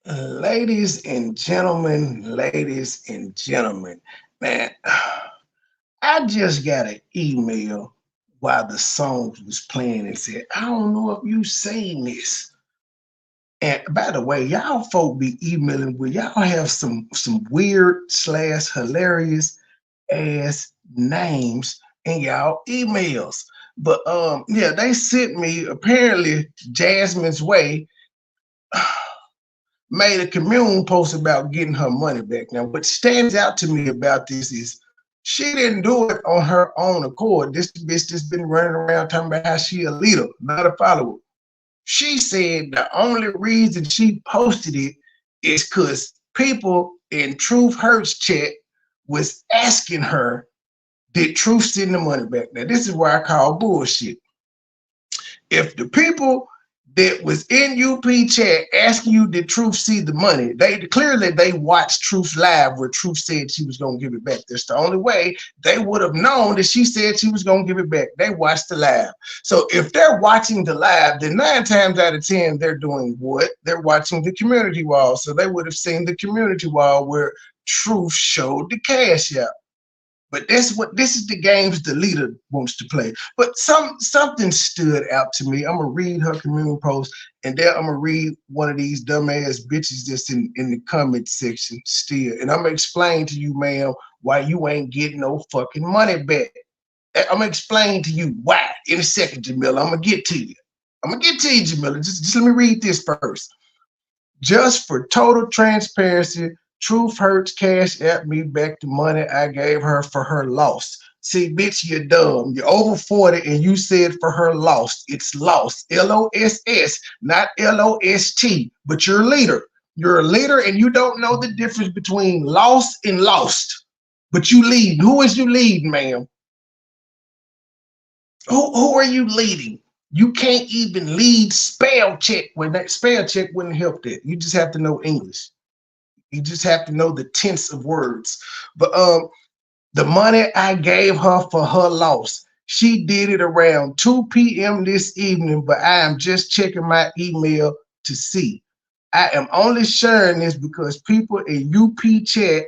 Ladies and gentlemen, man, I just got an email while the songs was playing and said, I don't know if you seen this. And by the way, y'all folk be emailing with y'all have some weird slash hilarious ass names in y'all emails. But yeah, they sent me apparently Jasmine's Way made a commune post about getting her money back. Now, what stands out to me about this is she didn't do it on her own accord. This bitch just been running around talking about how she a leader, not a follower. She said the only reason she posted it is because people in Truth Hurts chat was asking her, did Truth send the money back? Now, this is why I call bullshit. If the people that was in UP chat asking you did Truth see the money, they watched Truth live where Truth said she was gonna give it back. That's the only way they would have known that she said she was gonna give it back. They watched the live. So if they're watching the live, then 9 times out of 10 they're doing what? They're watching the community wall. So they would have seen the community wall where Truth showed the cash out. But this is the games the leader wants to play. But something stood out to me. I'm gonna read her community post, and then I'm gonna read one of these dumbass bitches that's in the comment section still. And I'm gonna explain to you, ma'am, why you ain't getting no fucking money back. I'm gonna explain to you why in a second, Jamila. I'm gonna get to you. I'm gonna get to you, Jamila. Just let me read this first. Just for total transparency, Truth Hurts cash at me back the money I gave her for her loss. See, bitch, you're dumb. You're over 40 and you said for her lost. It's lost. Loss, not LOST. But you're a leader. You're a leader and you don't know the difference between lost and lost. But you lead. Who is you leading, ma'am? Who are you leading? You can't even lead spell check when that spell check wouldn't help that. You just have to know English. You just have to know the tense of words. But the money I gave her for her loss, she did it around 2 p.m. this evening, but I am just checking my email to see. I am only sharing this because people in UP chat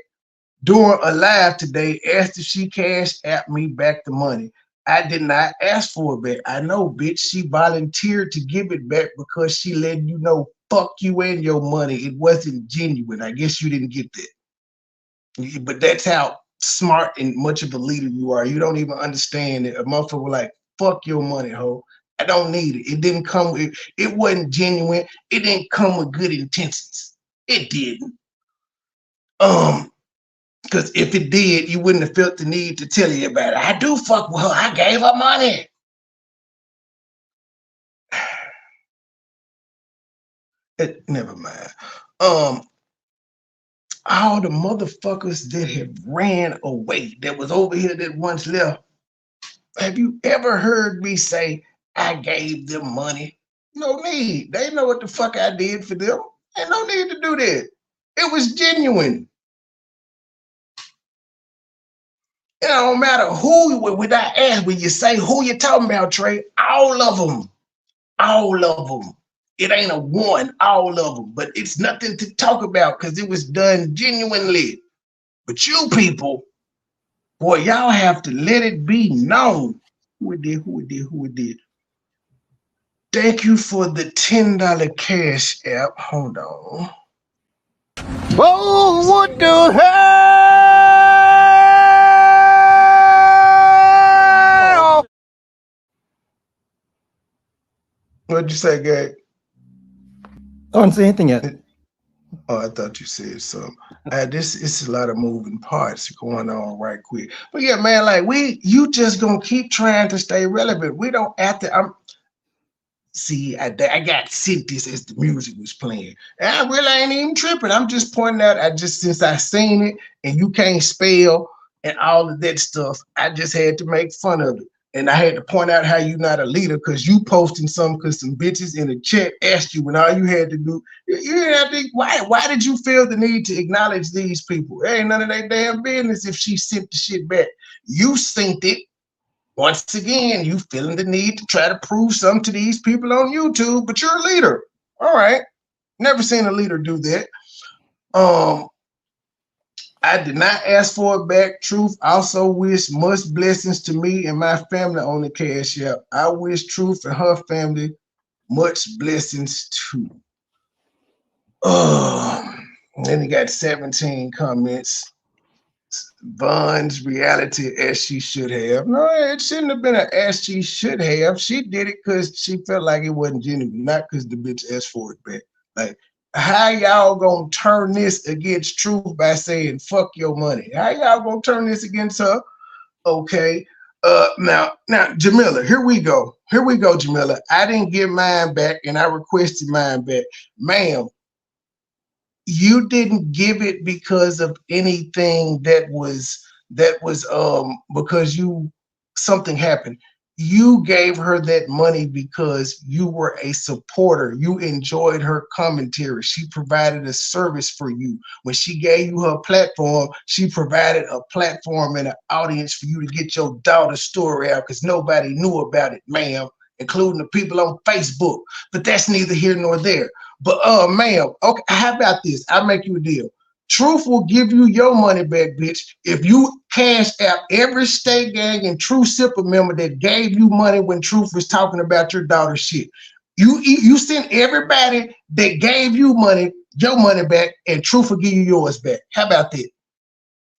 during a live today asked if she cashed at me back the money. I did not ask for it back. I know, bitch. She volunteered to give it back because she let you know, fuck you and your money. It wasn't genuine. I guess you didn't get that. But that's how smart and much of a leader you are. You don't even understand that a motherfucker like, fuck your money, ho. I don't need it. It didn't come with, it wasn't genuine. It didn't come with good intentions. It didn't. Because if it did, you wouldn't have felt the need to tell you about it. I do fuck with her. I gave her money. Never mind. All the motherfuckers that have ran away, that was over here that once left. Have you ever heard me say I gave them money? No need. They know what the fuck I did for them. Ain't no need to do that. It was genuine. It don't matter who, when I ask, when you say who you talking about, Trey, all of them. All of them. It ain't a one, all of them. But it's nothing to talk about because it was done genuinely. But you people, boy, y'all have to let it be known who it did. Thank you for the $10 cash app. Hold on. Oh, what the hell? What'd you say, Gag? I didn't say anything yet. Oh, I thought you said something. This it's a lot of moving parts going on right quick. But yeah, man, like you just gonna keep trying to stay relevant. We don't have to. I got sent this as the music was playing. And I really ain't even tripping. I'm just pointing out, since I seen it and you can't spell and all of that stuff, I just had to make fun of it. And I had to point out how you're not a leader because you posting something because some bitches in the chat asked you when all you had to do, you didn't have to, why did you feel the need to acknowledge these people? It ain't none of their damn business if she sent the shit back. You sent it. Once again, you feeling the need to try to prove something to these people on YouTube, but you're a leader. All right. Never seen a leader do that. I did not ask for it back. Truth also wish much blessings to me and my family on the Cash App. I wish Truth and her family much blessings too. Then he got 17 comments. Von's reality as she should have. No, it shouldn't have been an as she should have. She did it because she felt like it wasn't genuine, not because the bitch asked for it back. Like, how y'all gonna turn this against Truth by saying fuck your money? How y'all gonna turn this against her? Okay. Now, Jamila, here we go. Here we go, Jamila. I didn't get mine back and I requested mine back. Ma'am, you didn't give it because of anything that was because you something happened. You gave her that money because you were a supporter. You enjoyed her commentary. She provided a service for you. When she gave you her platform, she provided a platform and an audience for you to get your daughter's story out because nobody knew about it, ma'am, including the people on Facebook. But that's neither here nor there. But ma'am, okay, how about this? I'll make you a deal. Truth will give you your money back, bitch, if you cash out every State Gang and True Sipper member that gave you money when Truth was talking about your daughter's shit. You send everybody that gave you money, your money back, and Truth will give you yours back. How about that?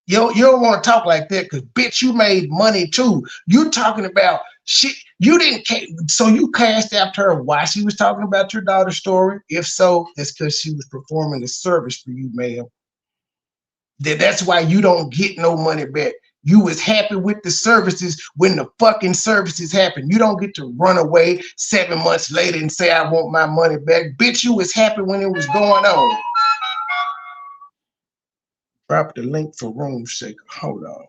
You don't want to talk like that because, bitch, you made money too. You talking about shit. You didn't, so you cashed after her while she was talking about your daughter's story? If so, it's because she was performing a service for you, ma'am. That's why you don't get no money back. You was happy with the services when the fucking services happen. You don't get to run away 7 months later and say, I want my money back. Bitch, you was happy when it was going on. Drop the link for Room Shaker. Hold on.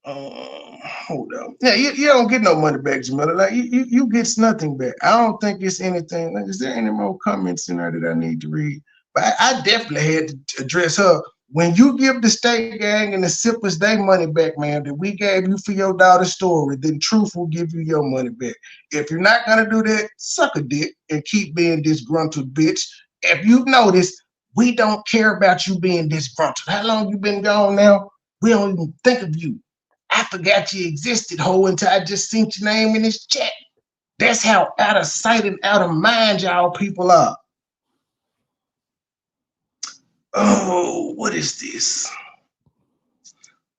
Hold on. Yeah, you don't get no money back, Jamila. Like you gets nothing back. I don't think it's anything. Like, is there any more comments in there that I need to read? But I definitely had to address her. When you give the State Gang and the Sippers their money back, man, that we gave you for your daughter's story, then Truth will give you your money back. If you're not gonna do that, suck a dick and keep being disgruntled, bitch. If you've noticed, we don't care about you being disgruntled. How long you been gone now? We don't even think of you. I forgot you existed, ho, until I just seen your name in this chat. That's how out of sight and out of mind y'all people are. Oh, what is this?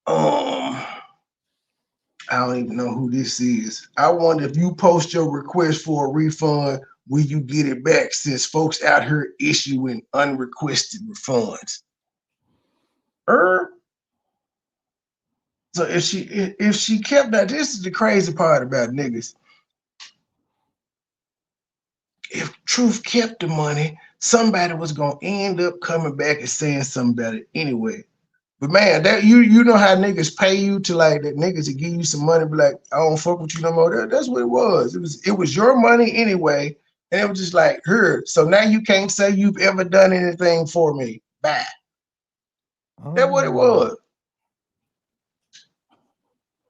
I don't even know who this is. I wonder if you post your request for a refund, will you get it back since folks out here issuing unrequested refunds? So if she kept that, this is the crazy part about niggas. If Truth kept the money, somebody was gonna end up coming back and saying something about it anyway. But man, that you know how niggas pay you to like that niggas to give you some money, be like, I don't fuck with you no more. That's what it was. It was your money anyway, and it was just like, here. So now you can't say you've ever done anything for me. Bye. That's what it was.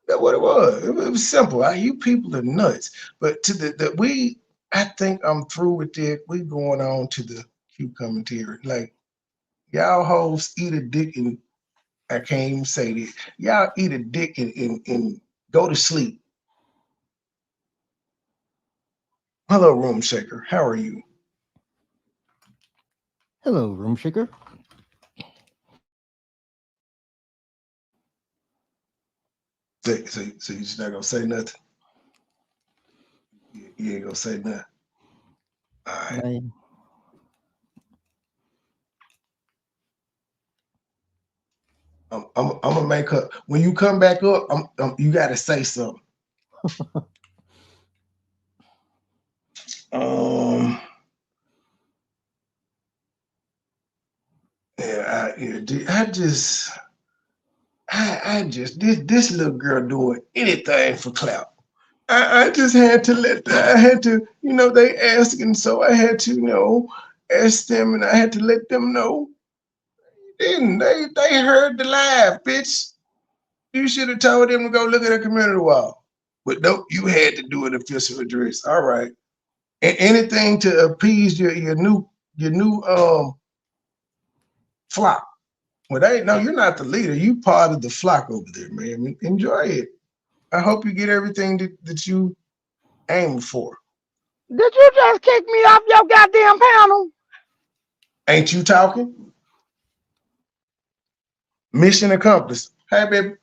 That's what it was. It was simple. You people are nuts. But to I think I'm through with it. We going on to the Q commentary. Like, y'all hoes eat a dick and I can't even say this. Y'all eat a dick and go to sleep. Hello, Room Shaker. How are you? Hello, Room Shaker. So you just not gonna say nothing? You ain't gonna say nothing. All right. I'm gonna make her. When you come back up, you gotta say something. I just this little girl doing anything for clout. I just had to they asking, so I had to, ask them, and I had to let them know. Didn't they heard the live, bitch. You should have told them to go look at a community wall. But nope, you had to do an official address. All right. And anything to appease your new flock. Well, no, you're not the leader. You part of the flock over there, man. Enjoy it. I hope you get everything that you aim for. Did you just kick me off your goddamn panel? Ain't you talking? Mission accomplished. Hey, baby.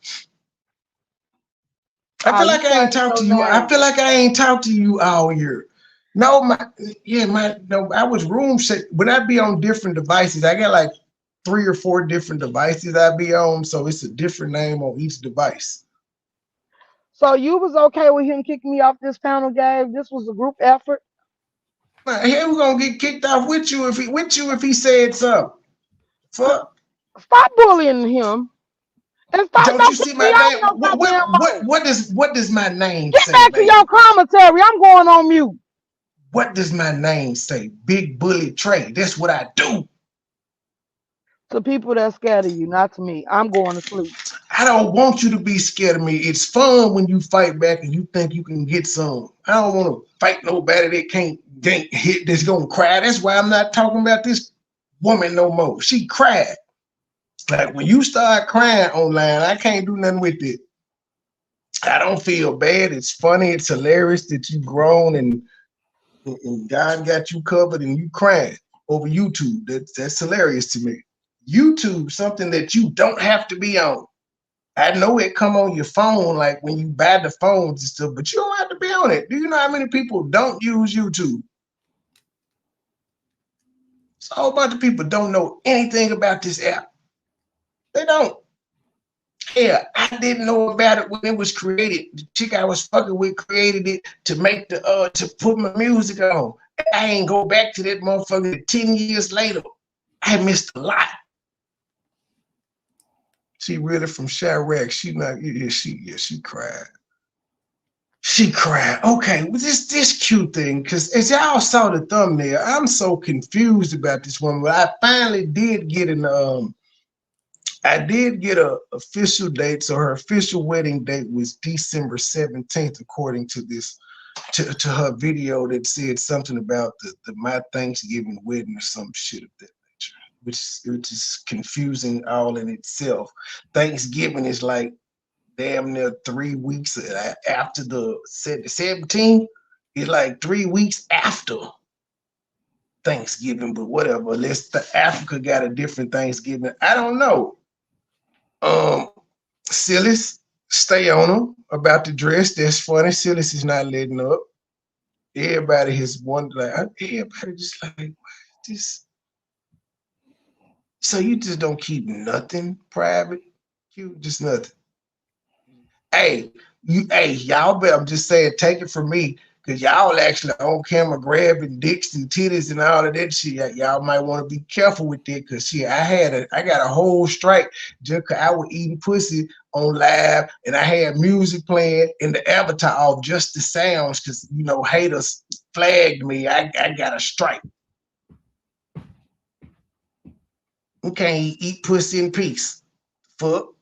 I feel like I ain't talked to you. I feel like I ain't talked to you all year. No, I was room set. When I be on different devices, I got like 3 or 4 different devices I be on, so it's a different name on each device. So you was okay with him kicking me off this panel, Gabe? This was a group effort. He was gonna get kicked off with you if he said something. Fuck. Stop bullying him. And stop Don't you see my name? no What does my name Get say? back to your commentary. I'm going on mute. What does my name say? Big Bully Trey. That's what I do. To people that's scared of you, not to me. I'm going to sleep. I don't want you to be scared of me. It's fun when you fight back and you think you can get some. I don't want to fight nobody that can't hit, that's gonna cry. That's why I'm not talking about this woman no more. She cried. Like when you start crying online, I can't do nothing with it. I don't feel bad. It's funny. It's hilarious that you grown and God got you covered and you crying over YouTube. That's hilarious to me. YouTube, something that you don't have to be on. I know it come on your phone, like when you buy the phones and stuff, but you don't have to be on it. Do you know how many people don't use YouTube? So a whole bunch of people don't know anything about this app. They don't. Yeah, I didn't know about it when it was created. The chick I was fucking with created it to make to put my music on. I ain't go back to that motherfucker 10 years later. I missed a lot. She really from Chirac. She cried. She cried. Okay, well, this cute thing, because as y'all saw the thumbnail, I'm so confused about this one. But I finally did get a official date. So her official wedding date was December 17th, according to to her video that said something about the my Thanksgiving wedding or some shit of that nature, which is confusing all in itself. Thanksgiving is like damn near 3 weeks after the 17th. It's like 3 weeks after Thanksgiving, but whatever. Unless Africa got a different Thanksgiving, I don't know. Silas, stay on him about the dress. That's funny. Silas is not letting up. Everybody has wondered, like, everybody just like, what is this? So you just don't keep nothing private? You just nothing. Hey, y'all better, I'm just saying, take it from me, because y'all actually on camera grabbing dicks and titties and all of that shit. Y'all might want to be careful with that, because shit, I got a whole strike just because I was eating pussy on live and I had music playing and the avatar off, just the sounds, because haters flagged me. I got a strike. You can't eat pussy in peace. Fuck.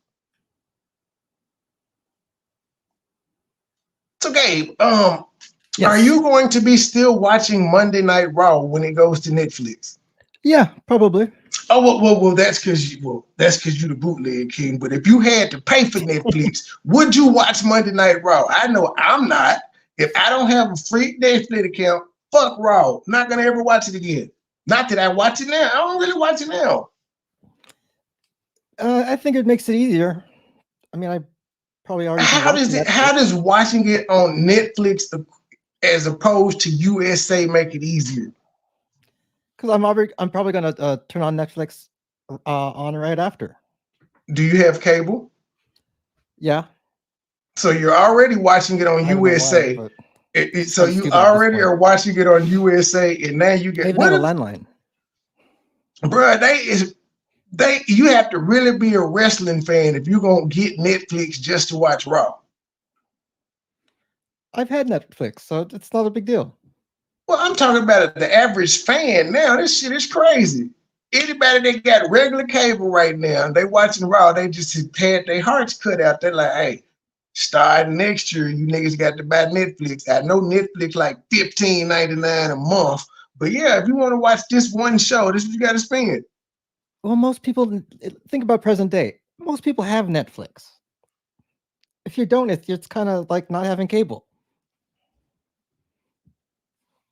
So Gabe, Yes. Are you going to be still watching Monday Night Raw when it goes to Netflix? Yeah, probably. Oh well, that's because you the bootleg king. But if you had to pay for Netflix, would you watch Monday Night Raw? I know I'm not. If I don't have a free Netflix account, fuck Raw. Not gonna ever watch it again. Not that I watch it now. I don't really watch it now. I think it makes it easier. I mean, I probably already. How does watching it on Netflix as opposed to USA make it easier? Because I'm probably gonna turn on Netflix on right after. Do you have cable? Yeah. So you're already watching it on USA. Why, so you already are watching it on USA, and now you get a landline. Bro, you have to really be a wrestling fan if you're gonna get Netflix just to watch Raw. I've had Netflix, so it's not a big deal. Well, I'm talking about the average fan now. This shit is crazy. Anybody that got regular cable right now, they watching Raw, they just had their hearts cut out. They're like, hey, starting next year, you niggas got to buy Netflix. I know Netflix like $15.99 a month, But yeah, if you want to watch this one show, this is what you got to spend. Well, most people think about present day. Most people have Netflix. If you don't, it's kind of like not having cable.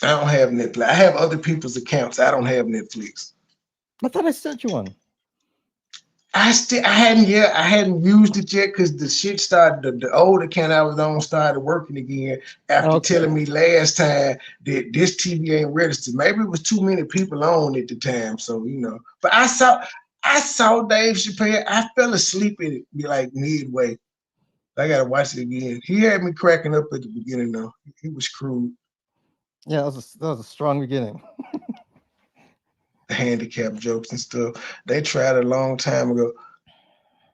I don't have Netflix. I have other people's accounts. I don't have Netflix. I thought I sent you one. I hadn't used it yet because the shit started. The old account I was on started working again after telling me last time that this TV ain't registered. Maybe it was too many people on at the time, so you know. But I saw Dave Chappelle. I fell asleep in it like midway. I gotta watch it again. He had me cracking up at the beginning though. He was crude. Yeah, that was a strong beginning. Handicap jokes and stuff. They tried a long time ago.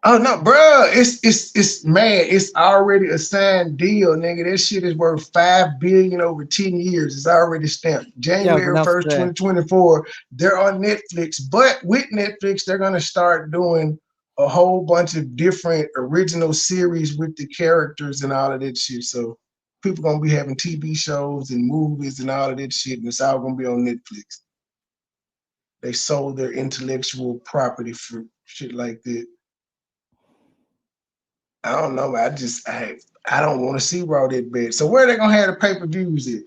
Oh no, bro! It's man. It's already a signed deal, nigga. That shit is worth $5 billion over 10 years. It's already stamped. January 1st, 2024. They're on Netflix, but with Netflix, they're gonna start doing a whole bunch of different original series with the characters and all of that shit. So people gonna be having TV shows and movies and all of that shit, and it's all gonna be on Netflix. They sold their intellectual property for shit like that. I don't know. I don't want to see Raw that bad. So where are they gonna have the pay-per-views at?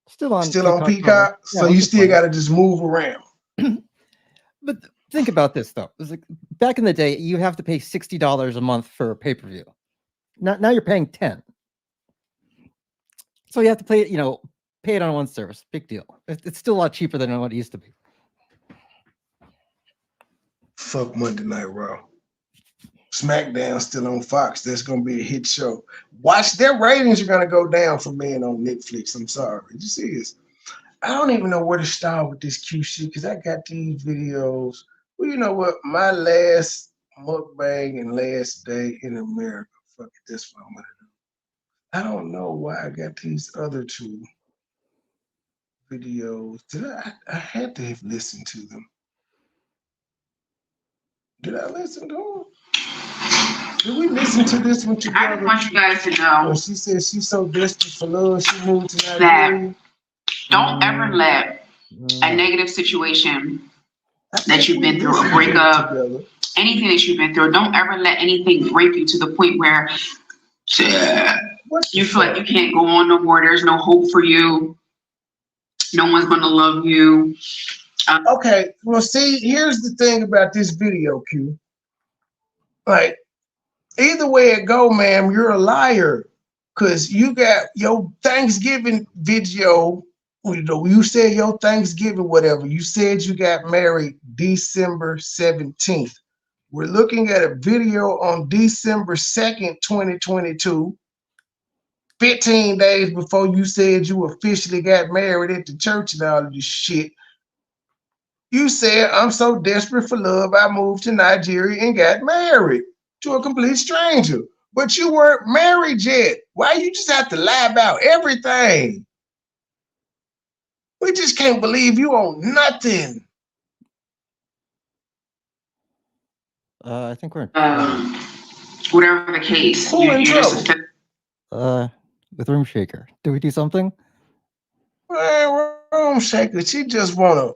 Still on Peacock. Yeah, so you still gotta just move around. But think about this though. It's like back in the day, you have to pay $60 a month for a pay-per-view. Now you're paying $10. So you have to pay it on one service. Big deal. It's still a lot cheaper than what it used to be. Fuck Monday Night Raw. SmackDown still on Fox. That's gonna be a hit show. Watch, their ratings are gonna go down for being on Netflix. I'm sorry. You see this? I don't even know where to start with this Q shit because I got these videos. Well, you know what? My last mukbang and last day in America. Fuck it, that's what I'm gonna do. I don't know why I got these other two videos. I had to have listened to them. Did I listen to them? Did we listen to this one together? I just want you guys to know. Well, she said she's so desperate for love, she moved to Nigeria. Don't ever let a negative situation that you've been through, a breakup, anything that you've been through, don't ever let anything break you to the point where you feel like you can't go on no more. There's no hope for you. No one's going to love you. Okay, well, see, here's the thing about this video, Q. Like, either way it go, ma'am, you're a liar. Because you got your Thanksgiving video. You said your Thanksgiving, whatever. You said you got married December 17th. We're looking at a video on December 2nd, 2022. 15 days before you said you officially got married at the church and all of this shit. You said, I'm so desperate for love, I moved to Nigeria and got married to a complete stranger. But you weren't married yet. Why you just have to lie about everything? We just can't believe you own nothing. I think we're in whatever the case. Who in trouble? With Room Shaker. Do we do something? Man, Room Shaker, she just wanna.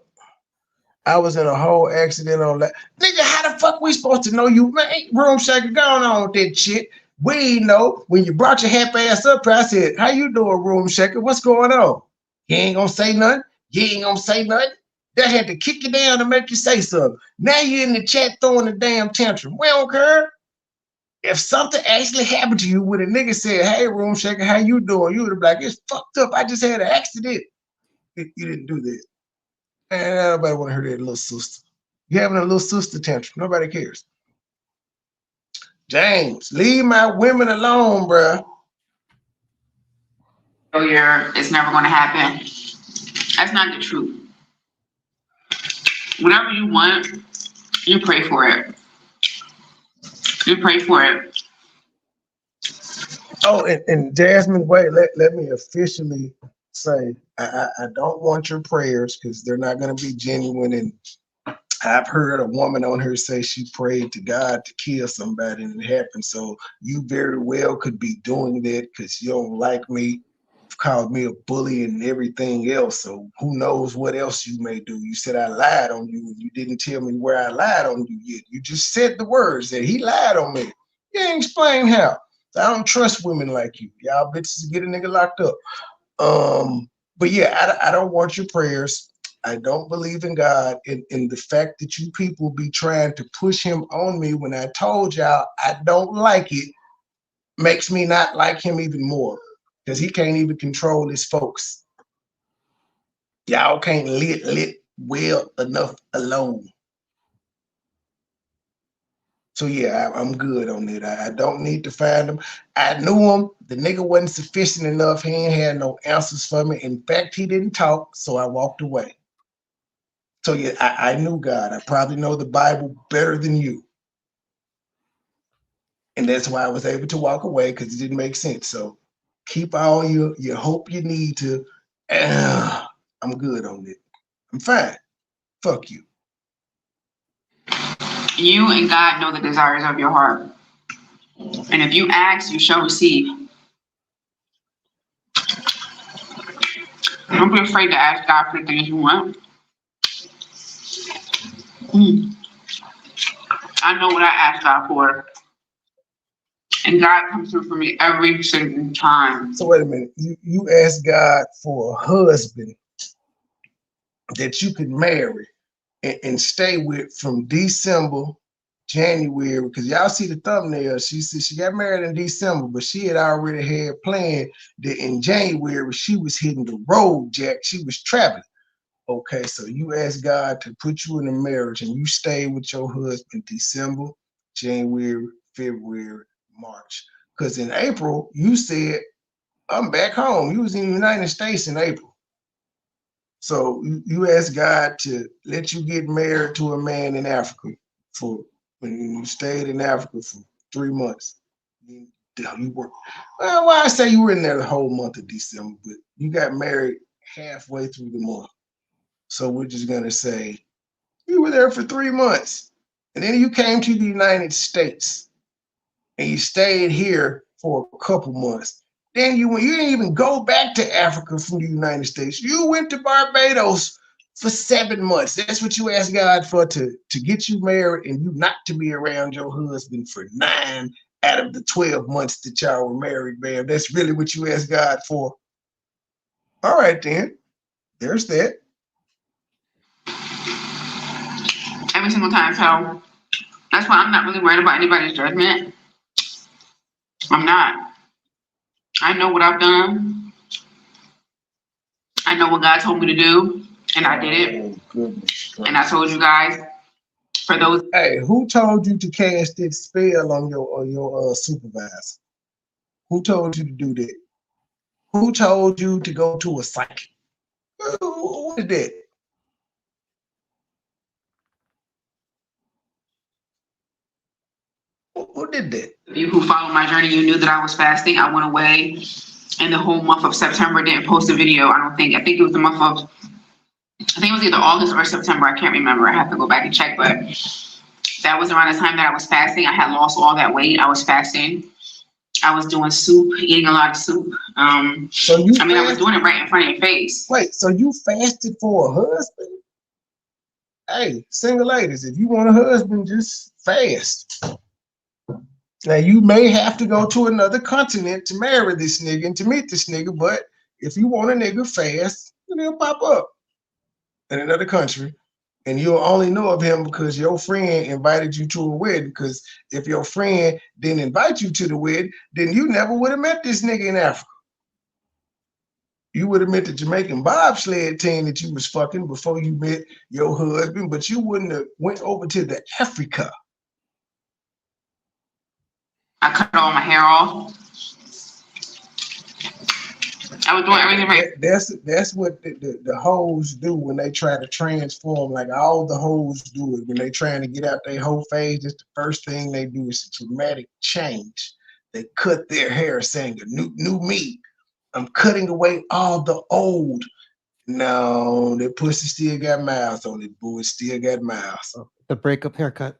I was in a whole accident on that. Nigga, how the fuck we supposed to know you? Man, Room Shaker, going on with that shit. We know when you brought your half ass up, I said, how you doing, Room Shaker? What's going on? You ain't gonna say nothing? You ain't gonna say nothing? They had to kick you down to make you say something. Now you're in the chat throwing a damn tantrum. We don't care. If something actually happened to you when a nigga said, hey, Room Shaker, how you doing? You would have been like, it's fucked up. I just had an accident. You didn't do that. And nobody want to hear that, little sister. You having a little sister tantrum. Nobody cares. James, leave my women alone, bro. It's never going to happen. That's not the truth. Whatever you want, you pray for it. You pray for it. Oh, and Jasmine, wait, let me officially say, I don't want your prayers because they're not going to be genuine. And I've heard a woman on here say she prayed to God to kill somebody and it happened. So you very well could be doing that because you don't like me called me a bully and everything else. So who knows what else you may do. You said I lied on you. You didn't tell me where I lied on you yet. You just said the words that he lied on me. You ain't explain how. So I don't trust women like you. Y'all bitches get a nigga locked up. But yeah, I don't want your prayers. I don't believe in God. And the fact that you people be trying to push him on me when I told y'all I don't like it makes me not like him even more. Because he can't even control his folks. Y'all can't lit well enough alone. So yeah, I'm good on it. I don't need to find him. I knew him. The nigga wasn't sufficient enough. He ain't had no answers for me. In fact, he didn't talk, so I walked away. So yeah, I knew God. I probably know the Bible better than you. And that's why I was able to walk away, because it didn't make sense. So keep all your hope you need to. I'm good on it. I'm fine. Fuck you. You and God know the desires of your heart. And if you ask, you shall receive. Don't be afraid to ask God for the things you want. I know what I asked God for. And God comes through for me every single time. So wait a minute. You asked God for a husband that you could marry and stay with from December, January, because y'all see the thumbnail. She said she got married in December, but she had already had planned that in January she was hitting the road, Jack. She was traveling. Okay, so you asked God to put you in a marriage and you stayed with your husband December, January, February, March. Because in April, you said, I'm back home. You was in the United States in April. So you asked God to let you get married to a man in Africa for when you stayed in Africa for 3 months. You were, well, I say you were in there the whole month of December, but you got married halfway through the month. So we're just gonna say you were there for 3 months, and then you came to the United States, and you stayed here for a couple months. Then you didn't even go back to Africa from the United States. You went to Barbados for 7 months. That's what you asked God for, to get you married and you not to be around your husband for 9 out of the 12 months that y'all were married, man. That's really what you asked God for. All right, then. There's that. Every single time. So that's why I'm not really worried about anybody's judgment. I'm not. I know what I've done. I know what God told me to do, and I did it. Goodness. And I told you guys, for those. Hey, who told you to cast that spell on your supervisor? Who told you to do that? Who told you to go to a psychic? Who did that? Who did that? You who followed my journey, you knew that I was fasting. I went away, and the whole month of September didn't post a video. I think it was the month of, I think it was either August or September. I can't remember. I have to go back and check, but that was around the time that I was fasting. I had lost all that weight. I was fasting. I was doing soup, eating a lot of soup. I was doing it right in front of your face. Wait, so you fasted for a husband? Hey, single ladies, if you want a husband, just fast. Now, you may have to go to another continent to marry this nigga and to meet this nigga, but if you want a nigga fast, then he'll pop up in another country, and you'll only know of him because your friend invited you to a wedding. Because if your friend didn't invite you to the wedding, then you never would have met this nigga in Africa. You would have met the Jamaican bobsled team that you was fucking before you met your husband, but you wouldn't have went over to the Africa. I cut all my hair off. I was doing everything right. That's what the hoes do when they try to transform. Like all the hoes do it when they trying to get out their whole phase. Just the first thing they do is a dramatic change. They cut their hair, saying, "New me. I'm cutting away all the old." No, that pussy still got miles on it. Boy, still got miles. The breakup haircut.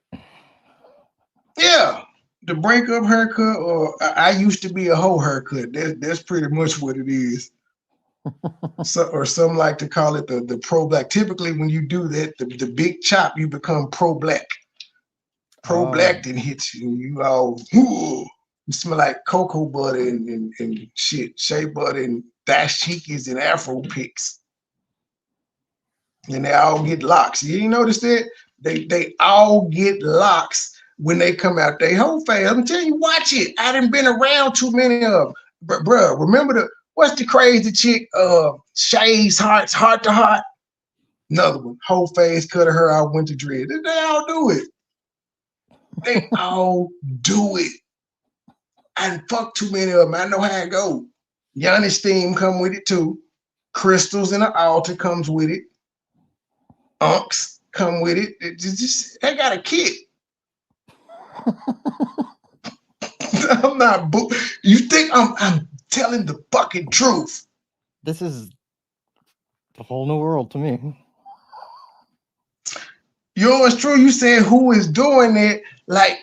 Yeah. The breakup haircut, or I used to be a hoe haircut. That's pretty much what it is. So, or some like to call it the pro-black. Typically, when you do that, the big chop, you become pro-black. Pro-black then hits you. You all, you smell like cocoa butter and shit, shea butter and dashikis and Afro picks. And they all get locks. You ain't notice that? They all get locks when they come out. They whole face. I'm telling you, watch it. I done been around too many of them. But bruh, remember what's the crazy chick? Shay's Heart to Heart. Another one. Whole face, cut her out, went to dread. They all do it. They all do it. I done fuck too many of them. I know how it go. Giannis theme come with it too. Crystals in the altar comes with it. Unks come with it. They got a kit. I'm not. You think I'm telling the fucking truth? This is a whole new world to me. Yours true. You said who is doing it? Like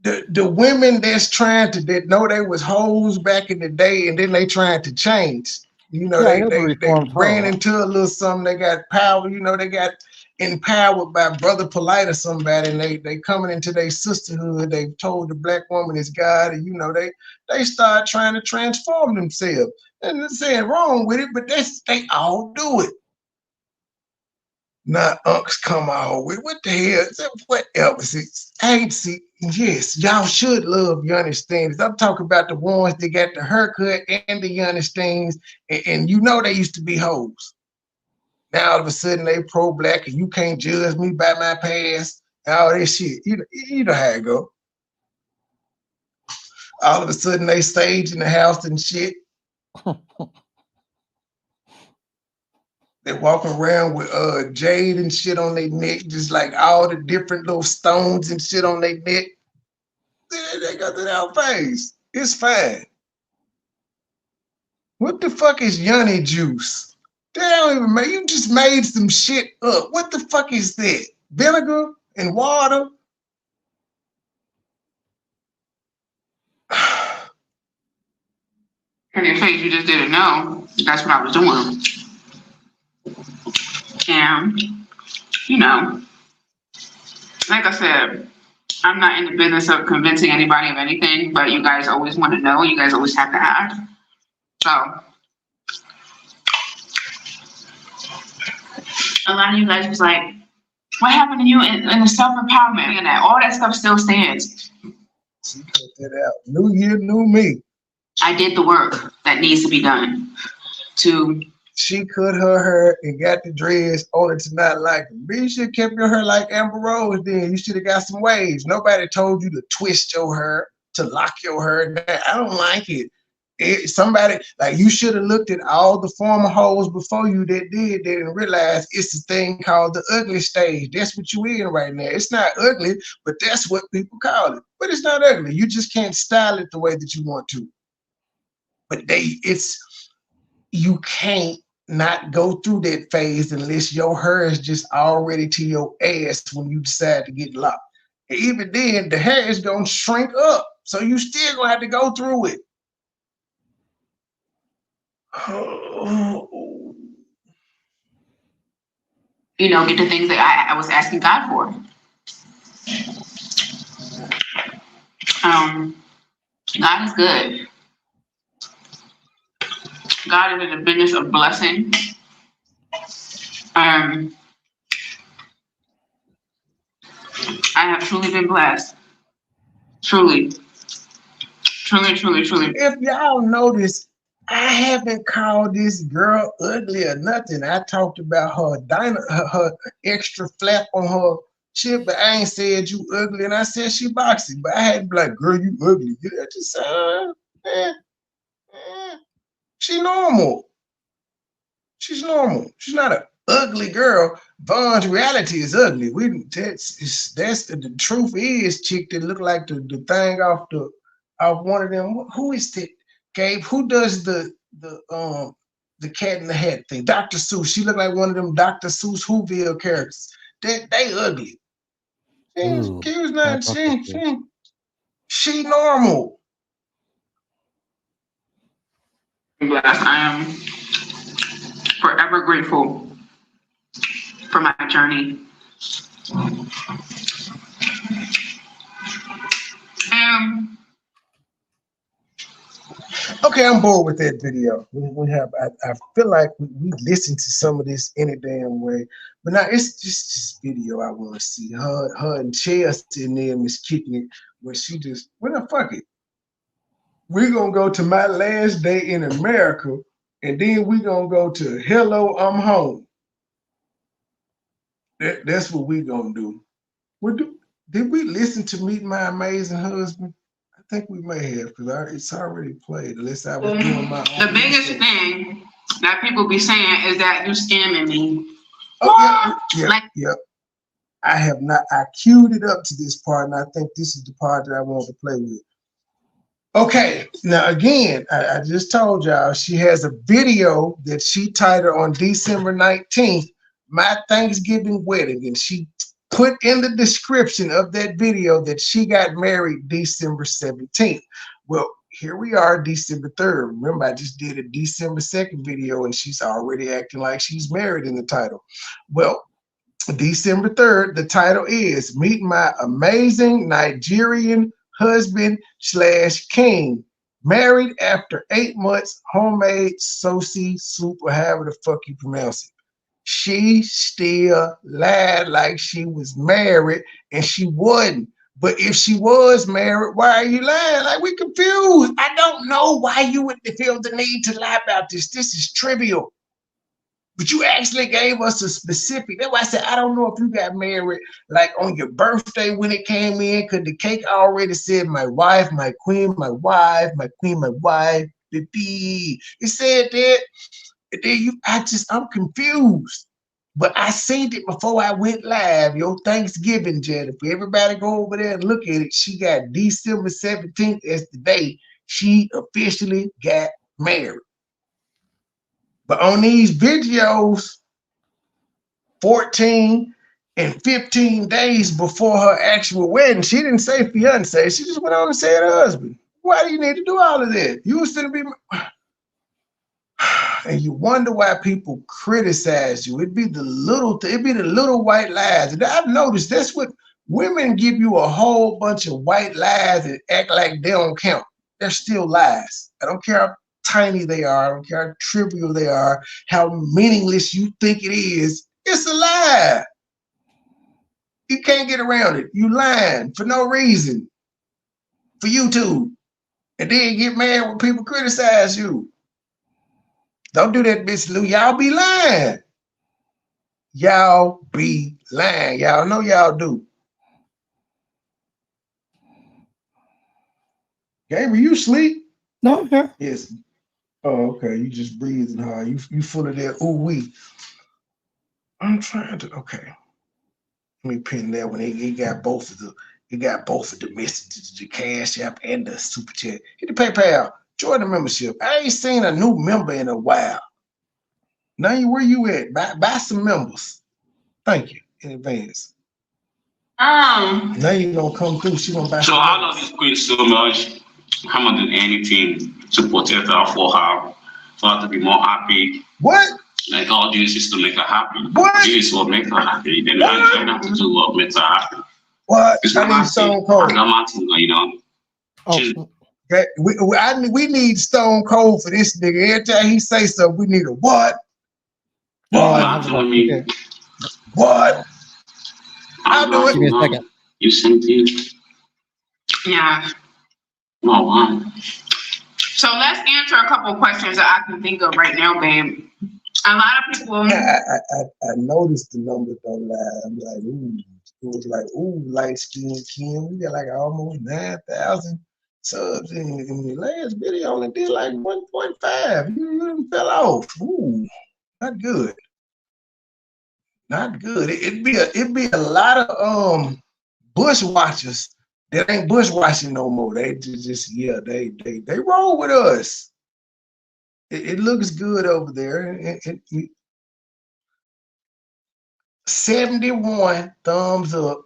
the women that know they was hoes back in the day, and then they trying to change. You know, Yeah, they ran into a little something. They got power. You know, they got empowered by Brother Polite or somebody, and they coming into their sisterhood. They told the black woman is God, and you know they start trying to transform themselves. And they're saying wrong with it, but they all do it. Not unks come out with what the hell? Whatever. See, yes, y'all should love Giannis things. I'm talking about the ones that got the haircut and the Giannis things, and you know they used to be hoes. Now all of a sudden they pro-black and you can't judge me by my past and all this shit. You know how it go. All of a sudden they stage in the house and shit. They walk around with jade and shit on their neck, just like all the different little stones and shit on their neck. They got that out face. It's fine. What the fuck is Yoni juice? They don't even make, you just made some shit up. What the fuck is that? Vinegar and water? In your face, you just didn't know. That's what I was doing. And, you know, like I said, I'm not in the business of convincing anybody of anything, but you guys always want to know. You guys always have to ask. So, a lot of you guys was like, what happened to you in the self-empowerment? And all that stuff still stands. She put that out. New year, new me. I did the work that needs to be done to... She cut her hair and got the dreads only to not like it. You should have kept your hair like Amber Rose then. You should have got some waves. Nobody told you to twist your hair, to lock your hair down. I don't like it. Somebody, like you should have looked at all the former hoes before you that did that and realized it's a thing called the ugly stage. That's what you in right now. It's not ugly, but that's what people call it. But it's not ugly. You just can't style it the way that you want to. But you can't not go through that phase unless your hair is just already to your ass when you decide to get locked. And even then, the hair is gonna shrink up. So you still gonna have to go through it. You know, get the things that I was asking God for. God is good. God is in the business of blessing. I have truly been blessed. Truly. If y'all notice, I haven't called this girl ugly or nothing. I talked about her extra flap on her shit, but I ain't said you ugly, and I said she boxy. But I had to be like, girl, you ugly. I just said, she normal. She's normal. She's not an ugly girl. Vaughn's reality is ugly. That's the truth is, chick that look like the thing off one of them. Who is that? Gabe, who does the Cat in the Hat thing? Dr. Seuss. She look like one of them Dr. Seuss Whoville characters. They ugly. She normal. I am forever grateful for my journey. Okay, I'm bored with that video. We have. I feel like we listen to some of this any damn way, but now it's just this video I want to see. Her and Chelsea and them is kicking it where she just, well, the fuck it. We're gonna go to my last day in America, and then we're gonna go to Hello, I'm Home. That's what we're gonna do. Did we listen to Meet My Amazing Husband? I think we may have, because it's already played. Unless I was doing my own. The biggest thing that people be saying is that you scamming me. Oh, yeah. I have not. I queued it up to this part, and I think this is the part that I want to play with. Okay, now again, I just told y'all she has a video that she titled on December 19th, My Thanksgiving Wedding, and she put in the description of that video that she got married December 17th. Well, here we are, December 3rd. Remember, I just did a December 2nd video, and she's already acting like she's married in the title. Well, December 3rd, the title is Meet My Amazing Nigerian Husband / King, Married After 8 Months, Homemade Sosi Soup, or however the fuck you pronounce it. She still lied like she was married, and she wasn't. But if she was married, why are you lying? Like, we confused. I don't know why you would feel the need to lie about this. This is trivial. But you actually gave us a specific. That's why I said, I don't know if you got married like on your birthday when it came in, because the cake already said my wife, my queen, my wife, my queen, my wife, baby. It said that. And then I'm confused. But I seen it before I went live. Your Thanksgiving, Jennifer. Everybody go over there and look at it. She got December 17th as the day she officially got married. But on these videos, 14 and 15 days before her actual wedding, she didn't say fiance. She just went on and said husband. Why do you need to do all of that? You was gonna be, and you wonder why people criticize you. It'd be the little white lies. And I've noticed that's what women give you, a whole bunch of white lies and act like they don't count. They're still lies. I don't care how tiny they are, I don't care how trivial they are, how meaningless you think it is. It's a lie. You can't get around it. You lying for no reason. For YouTube. And then get mad when people criticize you. Don't do that, Miss Lou. Y'all be lying. Y'all be lying. Y'all know y'all do. Gabriel, you sleep? No, I'm here. Yes. Oh, okay. You just breathing hard. You full of that ooh wee. I'm trying to. Okay. Let me pin that one. He got both of the messages, the Cash App and the Super Chat. Hit the PayPal. Join the membership. I ain't seen a new member in a while. Now, where you at? Buy some members. Thank you in advance. Now you gonna come through. She gonna buy. So I love this queen so much. I'm gonna do anything to protect her, for her to be more happy. What? Like all this is to make her happy. What? This will make her happy. Then I try not to do what makes her happy. What? It's I need Stone Cold. You know. Oh, Okay. We need Stone Cold for this nigga. Every time he say something, we need a what? okay. What? I'll do it. Give me a second. You sent it. Yeah. Oh, wow. So let's answer a couple questions that I can think of right now, babe. A lot of people. I noticed the numbers don't lie. I'm like, ooh. It was like, ooh, light skin Kim. We got like almost 9,000 subs in the last video. Only did like 1.5. You fell off. Ooh, not good. Not good. It'd be a lot of bush watchers that ain't bush watching no more. They just they roll with us. It looks good over there. 71 thumbs up.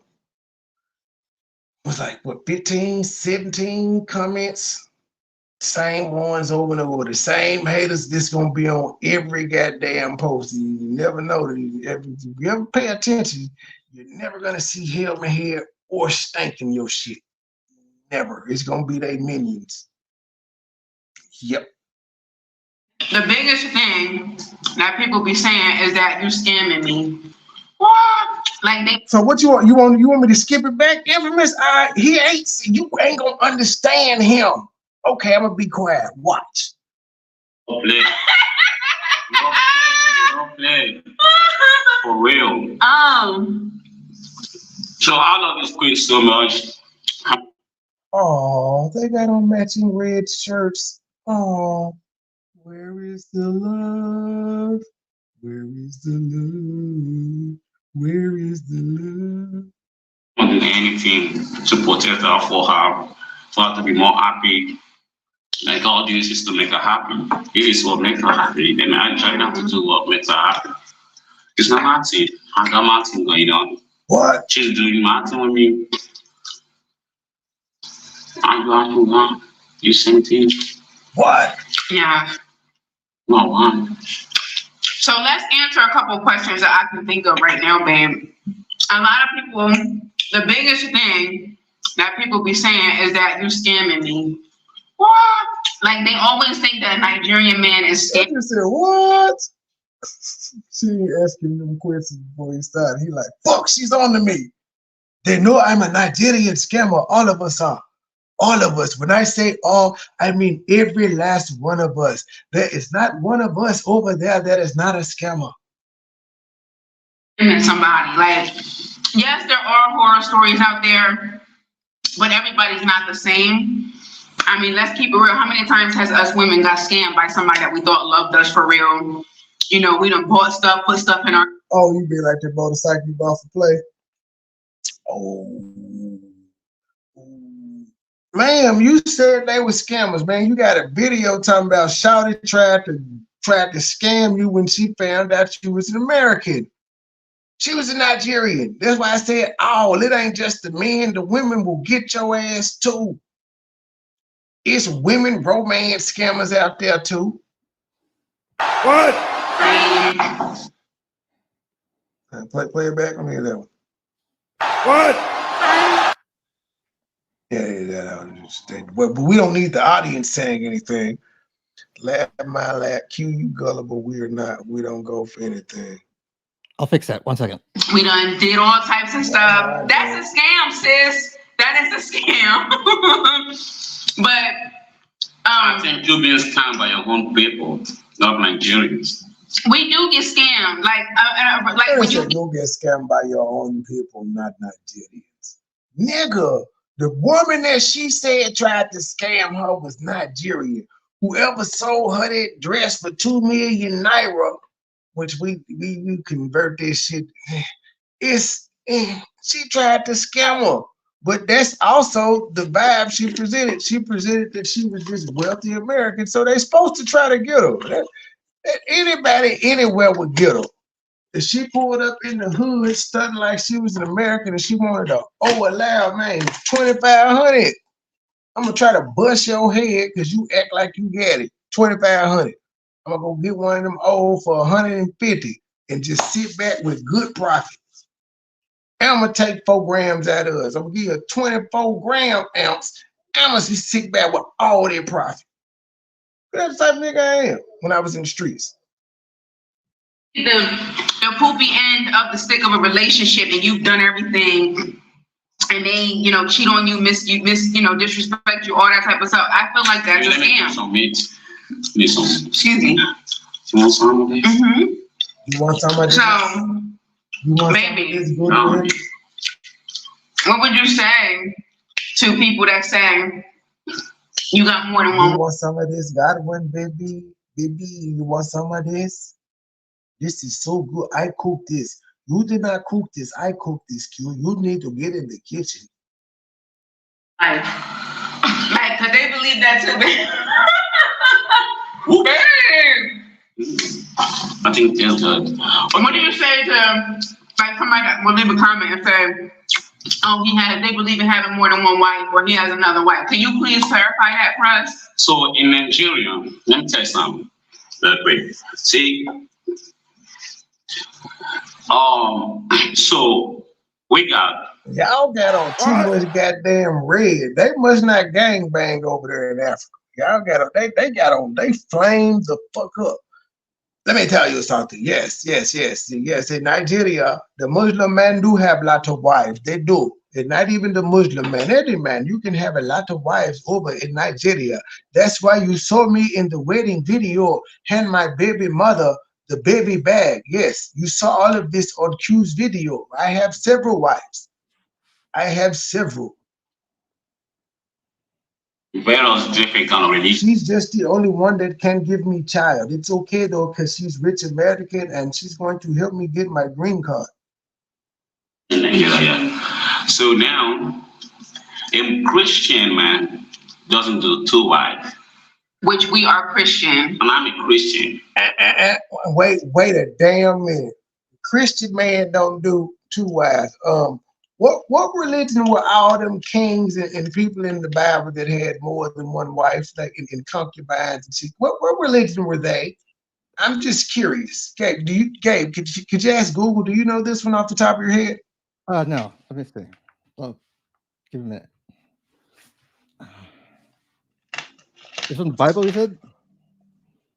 Was like what, 15, 17 comments. Same ones over and over. The same haters. This gonna be on every goddamn post. You never know. If you ever pay attention, you're never gonna see Helmet Head or Stank in your shit. Never. It's gonna be they minions. Yep. The biggest thing that people be saying is that you scamming me. What? Like they. So what you want? You want me to skip it back? Infamous. He ain't. You ain't gonna understand him. Okay, I'm gonna be quiet. Watch. Don't play. Don't play. For real. So I love this quiz so much. Oh, they got on matching red shirts. Oh, where is the love? Where is the love? Where is the love? I'm doing anything to protect her, for her to be more happy. Like all this is to make her happy. It is what makes her happy. Then I try not to do what makes her happy. It's not my thing. I got my thing going on. What? She's doing my thing with me. I'm going on. You same thing. What? Yeah. No one. So let's answer a couple questions that I can think of right now, babe. A lot of people, the biggest thing that people be saying is that you scamming me. What? Like they always think that a Nigerian man is I scamming. just said, what? She ain't asking them questions before he started. He like, fuck, she's on to me. They know I'm a Nigerian scammer. All of us are. All of us. When I say all, I mean every last one of us. There is not one of us over there that is not a scammer. Somebody. Like, yes, there are horror stories out there, but everybody's not the same. I mean, let's keep it real. How many times has us women got scammed by somebody that we thought loved us for real? You know, we done bought stuff, put stuff in our... Oh, you be like the motorcycle you bought for play? Oh. Ma'am, you said they were scammers, man. You got a video talking about Shawty tried to scam you when she found out you was an American. She was a Nigerian. That's why I said, oh, it ain't just the men. The women will get your ass too. It's women romance scammers out there too. What? Play it back. Let me hear that one. What? Yeah, but we don't need the audience saying anything. Laugh my laugh, cue you gullible. We are not. We don't go for anything. I'll fix that. 1 second. We done did all types of stuff. That's a scam, sis. That is a scam. But I think you're being scammed by your own people, not Nigerians. We do get scammed. Like when you get scammed by your own people, not Nigerians. Nigga, the woman that she said tried to scam her was Nigerian. Whoever sold her that dress for 2 million naira, which we convert this shit, she tried to scam her. But that's also the vibe she presented. She presented that she was this wealthy American, so they're supposed to try to get her. That anybody anywhere would get her. If she pulled up in the hood, stunting like she was an American, and she wanted to owe a loud man $2,500, I'm gonna try to bust your head because you act like you got it. $2,500. I'm gonna go get one of them old for $150 and just sit back with good profit. I'm gonna take 4 grams out of us. I'm gonna give you a 24-gram ounce. I'm gonna just sit back with all that profit. That's the type of nigga I am when I was in the streets. The poopy end of the stick of a relationship, and you've done everything, and they, you know, cheat on you, disrespect you, all that type of stuff. I feel like that's a scam. Excuse me. You want some of this? Mm-hmm. You want some of this? So, maybe. What would you say to people that say you got more than one? You want some of this? Got one, baby? Baby, you want some of this? This is so good. I cooked this. You did not cook this. I cooked this, Q. You need to get in the kitchen. Like, could they believe that too, babe? I think they're good. What do you say to, like, somebody that will leave a comment and say, They believe in having more than one wife, or he has another wife. Can you please clarify that for us? So in Nigeria, let me tell you something real quick. See, so we got. Y'all got on too much goddamn red. They must not gang bang over there in Africa. Y'all got on, they got on, they flamed the fuck up. Let me tell you something. Yes. In Nigeria, the Muslim men do have a lot of wives. They do. And not even the Muslim man. Any man, you can have a lot of wives over in Nigeria. That's why you saw me in the wedding video hand my baby mother the baby bag. Yes, you saw all of this on Q's video. I have several wives. I have several. Barbados different kind of religion. She's just the only one that can give me child. It's okay though, because she's rich American and she's going to help me get my green card. Yeah. So now, a Christian man doesn't do two wives. Which we are Christian. And I'm a Christian. Wait a damn minute. Christian man don't do two wives. What religion were all them kings and people in the Bible that had more than one wife, like in concubines and shit? What religion were they? I'm just curious. Gabe, could you ask Google? Do you know this one off the top of your head? No. Let me see. Well, give me a minute. This from the Bible, you said?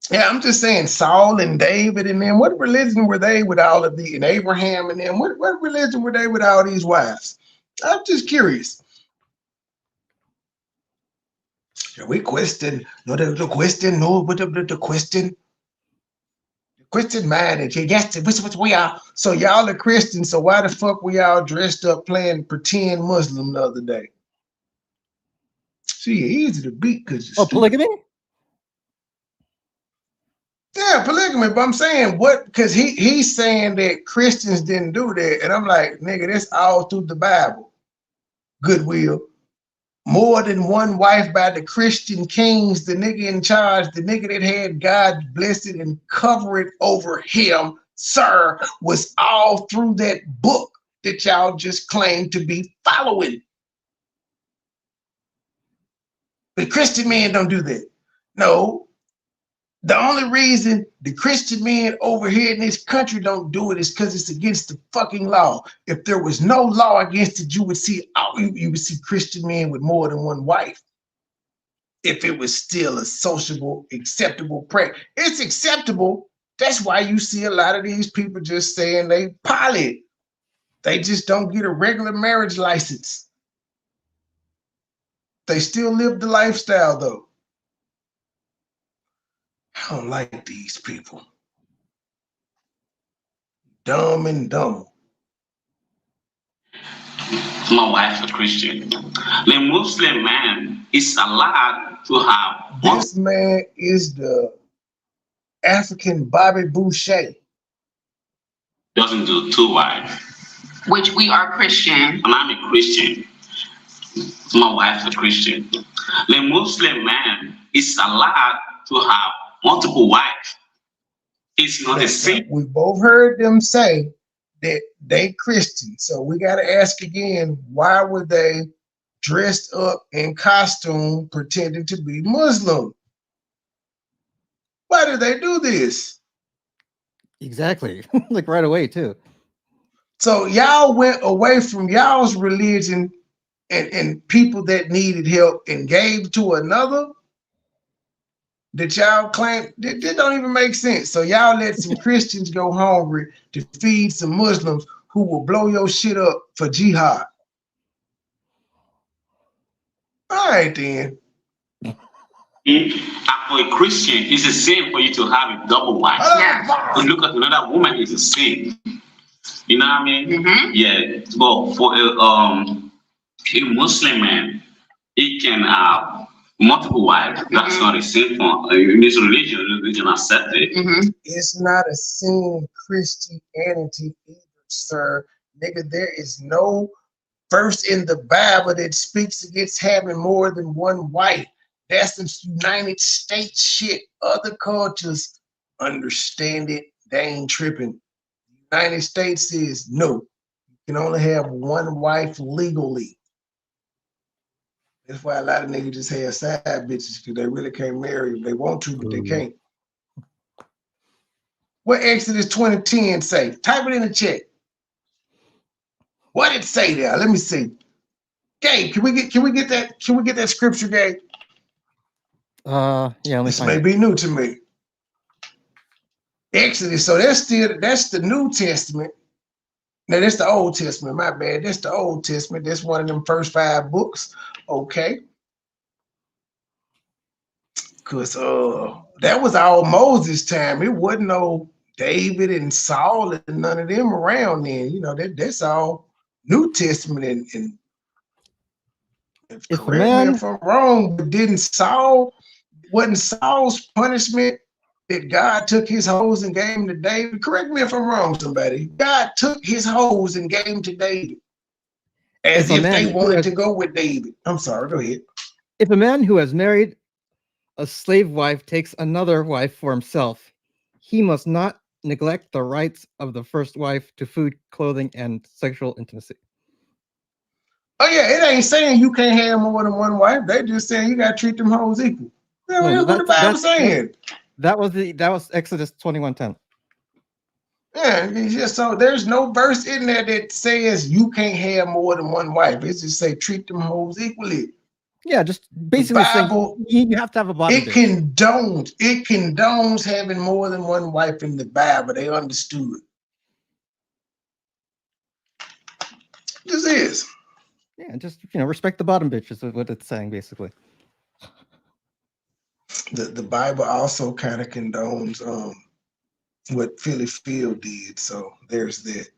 Yeah, I'm just saying Saul and David and them. What religion were they with all of and Abraham and them? What religion were they with all these wives? I'm just curious. We question. No, the question. No, what the question? The question man and yes, which we are. So y'all are Christians. So why the fuck we all dressed up playing pretend Muslim the other day? See, easy to beat because polygamy. Yeah, polygamy, but I'm saying what? Because he's saying that Christians didn't do that, and I'm like, nigga, that's all through the Bible. Goodwill, more than one wife by the Christian kings. The nigga in charge, the nigga that had God bless it and cover it over him, sir, was all through that book that y'all just claim to be following. But Christian men don't do that. No. The only reason the Christian men over here in this country don't do it is because it's against the fucking law. If there was no law against it, you would see Christian men with more than one wife. If it was still a sociable, acceptable practice. It's acceptable. That's why you see a lot of these people just saying they poly. They just don't get a regular marriage license. They still live the lifestyle though. I don't like these people. Dumb and dumb. My wife's a Christian. The Muslim man is allowed to have. This man is the African Bobby Boucher. Doesn't do two wives. Which we are Christian. And I'm a Christian. My wife's a Christian. The Muslim man is allowed to have multiple wives. It's not the same. We both heard them say that they Christian. So we got to ask again, why were they dressed up in costume pretending to be Muslim? Why did they do this? Exactly. Like right away too. So y'all went away from y'all's religion and people that needed help and gave to another that y'all claim that don't even make sense. So y'all let some Christians go hungry to feed some Muslims who will blow your shit up for jihad. All right then. For a Christian, it's the same for you to have a double wife. Yeah. To look at another woman is the same. You know what I mean? Mm-hmm. Yeah. But for a Muslim man, he can have multiple wives. That's not a sin for in this religion accept it. Mm-hmm. It's not a sin in Christianity either, sir. Nigga, there is no verse in the Bible that speaks against having more than one wife. That's some United States shit. Other cultures understand it. They ain't tripping. The United States says no. You can only have one wife legally. That's why a lot of niggas just have side bitches because they really can't marry if they want to, but they can't. What Exodus 20:10 say? Type it in the chat. What did it say there? Let me see. Gabe, can we get that scripture, Gabe? Yeah, let me This find may it. be new to me. Exodus, so that's the New Testament. Now that's the Old Testament, my bad. That's the Old Testament. That's one of them first 5 books. Okay. Cause that was all Moses' time. It wasn't no David and Saul and none of them around then. You know, that's all New Testament and If a correct me man, if I'm wrong, but wasn't Saul's punishment that God took his hoes and gave him to David? Correct me if I'm wrong, somebody. God took his hoes and gave them to David as if they wanted to go with David. I'm sorry, go ahead. if a man who has married a slave wife takes another wife for himself, he must not neglect the rights of the first wife to food, clothing, and sexual intimacy. Oh yeah, it ain't saying you can't have more than one wife. They just saying you gotta treat them hoes equal. That's what the Bible's saying. That was Exodus 21:10. Yeah, it's just so there's no verse in there that says you can't have more than one wife. It's just say treat them hoes equally. Yeah, just basically Bible, saying you have to have a bottom bitch. It condones having more than one wife in the Bible. They understood. This is. Yeah, just respect the bottom bitch is what it's saying basically. The Bible also kind of condones what Philly Field did. So there's that.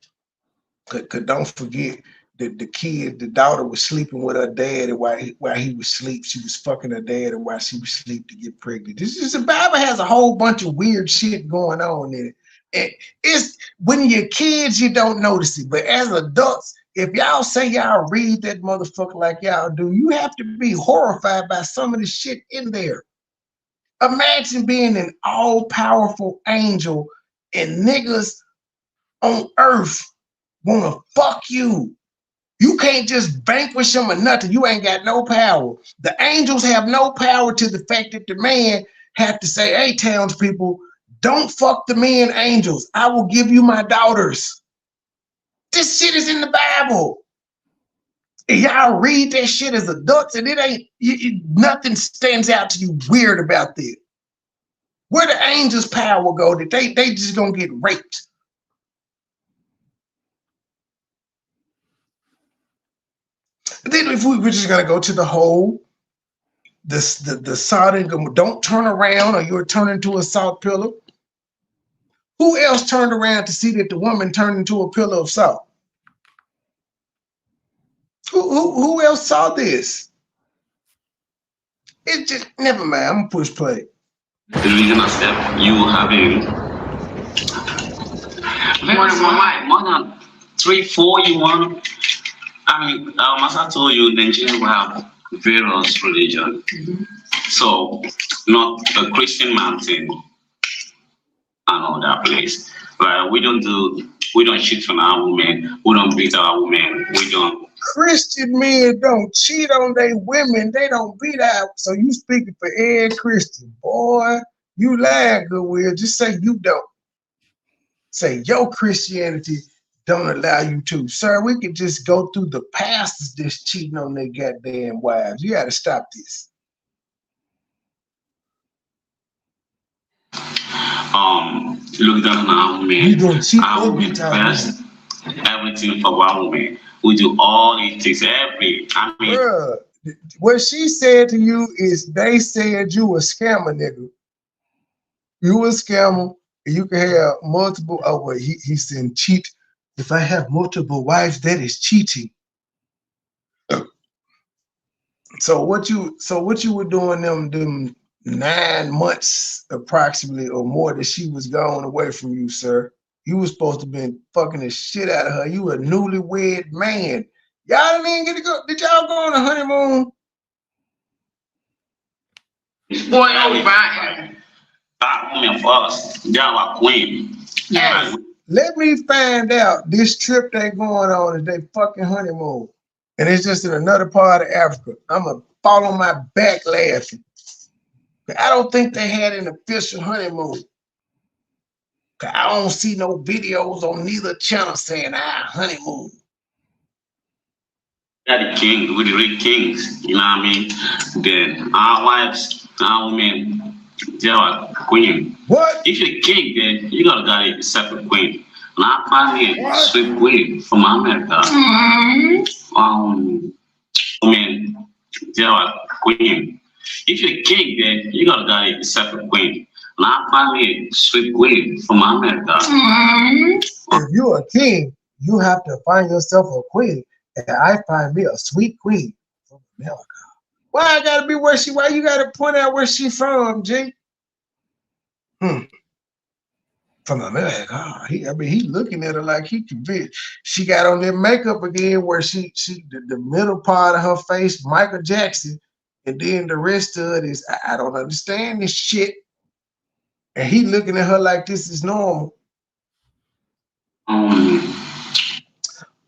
Cause don't forget that the daughter was sleeping with her dad, and while he was asleep, she was fucking her dad, and while she was asleep to get pregnant. The Bible has a whole bunch of weird shit going on in it. And it's when you're kids, you don't notice it, but as adults, if y'all say y'all read that motherfucker like y'all do, you have to be horrified by some of the shit in there. Imagine being an all-powerful angel and niggas on earth wanna fuck you. You can't just vanquish them or nothing. You ain't got no power. The angels have no power to the fact that the man had to say, hey, townspeople, don't fuck the men angels. I will give you my daughters. This shit is in the Bible. And y'all read that shit as adults and nothing stands out to you weird about this. Where the angels' power go that they just gonna get raped? Then if we're just gonna go to the whole, the Sodom, don't turn around or you'll turn into a salt pillar. Who else turned around to see that the woman turned into a pillar of salt? Who else saw this? It just never mind. I'm gonna push play. The reason I said you having more than 3, 4 you want. I mean, as I told you, Nigeria will have various religions. So not a Christian mountain and all that place. But we don't cheat on our women, we don't beat our women, we don't. Christian men don't cheat on their women, they don't beat out. So you speaking for every Christian, boy. You lying, Goodwill. Just say you don't. Say your Christianity don't allow you to. Sir, we could just go through the pastors that's cheating on their goddamn wives. You gotta stop this. Look down on our women. You don't cheat our women best, everything for our women. We do all these things Bruh, what she said to you is they said you a scammer, nigga. You a scammer, and you can have multiple. Oh wait, he said cheat. If I have multiple wives, that is cheating. So what you were doing them 9 months approximately or more that she was gone away from you, sir? You was supposed to been fucking the shit out of her. You a newlywed man. Y'all didn't even get to go. Did y'all go on a honeymoon? Boy, no, we fine. That woman for us, they are our queen. Hey, let me find out this trip they going on is they fucking honeymoon. And it's just in another part of Africa. I'm going to fall on my back laughing. I don't think they had an official honeymoon. I don't see no videos on neither channel saying, honeymoon. They're the king, we're the real kings, you know what I mean? Then our wives, our women, they are queen. What? If you're a king, then you gotta get a separate queen. And I find a sweet queen from America. Women, they are queen. If you're a king, then you gotta get a separate queen. And I find a sweet queen from America. If you're a king, you have to find yourself a queen. And I find me a sweet queen from America. Why I gotta be where she? Why you gotta point out where she from, G? From America. He looking at her like he convinced. She got on that makeup again, where the middle part of her face, Michael Jackson, and then the rest of it is I don't understand this shit. And he looking at her like this is normal. On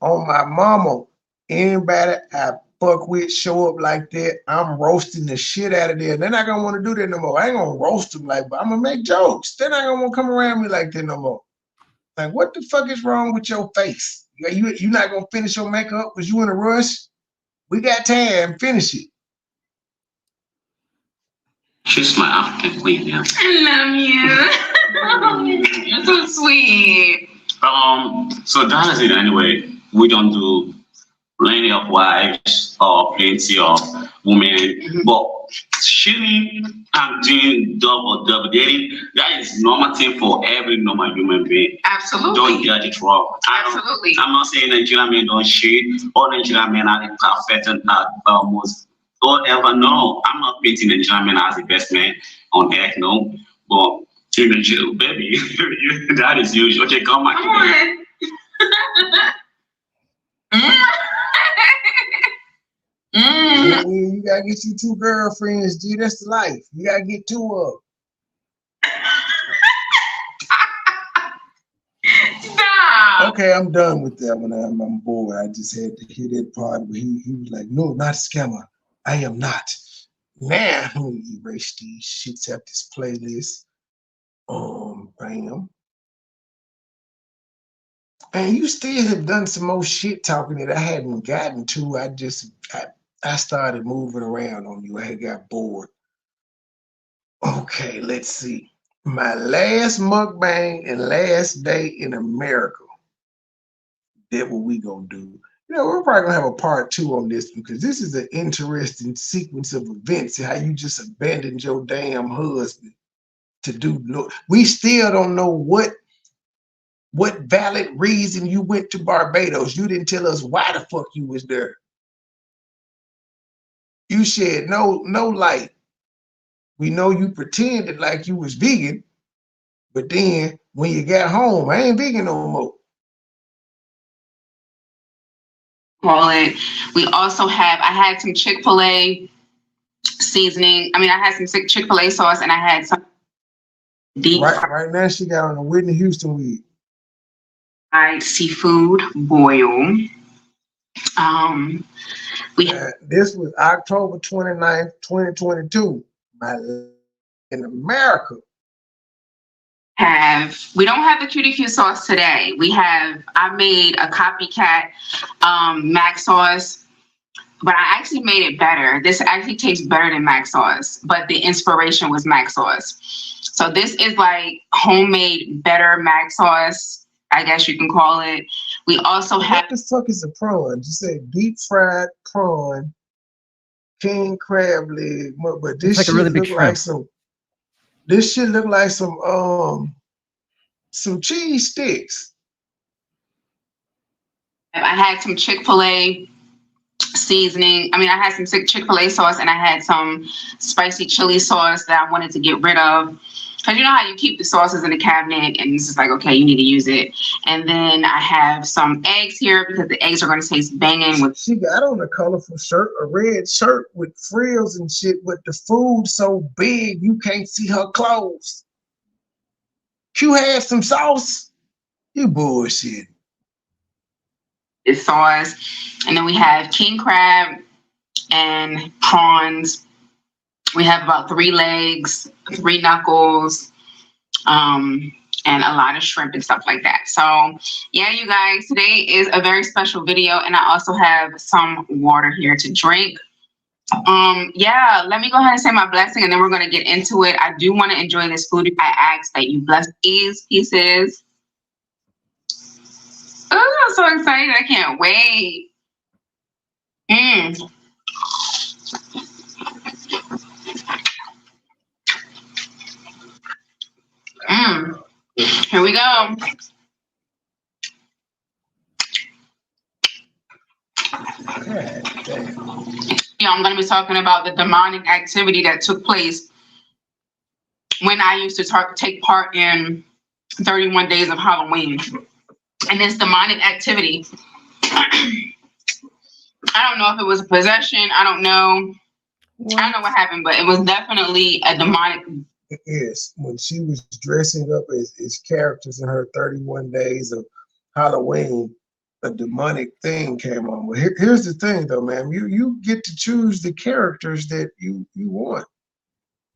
my mama, anybody I fuck with show up like that, I'm roasting the shit out of them. They're not gonna want to do that no more. I ain't gonna roast them like, but I'm gonna make jokes. They're not gonna want to come around me like that no more. Like, what the fuck is wrong with your face? You not gonna finish your makeup because you in a rush? We got time. Finish it. She's my African queen, yeah. I love you. You're so sweet. So that is it anyway. We don't do plenty of wives or plenty of women, but shooting and doing double dating, that is normal thing for every normal human being. Absolutely. Don't get it wrong. Absolutely. I'm not saying Nigerian men don't cheat or Nigerian men are the perfect and most don't ever know. I'm not painting Nigerian men as the best man on earth, no. But baby, that is usual. Okay, come back. Come on. You gotta get you 2 girlfriends, G. That's the life. You gotta get 2 of them. Stop. Okay, I'm done with that one. I'm bored. I just had to hear that part where he was like, no, not a scammer. I am not. Now, let me erase these shits out this playlist. Bam. And you still have done some more shit talking that I hadn't gotten to. I started moving around on you. I had got bored. Okay, let's see. My last mukbang and last day in America. That's what we gonna do. You know, we're probably gonna have a part 2 on this because this is an interesting sequence of events. How you just abandoned your damn husband to do. We still don't know what valid reason you went to Barbados. You didn't tell us why the fuck you was there. You shed no light. We know you pretended like you was vegan, but then when you got home, I ain't vegan no more. We also have, I had some Chick-fil-A seasoning. I had some Chick-fil-A sauce and I had some deep right now she got on a Whitney Houston wig. fried seafood boil. This was October 29th, 2022. In America. We don't have the QDQ sauce today. I made a copycat mac sauce, but I actually made it better. This actually tastes better than mac sauce, but the inspiration was mac sauce. So this is like homemade better mac sauce, I guess you can call it. We also have— What the fuck is a prawn? You said deep fried prawn, king crab leg, but this like shit a really big look shrimp. like some. This shit look like some cheese sticks. I had some Chick-fil-A seasoning. I had some Chick-fil-A sauce and I had some spicy chili sauce that I wanted to get rid of. Because you know how you keep the sauces in the cabinet and it's just like, okay, you need to use it. And then I have some eggs here because the eggs are going to taste banging. She got on a colorful shirt, a red shirt with frills and shit, but the food so big you can't see her clothes. Q had some sauce. You bullshit. It's sauce. And then we have king crab and prawns. We have about 3 legs, 3 knuckles, and a lot of shrimp and stuff like that. So yeah, you guys, today is a very special video, and I also have some water here to drink. Yeah, let me go ahead and say my blessing, and then we're going to get into it. I do want to enjoy this food. I ask that you bless these pieces. Oh, I'm so excited. I can't wait. Here we go. Yeah, I'm going to be talking about the demonic activity that took place when I used to take part in 31 Days of Halloween. And this demonic activity, I don't know if it was a possession. I don't know. I don't know what happened, but it was definitely a demonic. Yes, when she was dressing up as characters in her 31 Days of Halloween, a demonic thing came on. Well, here's the thing, though, man. You get to choose the characters that you want.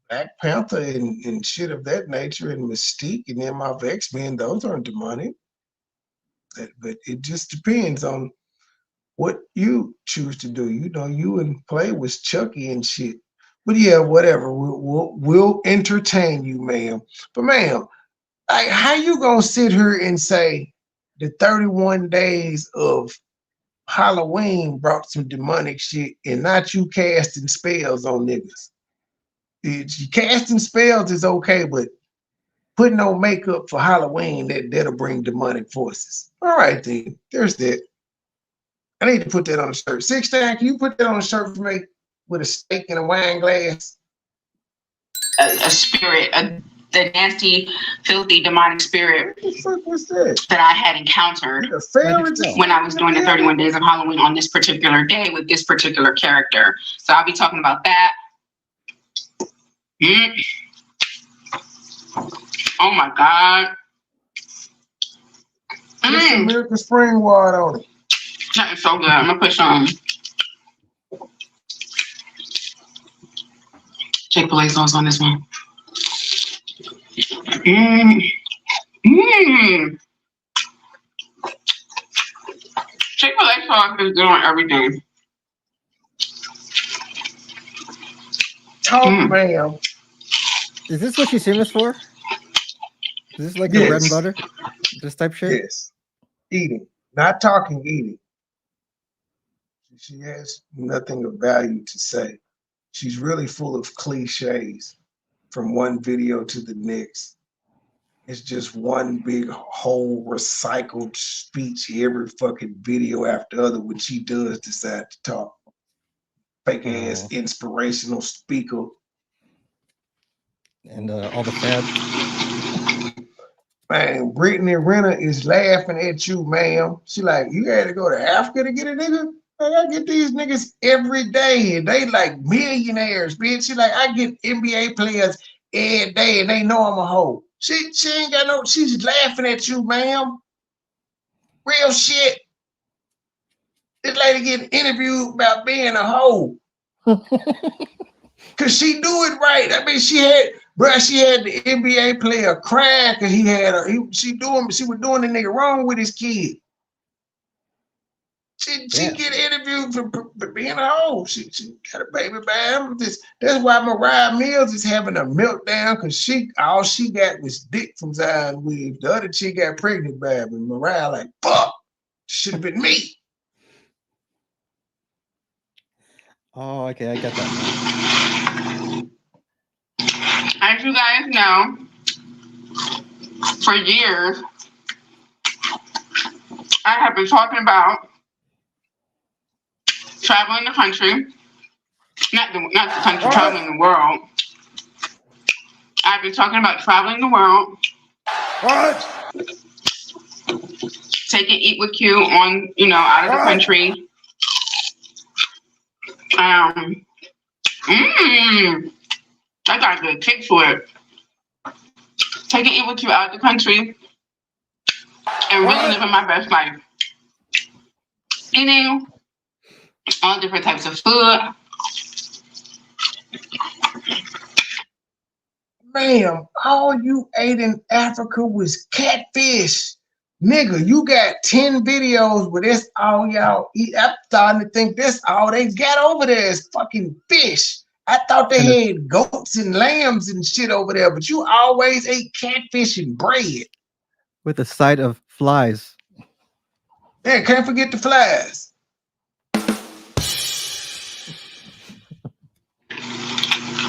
Black Panther and shit of that nature, and Mystique and them of X-Men, those aren't demonic. But it just depends on what you choose to do. You know, you and play with Chucky and shit. But yeah, whatever. We'll entertain you, ma'am. But ma'am, like, how you gonna sit here and say the 31 days of Halloween brought some demonic shit and not you casting spells on niggas? Casting spells is okay, but putting on makeup for Halloween, that'll bring demonic forces. All right, then. There's that. I need to put that on a shirt. 16, can you put that on a shirt for me with a steak and a wine glass? A spirit, the nasty, filthy, demonic spirit. What the fuck was that? That I had encountered when I was doing the 31 Days of Halloween on this particular day with this particular character. So I'll be talking about that. Oh my God. Put some American spring water on it. That is so good. I'm gonna put some Chick-fil-A sauce on this one. Chick-fil-A sauce is good on everything. Oh, ma'am. Is this what she's famous for? Is this like her bread and butter? This type shit? Yes. Eating. Not talking, eating. She has nothing of value to say. She's really full of cliches from one video to the next. It's just one big whole recycled speech every fucking video after other when she does decide to talk. Fake ass inspirational speaker. And all the fads. Man, Brittany Renner is laughing at you, ma'am. She like, you had to go to Africa to get a nigga? Like, I get these niggas every day, and they like millionaires, bitch. She like, I get NBA players every day, and they know I'm a hoe. She ain't got no, she's laughing at you, ma'am. Real shit. This lady getting interviewed about being a hoe. Cause she do it right. I mean, she had the NBA player crying because she was doing the nigga wrong with his kid. She get interviewed for being a hoe. She got a baby by him. That's why Mariah Mills is having a meltdown, because all she got was dick from Zion Williams. The other chick got pregnant by him, and Mariah like, fuck, should have been me. Oh, okay, I get that. As you guys know, for years, I have been talking about traveling the country, not the country, traveling the world. I've been talking about traveling the world. What? Taking Eat With Q on, out of the country. I got a good kick for it. Taking Eat With Q out of the country. and really living my best life. Eating all different types of food. Ma'am, all you ate in Africa was catfish. Nigga, you got 10 videos where that's all y'all eat. I'm starting to think that's all they got over there is fucking fish. I thought they had goats and lambs and shit over there, but you always ate catfish and bread. With a side of flies. Yeah, can't forget the flies.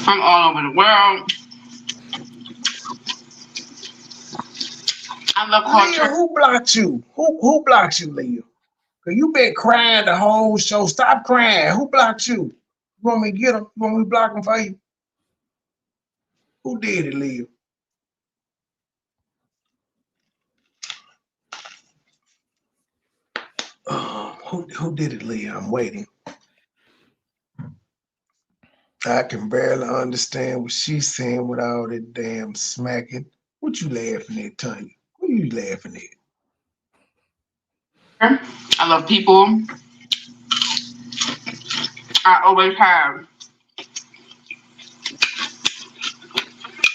From all over the world. I love culture. Leah, who blocked you? Who blocked you, Leah? Cause you been crying the whole show. Stop crying. Who blocked you? You want me to get him? You want me to block him for you? Who did it, Leah? Who did it, Leah? I'm waiting. I can barely understand what she's saying with all that damn smacking. What you laughing at, Tanya? What are you laughing at? I love people. I always have.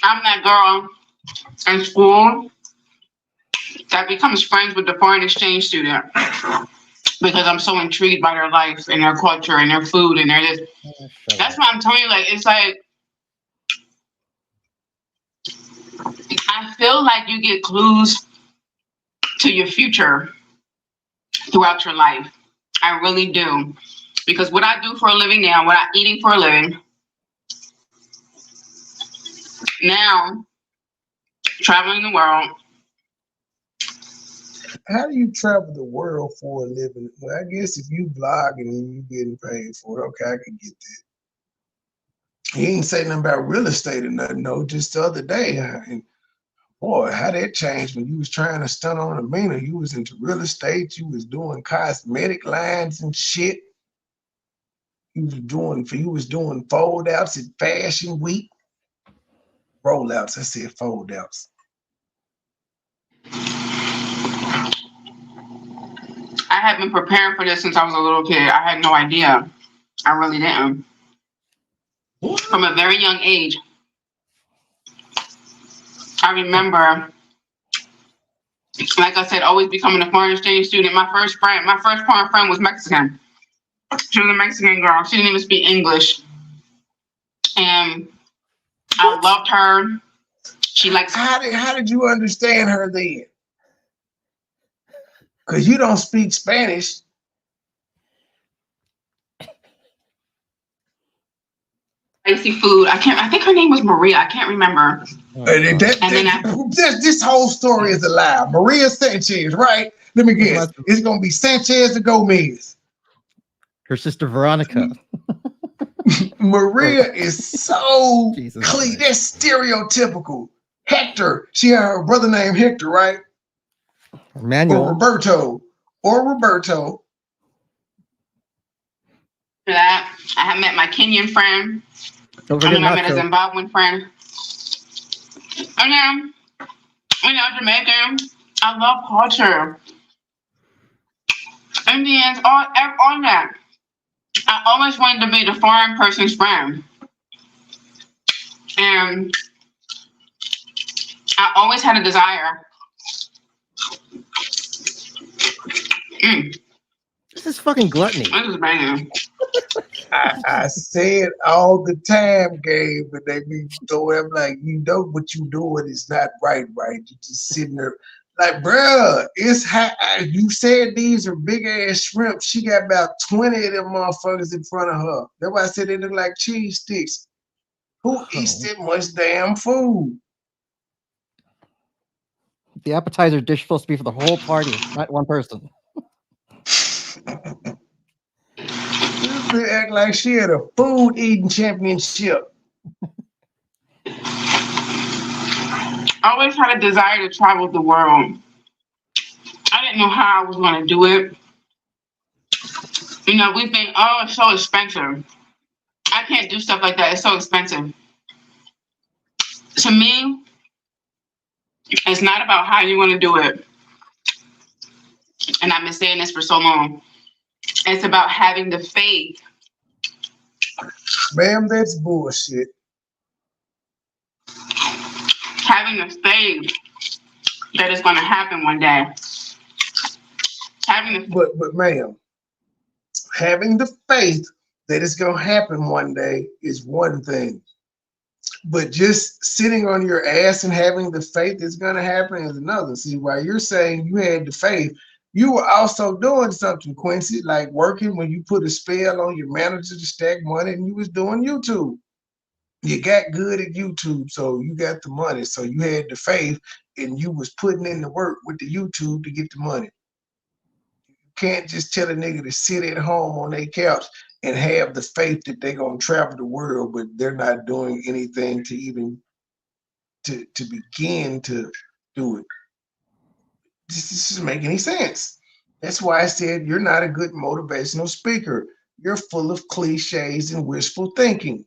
I'm that girl in school that becomes friends with the foreign exchange student because I'm so intrigued by their life and their culture and their food and their this. That's why I'm telling you, like, it's like, I feel like you get clues to your future throughout your life. I really do. Because what I do for a living now, what I'm eating for a living, now, traveling the world. How do you travel the world for a living? Well, I guess if you vlog and you getting paid for it, okay, I can get that. He ain't say nothing about real estate or nothing, no, just the other day. And boy, how that changed when you was trying to stunt on Amina. You was into real estate, you was doing cosmetic lines and shit. You was doing fold outs at Fashion Week. Rollouts, I said fold outs. I had been preparing for this since I was a little kid. I had no idea. I really didn't. From a very young age, I remember, like I said, always becoming a foreign exchange student. My first foreign friend was Mexican. She was a Mexican girl. She didn't even speak English. And I loved her. She likes. How did you understand her then? Because you don't speak Spanish. Spicy food. I think her name was Maria. I can't remember. This whole story is a lie. Maria Sanchez, right? Let me guess. It's gonna be Sanchez or Gomez. Her sister Veronica. Maria is so clean. That's stereotypical. Hector. She had her brother named Hector, right? Manuel. Or Roberto. For that, I had met my Kenyan friend. I met a Zimbabwean friend. And then, Jamaican. I love culture. Indians, all that. I always wanted to be the foreign person's friend. And I always had a desire. This is fucking gluttony. This is banging. I say it all the time, Gabe, but they be throwing like, you know what you doing is not right. You just sitting there like, bruh, it's hot. You said these are big ass shrimp. She got about 20 of them motherfuckers in front of her. That's why I said they look like cheese sticks. Who eats that much damn food? The appetizer dish supposed to be for the whole party, not one person. They act like she had a food eating championship. I always had a desire to travel the world. I didn't know how I was going to do it. We think, oh, it's so expensive. I can't do stuff like that. It's so expensive. To me, it's not about how you want to do it. and I've been saying this for so long. It's about having the faith. Ma'am, that's bullshit. Having the faith that it's going to happen one day. But ma'am, having the faith that it's going to happen one day is one thing. But just sitting on your ass and having the faith it's going to happen is another. See, while you're saying you had the faith, you were also doing something, Quincy, like working when you put a spell on your manager to stack money, and you was doing YouTube. You got good at YouTube, so you got the money. So you had the faith, and you was putting in the work with the YouTube to get the money. You can't just tell a nigga to sit at home on their couch and have the faith that they're gonna travel the world, but they're not doing anything to even to begin to do it. This doesn't make any sense. That's why I said you're not a good motivational speaker. You're full of cliches and wishful thinking.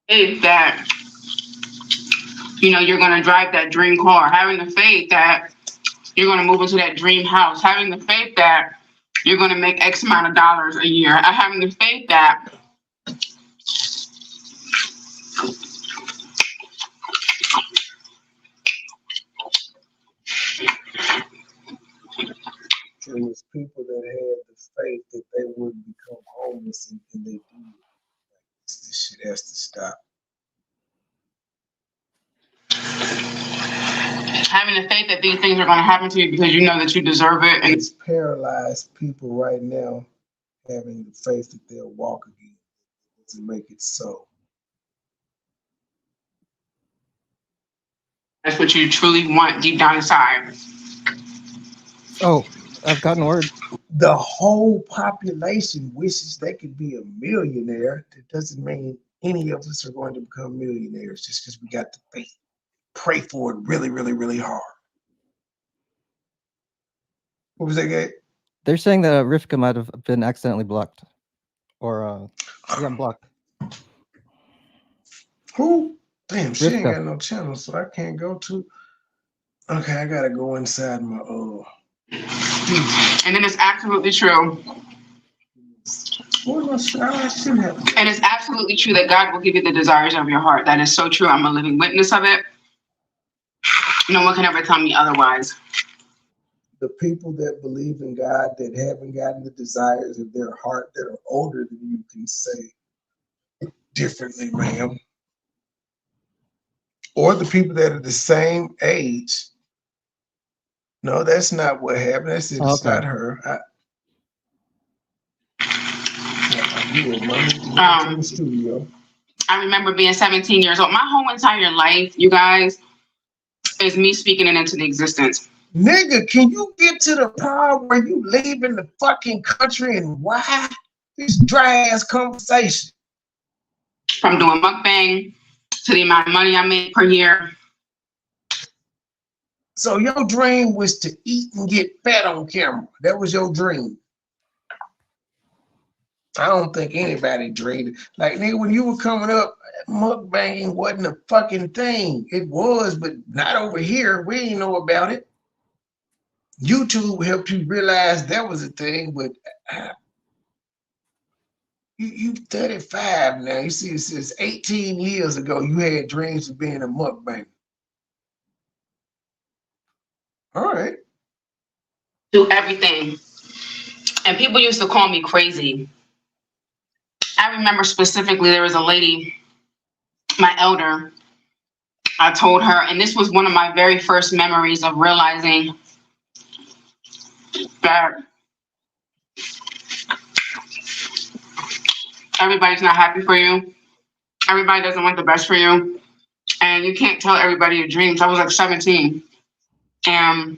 Faith that, you know, you're going to drive that dream car. Having the faith that you're going to move into that dream house. Having the faith that you're going to make X amount of dollars a year. Having the faith that It was people that had the faith that they wouldn't become homeless, and they do. This shit has to stop. having the faith that these things are going to happen to you because you know that you deserve it. And It's paralyzed people right now having the faith that they'll walk again to make it so. that's what you truly want deep down inside. Oh, I've gotten word. The whole population wishes they could be a millionaire. That doesn't mean any of us are going to become millionaires just because we got the faith. Pray for it really, really, really hard. What was that, Gabe? They're saying that Rivka might have been accidentally blocked, or blocked. Who? Damn, she ain't Rivka. got no channel, so I can't go to. Okay, I gotta go inside my And then it's absolutely true. What was I shouldn't have. And it's absolutely true that God will give you the desires of your heart. That is so true. I'm a living witness of it. No one can ever tell me otherwise. The people that believe in God that haven't gotten the desires of their heart that are older than you can say differently, ma'am. Or the people that are the same age. No, that's not what happened. That's it. It's not her. I'm in the studio. I remember being 17 years old. My whole entire life, you guys, is me speaking it into the existence. Nigga, can you get to the part where you leaving the fucking country and why? This dry ass conversation. From doing mukbang to the amount of money I make per year. So your dream was to eat and get fat on camera. That was your dream. I don't think anybody dreamed it. Like, nigga, when you were coming up, mukbang wasn't a fucking thing. It was, but not over here. We didn't know about it. YouTube helped you realize that was a thing, but you 35 now. You see, it says 18 years ago, you had dreams of being a mukbang. All right. Do everything. And people used to call me crazy. I remember specifically there was a lady, my elder, I told her, and this was one of my very first memories of realizing that everybody's not happy for you. Everybody doesn't want the best for you. And you can't tell everybody your dreams. I was like 17. And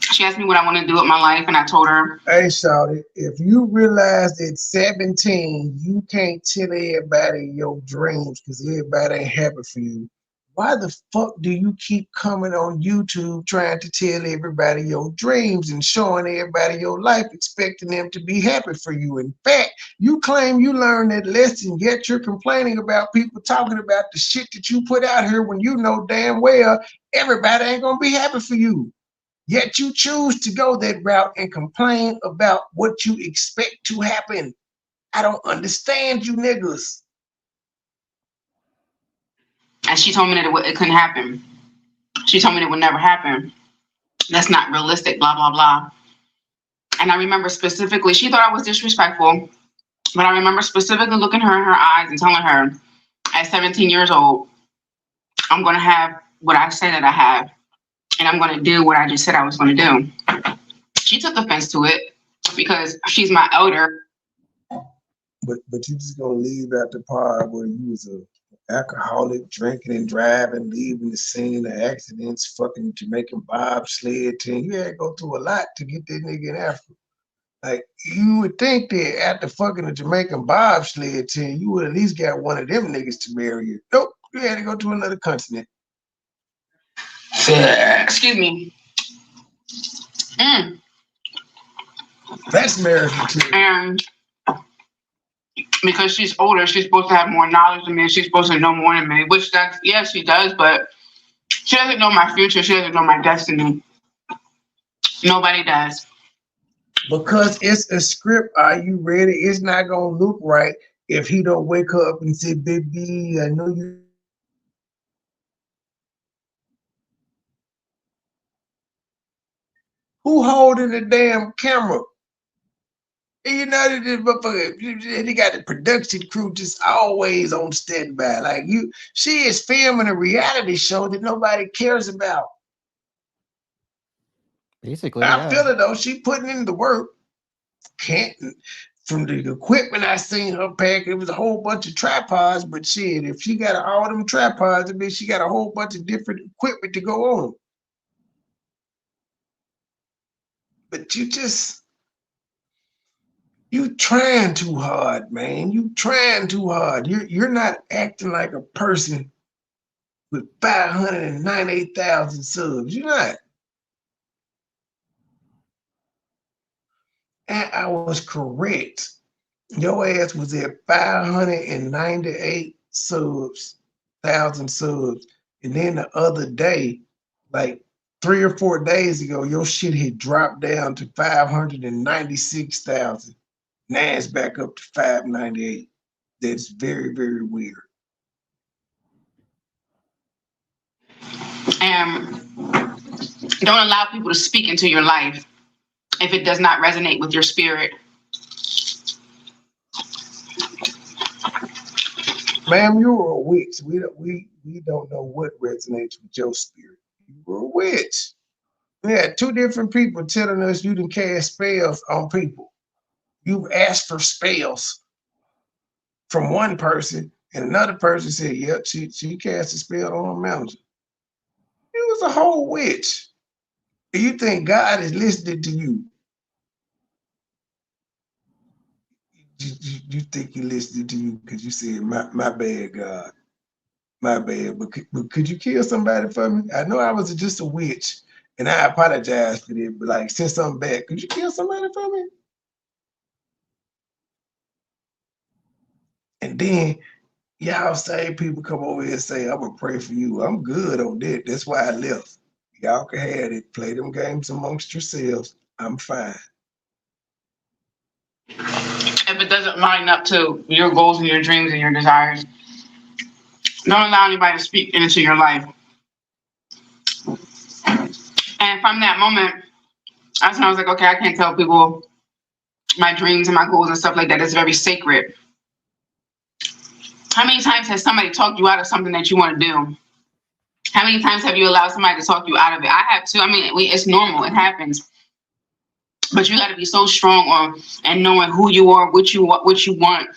she asked me what I want to do with my life, and I told her. Hey, shawty, if you realize at 17, you can't tell everybody your dreams because everybody ain't happy for you, why the fuck do you keep coming on YouTube trying to tell everybody your dreams and showing everybody your life, expecting them to be happy for you? In fact, you claim you learned that lesson, yet you're complaining about people talking about the shit that you put out here when you know damn well everybody ain't gonna be happy for you. Yet you choose to go that route and complain about what you expect to happen. I don't understand you niggas. And she told me that it couldn't happen. She told me it would never happen. That's not realistic, blah, blah, blah. And I remember specifically, she thought I was disrespectful, but I remember specifically looking her in her eyes and telling her, at 17 years old, I'm going to have what I say that I have, and I'm going to do what I just said I was going to do. She took offense to it because she's my elder. But you just gonna leave out the part where you was a alcoholic, drinking and driving, leaving the scene of accidents, fucking Jamaican bobsled team. You had to go through a lot to get that nigga in Africa. Like, you would think that after fucking a Jamaican bobsled team, you would at least got one of them niggas to marry you. Nope, you had to go to another continent. Excuse me. That's marriage material. And because she's older, she's supposed to have more knowledge than me. She's supposed to know more than me, which that's, yes, she does, but she doesn't know my future. She doesn't know my destiny. Nobody does. Because it's a script. Are you ready? It's not gonna look right if he don't wake up and say, baby, I know you. Who holding the damn camera? You know, they got the production crew just always on standby. Like, she is filming a reality show that nobody cares about. Basically, I feel it though. She putting in the work. From the equipment I seen her pack, it was a whole bunch of tripods. But shit, if she got all them tripods, it means she got a whole bunch of different equipment to go on. But you trying too hard, man. You trying too hard. You're not acting like a person with 598,000 subs. You're not. And I was correct. Your ass was at 598 thousand subs. And then the other day, like 3 or 4 days ago, your shit had dropped down to 596,000. Now it's back up to 598. That's very, very weird. And don't allow people to speak into your life if it does not resonate with your spirit. Ma'am, you were a witch. We don't know what resonates with your spirit. You were a witch. We had 2 different people telling us you done cast spells on people. You asked for spells from one person, and another person said, yep, she cast a spell on a mountain. It was a whole witch. Do you think God is listening to you? You think he listening to you because you said, my bad, God. My bad. But could you kill somebody for me? I know I was just a witch, and I apologize for that, but like, since I'm back, could you kill somebody for me? And then y'all say people come over here and say, I'm gonna pray for you. I'm good on that. That's why I left. Y'all can have it. Play them games amongst yourselves. I'm fine. If it doesn't line up to your goals and your dreams and your desires, don't allow anybody to speak into your life. And from that moment, that's when I was like, okay, I can't tell people my dreams and my goals and stuff like that. It's very sacred. How many times has somebody talked you out of something that you want to do? How many times have you allowed somebody to talk you out of it? I have too. I mean, it's normal. It happens. But you got to be so strong and knowing who you are, what you want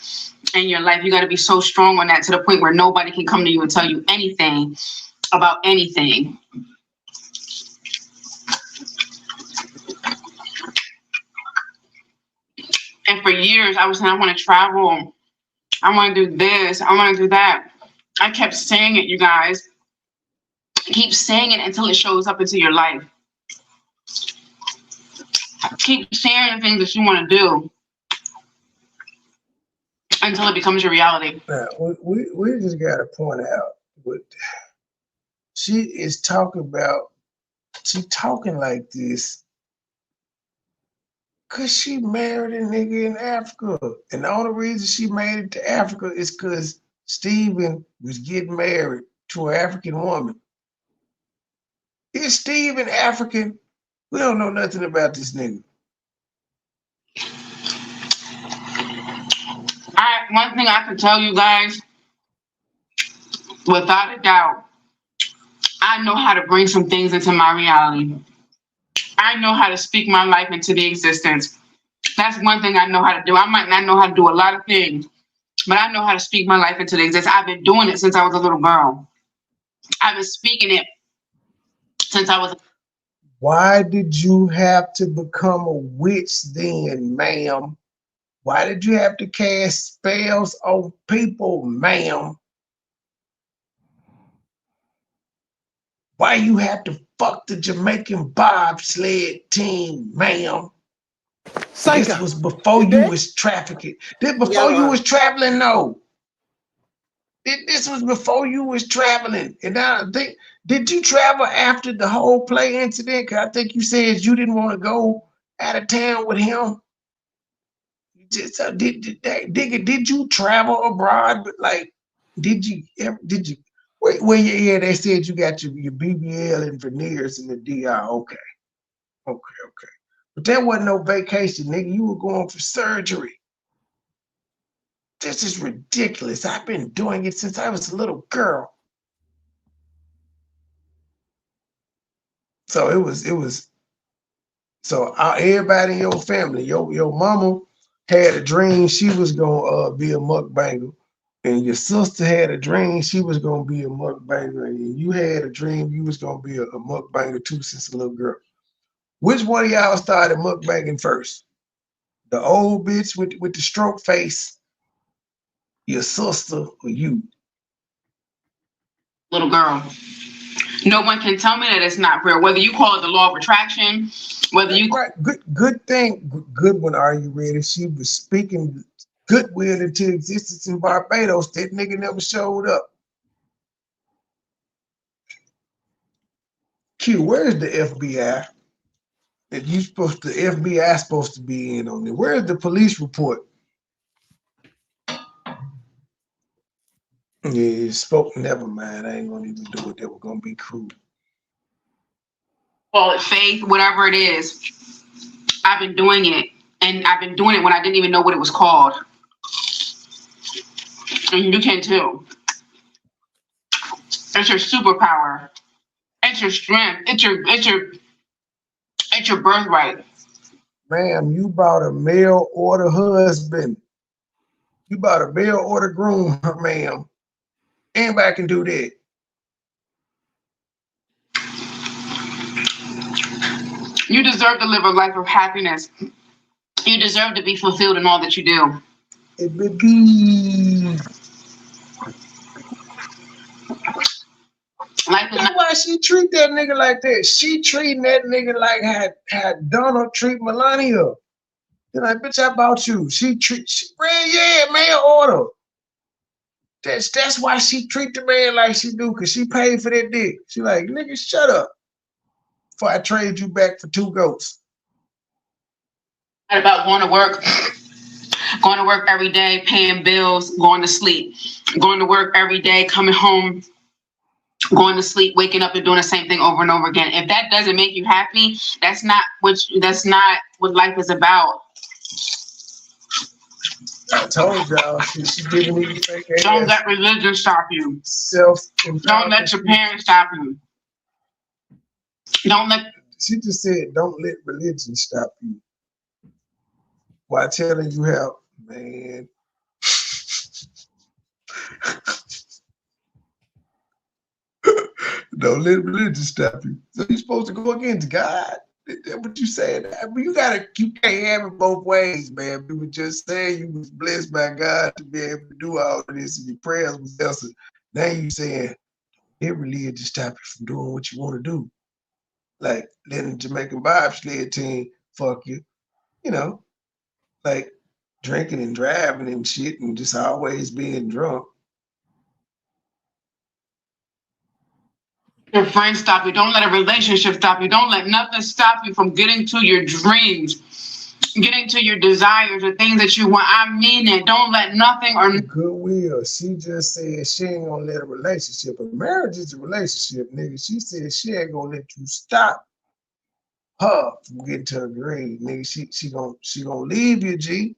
in your life. You got to be so strong on that to the point where nobody can come to you and tell you anything about anything. And for years, I was saying, I want to travel. I want to do this. I want to do that. I kept saying it, you guys. Keep saying it until it shows up into your life. Keep sharing the things that you want to do until it becomes your reality. Now, we just got to point out what she is talking about. She talking like this because she married a nigga in Africa. And the only reason she made it to Africa is because Steven was getting married to an African woman. Is Steven African? We don't know nothing about this nigga. One thing I can tell you guys, without a doubt, I know how to bring some things into my reality. I know how to speak my life into the existence. That's one thing I know how to do. I might not know how to do a lot of things, but I know how to speak my life into the existence. I've been doing it since I was a little girl. I've been speaking it since I was. Why did you have to become a witch then, ma'am? Why did you have to cast spells on people, ma'am? Why you have to fuck the Jamaican bobsled team, ma'am? This was before you was trafficking. This before you was traveling, no. This was before you was traveling. And now I think, did you travel after the whole play incident? Cause I think you said you didn't want to go out of town with him. Did you travel abroad? But like, did you? Well, yeah, they said you got your BBL and veneers in the DR. Okay. But that wasn't no vacation, nigga. You were going for surgery. This is ridiculous. I've been doing it since I was a little girl. So it was. So everybody in your family, your mama had a dream she was gonna be a mukbanger, and your sister had a dream she was gonna be a mukbanger, and you had a dream you was gonna be a mukbanger too since a little girl. Which one of y'all started mukbanging first? The old bitch with the stroke face, your sister, or you? Little girl. No one can tell me that it's not real. Whether you call it the law of attraction, whether you right, good one. Are you ready? She was speaking goodwill into existence in Barbados. That nigga never showed up. Q, where's the FBI? That you supposed to, FBI supposed to be in on it. Where's the police report? Yeah, spoke. Never mind. I ain't gonna even do it. They were gonna be cruel. call it faith, whatever it is. I've been doing it, and I've been doing it when I didn't even know what it was called. And you can too. It's your superpower. It's your strength. It's your birthright. Ma'am, you bought a mail order husband. You bought a mail order groom, ma'am. Anybody can do that. You deserve to live a life of happiness. You deserve to be fulfilled in all that you do. It would be. That's why she treat that nigga like that. She treating that nigga like had Donald treat Melania. They're like, bitch, I bought you. She ran, yeah, mail order. That's why she treat the man like she do, because she paid for that dick. She like, nigga, shut up before I trade you back for 2 goats. About going to work every day, paying bills, going to sleep, going to work every day, coming home, going to sleep, waking up and doing the same thing over and over again. If that doesn't make you happy, that's not what life is about. I told y'all, she didn't even fake ass. Don't let religion stop you. Don't let your parents stop you. She just said, don't let religion stop you. While telling you how, man. Don't let religion stop you. So you're supposed to go against God. That's what you said. You can't have it both ways, man. You were just saying you was blessed by God to be able to do all of this, and your prayers was answered. Now you saying, It really just stop you from doing what you want to do. Like letting the Jamaican bobsled team fuck you, you know, like drinking and driving and shit and just always being drunk. Your friends stop you. Don't let a relationship stop you. Don't let nothing stop you from getting to your dreams, getting to your desires, the things that you want. I mean it. Don't let nothing or Goodwill. She just said she ain't gonna let a relationship. A marriage is a relationship, nigga. She said she ain't gonna let you stop her from getting to her dream, nigga. She gonna leave you, G.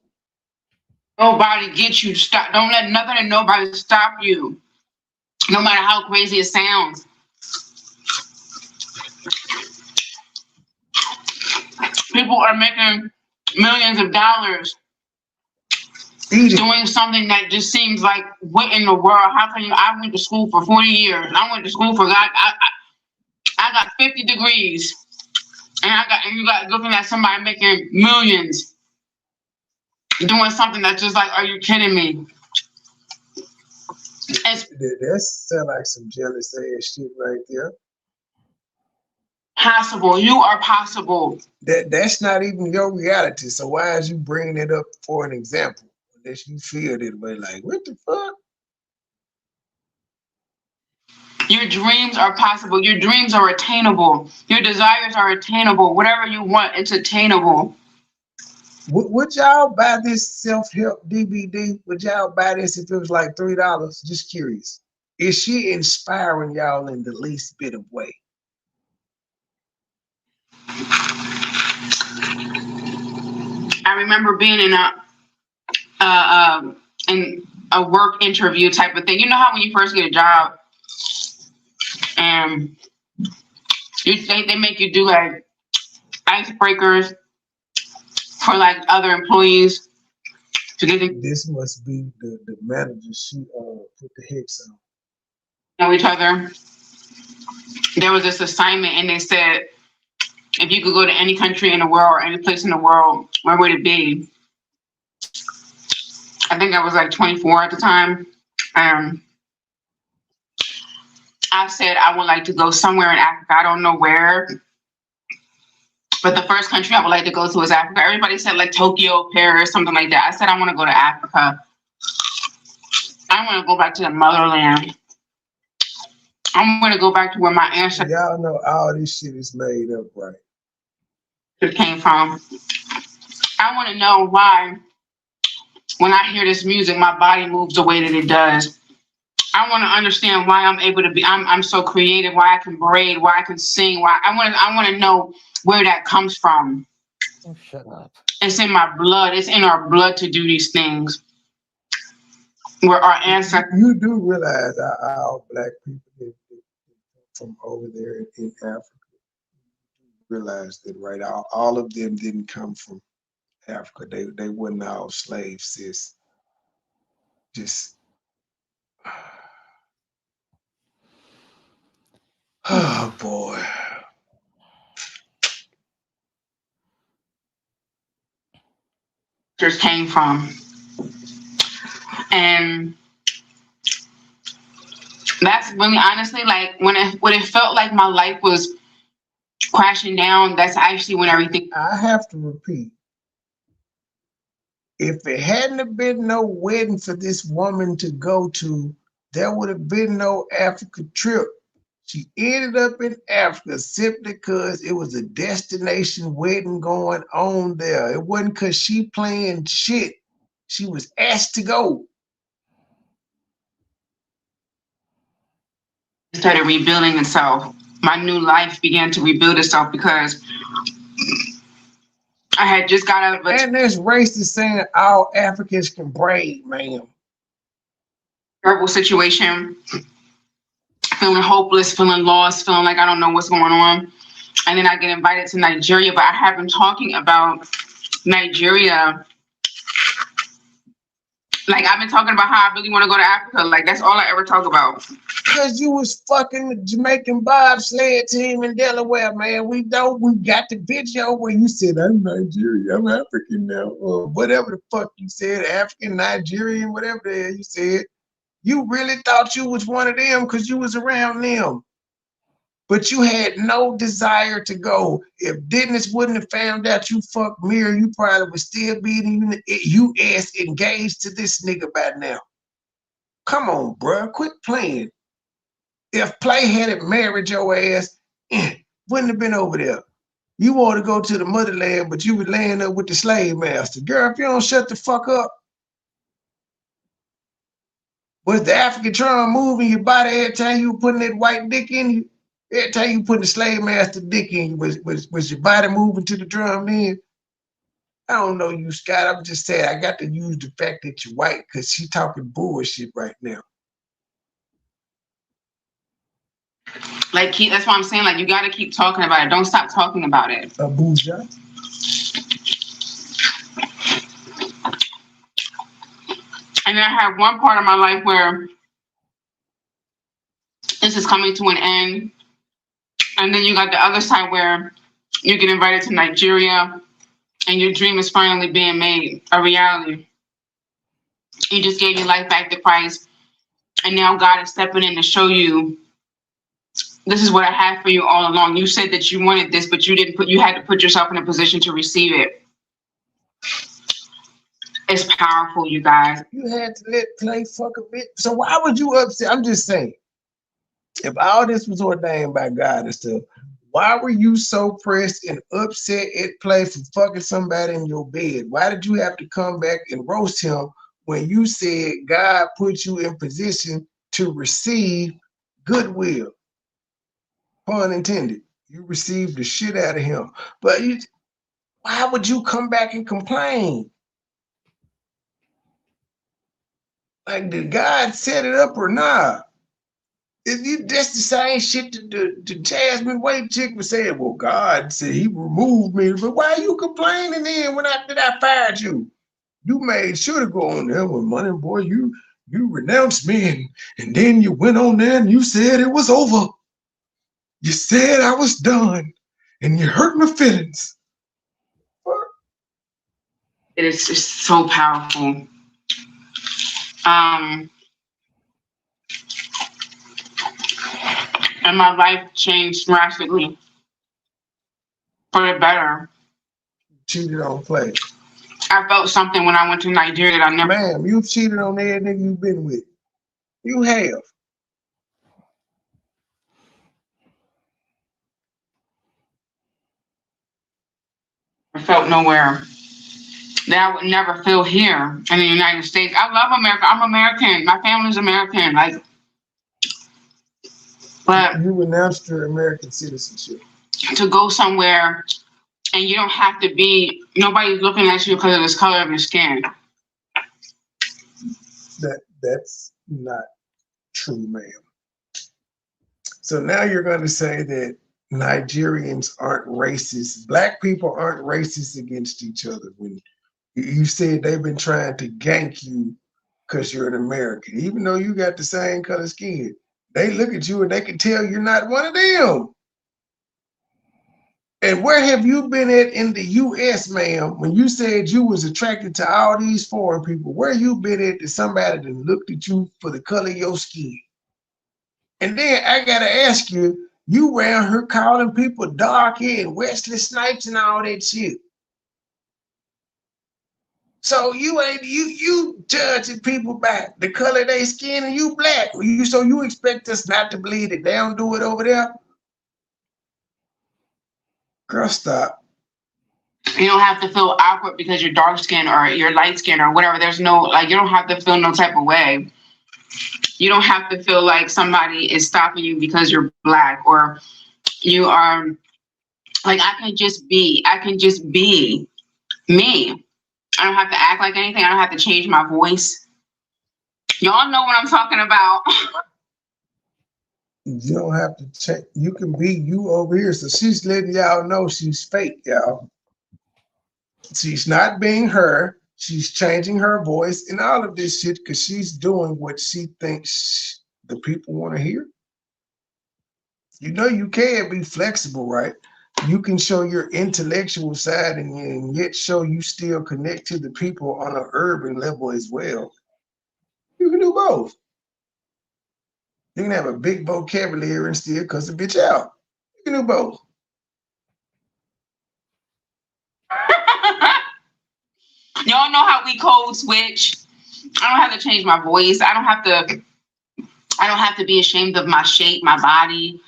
nobody get you to stop. Don't let nothing and nobody stop you. No matter how crazy it sounds. People are making millions of dollars doing something that just seems like, what in the world? How can you? I went to school for 40 years. I went to school for I got 50 degrees, and you got looking at somebody making millions doing something that's just like, are you kidding me? That sound like some jealous ass shit right there. Possible. You are possible. That's not even your reality. So why is you bringing it up for an example? Unless you feel that way, like what the fuck? Your dreams are possible. Your dreams are attainable. Your desires are attainable. Whatever you want, it's attainable. Would y'all buy this self-help DVD? Would y'all buy this if it was like $3? Just curious. Is she inspiring y'all in the least bit of way? I remember being in a work interview type of thing. You know how when you first get a job, and they make you do like icebreakers for like other employees to get to This must be the manager. She put the hex on. know each other. There was this assignment, and they said if you could go to any country in the world or any place in the world, where would it be? I think I was like 24 at the time. I said I would like to go somewhere in Africa. I don't know where, but the first country I would like to go to is Africa. Everybody said like Tokyo, Paris, something like that. I said I want to go to Africa. I want to go back to the motherland. I'm going to go back to where my ancestors Y'all know all this shit is made up, right? came from. I want to know why when I hear this music, my body moves the way that it does. I want to understand why I'm able to be. I'm so creative. Why I can braid. Why I can sing. Why I want to know where that comes from. Oh, shut up. It's in my blood. It's in our blood to do these things. Where our ancestors. You do realize our black people from over there in Africa. Realize that, right? All of them didn't come from Africa. They weren't all slaves, sis. Just oh boy. Came from, and that's really honestly like when it felt like my life was crashing down. That's actually when everything. I have to repeat. If it hadn't have been no wedding for this woman to go to, there would have been no Africa trip. She ended up in Africa simply because it was a destination wedding going on there. It wasn't because she playing shit. She was asked to go. Started rebuilding itself. My new life began to rebuild itself because I had just got out of a And there's racist saying all Africans can braid, ma'am. terrible situation, feeling hopeless, feeling lost, feeling like I don't know what's going on. And then I get invited to Nigeria, but I have been talking about Nigeria. Like I've been talking about how I really want to go to Africa. Like that's all I ever talk about. Because you was fucking the Jamaican bobsled team in Delaware, man. We got the video where you said, I'm Nigerian, I'm African now. Or whatever the fuck you said, African, Nigerian, whatever the hell you said. You really thought you was one of them because you was around them. But you had no desire to go. If Dennis wouldn't have found out you fucked Mira, you probably would still be in the U.S. engaged to this nigga by now. Come on, bruh, quit playing. If Play hadn't married your ass, wouldn't have been over there. You want to go to the motherland, but you was laying up with the slave master. Girl, if you don't shut the fuck up, was the African drum moving your body every time you were putting that white dick in you? Every time you put the slave master dick in you, was your body moving to the drum then? I don't know you, Scott. I'm just saying I got to use the fact that you're white because she talking bullshit right now. Like, that's why I'm saying, like, you got to keep talking about it. Don't stop talking about it. Abuja. And then I have one part of my life where this is coming to an end. And then you got the other side where you get invited to Nigeria and your dream is finally being made a reality. You just gave your life back to Christ. And now God is stepping in to show you, this is what I had for you all along. You said that you wanted this, but you had to put yourself in a position to receive it. It's powerful, you guys. You had to let Play fuck a bit. So why would you upset? I'm just saying, if all this was ordained by God and stuff, why were you so pressed and upset at Play for fucking somebody in your bed? Why did you have to come back and roast him when you said God put you in position to receive goodwill? Pun intended. You received the shit out of him. But why would you come back and complain? Like, did God set it up or not? That's the same shit the Jasmine Wade chick was saying. Well, God said he removed me. But why are you complaining then when I fired you? You made sure to go on there with MoneyBoy. You renounced me and then you went on there and you said it was over. You said I was done and you hurt my feelings. It is just so powerful. And my life changed drastically for the better. Cheated on Play. I felt something when I went to Nigeria that I never. Ma'am, you've cheated on every nigga you've been with. You have. I felt nowhere that I would never feel here in the United States. I love America. I'm American. My family's American. Like, but you renounced your American citizenship to go somewhere and you don't have to be. Nobody's looking at you because of the color of your skin. That's not true, ma'am. So now you're going to say that Nigerians aren't racist. Black people aren't racist against each other. When you said they've been trying to gank you because you're an American, even though you got the same color skin, they look at you and they can tell you're not one of them. And where have you been at in the U.S., ma'am, when you said you was attracted to all these foreign people? Where you been at that somebody that looked at you for the color of your skin? And then I got to ask you, you around here calling people dark hair and Wesley Snipes and all that shit. So you judging people by the color of their skin and you black. So you expect us not to believe that they don't do it over there? Girl, stop. You don't have to feel awkward because you're dark skinned or you're light skinned or whatever. There's no, like, you don't have to feel no type of way. You don't have to feel like somebody is stopping you because you're black or you are, like, I can just be me. I don't have to act like anything. I don't have to change my voice. Y'all know what I'm talking about. You don't have to check. You can be you over here. So she's letting y'all know she's fake, y'all. She's not being her. She's changing her voice and all of this shit because she's doing what she thinks the people want to hear. You know, you can be flexible, right? You can show your intellectual side and yet show you still connect to the people on an urban level as well. You can do both. You can have a big vocabulary and still cuss a bitch out. You can do both. Y'all know how we code switch. I don't have to change my voice. I don't have to be ashamed of my shape, my body.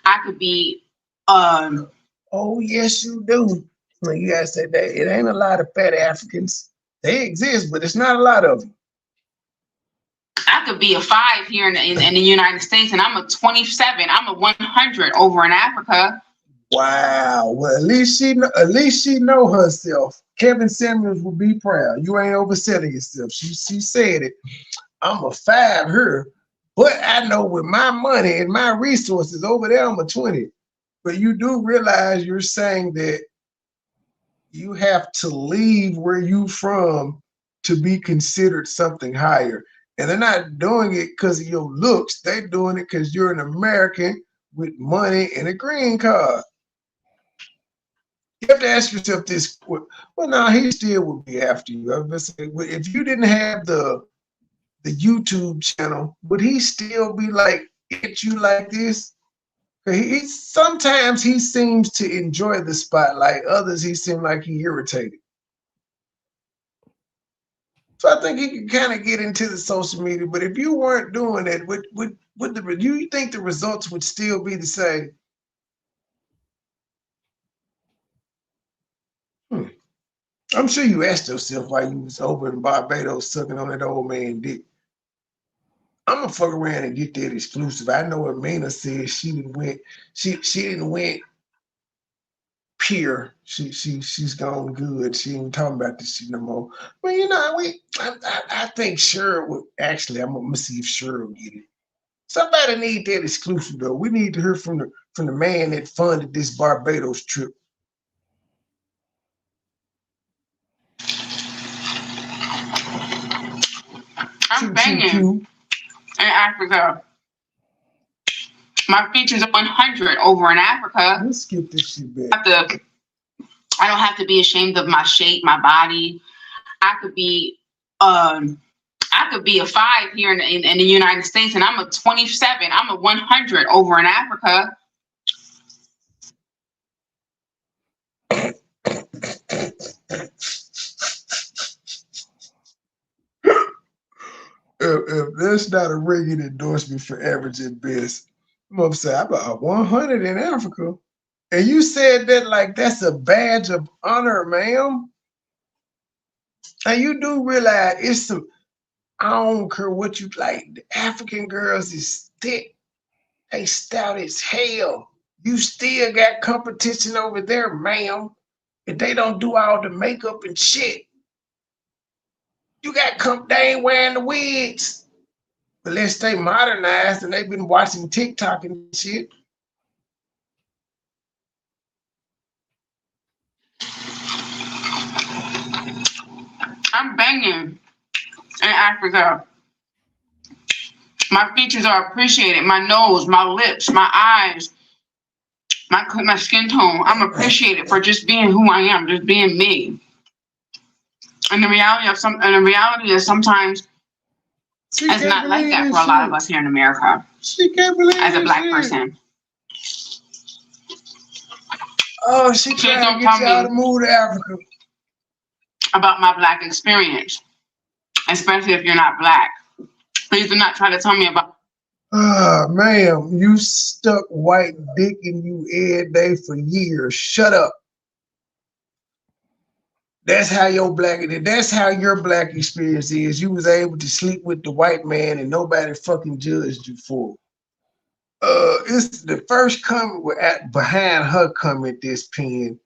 I could be Oh yes, you do. Well, you gotta say that it ain't a lot of fat Africans. They exist, but it's not a lot of them. I could be a 5 here in the United States, and I'm a 27. I'm a 100 over in Africa. Wow. Well, at least she know herself. Kevin Samuels will be proud. You ain't overselling yourself. She said it. I'm a 5 here, but I know with my money and my resources over there, I'm a 20. But you do realize you're saying that you have to leave where you from to be considered something higher. And they're not doing it because of your looks. They're doing it because you're an American with money and a green card. You have to ask yourself this. Well, no, he still would be after you. I was gonna say, if you didn't have the YouTube channel, would he still be like at you like this? Sometimes he seems to enjoy the spotlight. Others, he seems like he irritated. So I think he can kind of get into the social media. But if you weren't doing it, you think the results would still be the same? I'm sure you asked yourself why you was over in Barbados sucking on that old man dick. I'm gonna fuck around and get that exclusive. I know what Mina said. She didn't went pure. She's gone good. She ain't talking about this shit no more. Well, you know, I think Cheryl would actually. I'm gonna see if Cheryl will get it. Somebody need that exclusive though. We need to hear from the man that funded this Barbados trip. I'm banging in Africa. My features are 100 over in Africa. Let's skip this shit back. I don't have to be ashamed of my shape, my body. I could be a 5 here in the United States, and I'm a 27. I'm a 100 over in Africa. If that's not a ringing endorsement for average at best, I'm gonna say I'm a 100 in Africa. And you said that like that's a badge of honor, ma'am. And you do realize it's some, I don't care what you like, the African girls is thick, they stout as hell. You still got competition over there, ma'am. If they don't do all the makeup and shit. You got they ain't wearing the wigs. But let's stay modernized and they've been watching TikTok and shit. I'm banging in Africa. My features are appreciated. My nose, my lips, my eyes, my skin tone. I'm appreciated for just being who I am, just being me. And the reality is sometimes it's not like that for a lot of us here in America. She can't believe as a Black person. Oh, she trying to get y'all to move to Africa. About my Black experience, especially if you're not Black. Please do not try to tell me about. Ma'am, you stuck white dick in you every day for years. Shut up. That's how your Black experience is. You was able to sleep with the white man and nobody fucking judged you for it. It's the first comment behind her comment, this pen,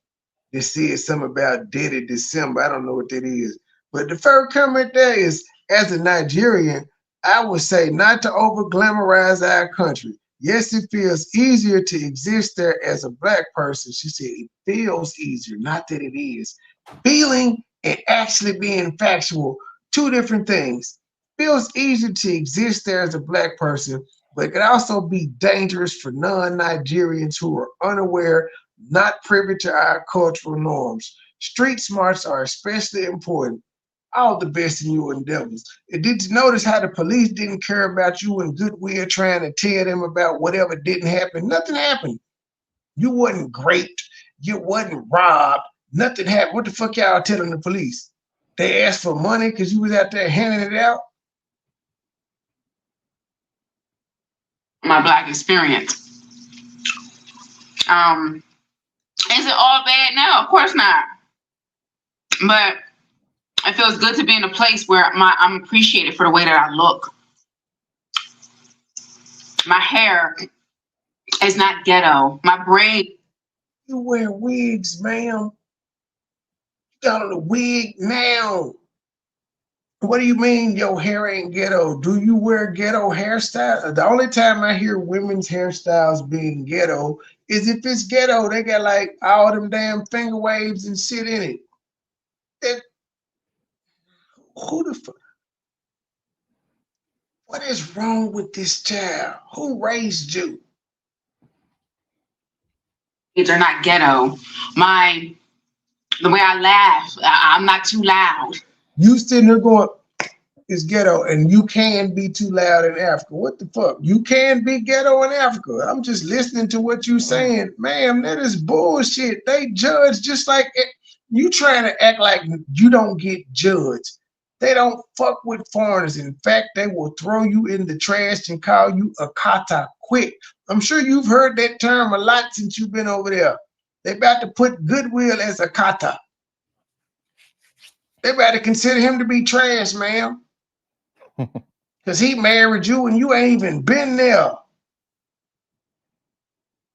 that said something about Daddy December. I don't know what that is. But the first comment there is, as a Nigerian, I would say not to over glamorize our country. Yes, it feels easier to exist there as a Black person. She said it feels easier, not that it is. Feeling and actually being factual, two different things. Feels easier to exist there as a Black person, but it can also be dangerous for non-Nigerians who are unaware, not privy to our cultural norms. Street smarts are especially important. All the best in your endeavors. And did you notice how the police didn't care about you and goodwill trying to tell them about whatever didn't happen? Nothing happened. You wasn't raped. You wasn't robbed. Nothing happened. What the fuck y'all telling the police? They asked for money because you was out there handing it out? My Black experience. Is it all bad? No, of course not. But it feels good to be in a place where I'm appreciated for the way that I look. My hair is not ghetto. My braid. You wear wigs, ma'am. You got on a wig now. What do you mean your hair ain't ghetto? Do you wear ghetto hairstyle? The only time I hear women's hairstyles being ghetto is if it's ghetto, they got like all them damn finger waves and shit in it. Who the fuck? What is wrong with this child? Who raised you? These are not ghetto. The way I laugh, I'm not too loud. You sitting there going, it's ghetto, and you can be too loud in Africa. What the fuck? You can be ghetto in Africa. I'm just listening to what you saying. Ma'am, that is bullshit. They judge just like it. You trying to act like you don't get judged. They don't fuck with foreigners. In fact, they will throw you in the trash and call you a kata quick. I'm sure you've heard that term a lot since you've been over there. They about to put goodwill as a kata. They about to consider him to be trash, ma'am. Because he married you and you ain't even been there.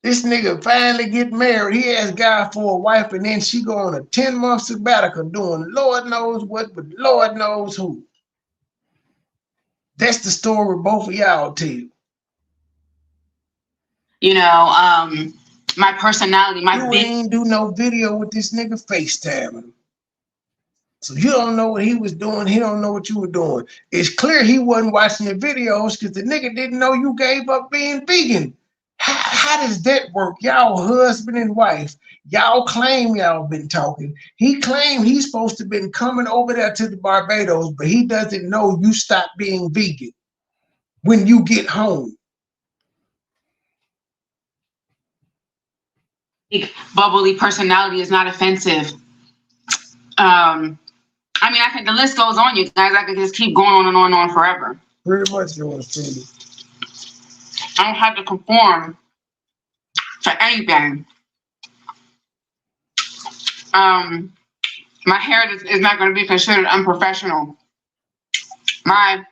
This nigga finally get married. He asked God for a wife and then she go on a 10-month sabbatical doing Lord knows what, but Lord knows who. That's the story both of y'all tell. You know, my personality, you ain't do no video with this nigga FaceTiming. So you don't know what he was doing. He don't know what you were doing. It's clear he wasn't watching the videos because the nigga didn't know you gave up being vegan. How does that work? Y'all husband and wife. Y'all claim y'all been talking. He claimed he's supposed to been coming over there to the Barbados, but he doesn't know you stopped being vegan when you get home. Bubbly personality is not offensive. I mean, I think the list goes on, you guys. I could just keep going on and on and on forever. Pretty much, you want to see me. I don't have to conform to anything. My hair is not going to be considered unprofessional. My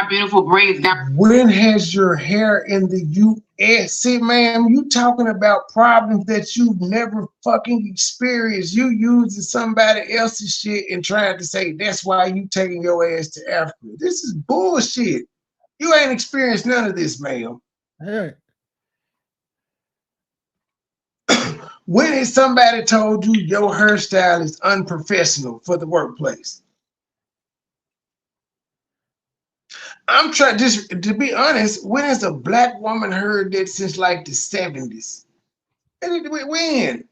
beautiful braids. When has your hair in the U.S.? See, ma'am, you talking about problems that you've never fucking experienced. You using somebody else's shit and trying to say that's why you taking your ass to Africa. This is bullshit. You ain't experienced none of this, ma'am. Hey. When has somebody told you your hairstyle is unprofessional for the workplace? I'm trying, just to be honest, when has a black woman heard that since like the 70s? When?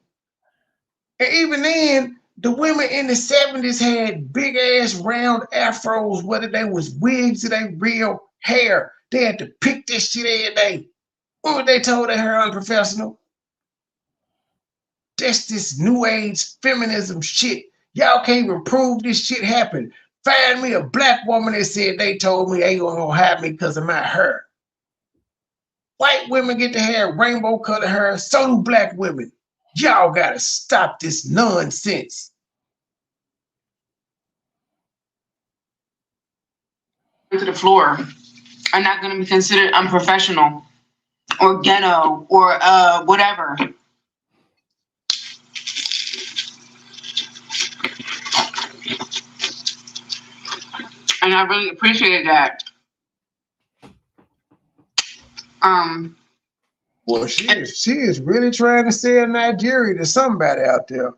And even then, the women in the 70s had big ass round afros, whether they was wigs or they real hair. They had to pick this shit every day. When were they told their hair unprofessional? That's this new age feminism shit. Y'all can't even prove this shit happened. Find me a black woman that said they told me they gonna have me because of my hair. White women get to have rainbow colored hair, so do black women. Y'all gotta stop this nonsense. To the floor are not going to be considered unprofessional or ghetto or whatever. And I really appreciated that. Well, she is really trying to sell Nigeria to somebody out there.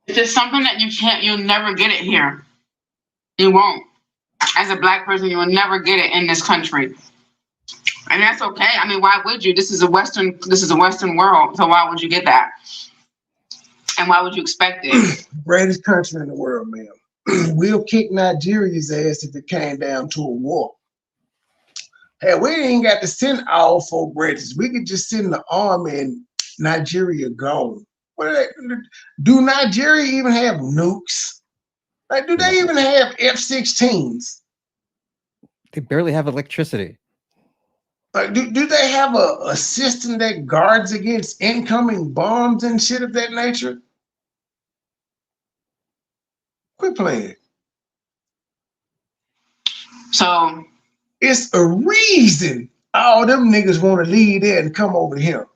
It's just something that you'll never get it here. You won't. As a black person, you will never get it in this country. And that's okay. I mean, why would you? This is a Western world, so why would you get that? And why would you expect it? Greatest country in the world, ma'am. We'll kick Nigeria's ass if it came down to a war. Hey, we ain't got to send all 4 branches. We could just send the army and Nigeria gone. What do Nigeria even have nukes? Like, do they even have F-16s? They barely have electricity. Like, do they have a system that guards against incoming bombs and shit of that nature? Quit playing. So it's a reason all them niggas want to leave there and come over here.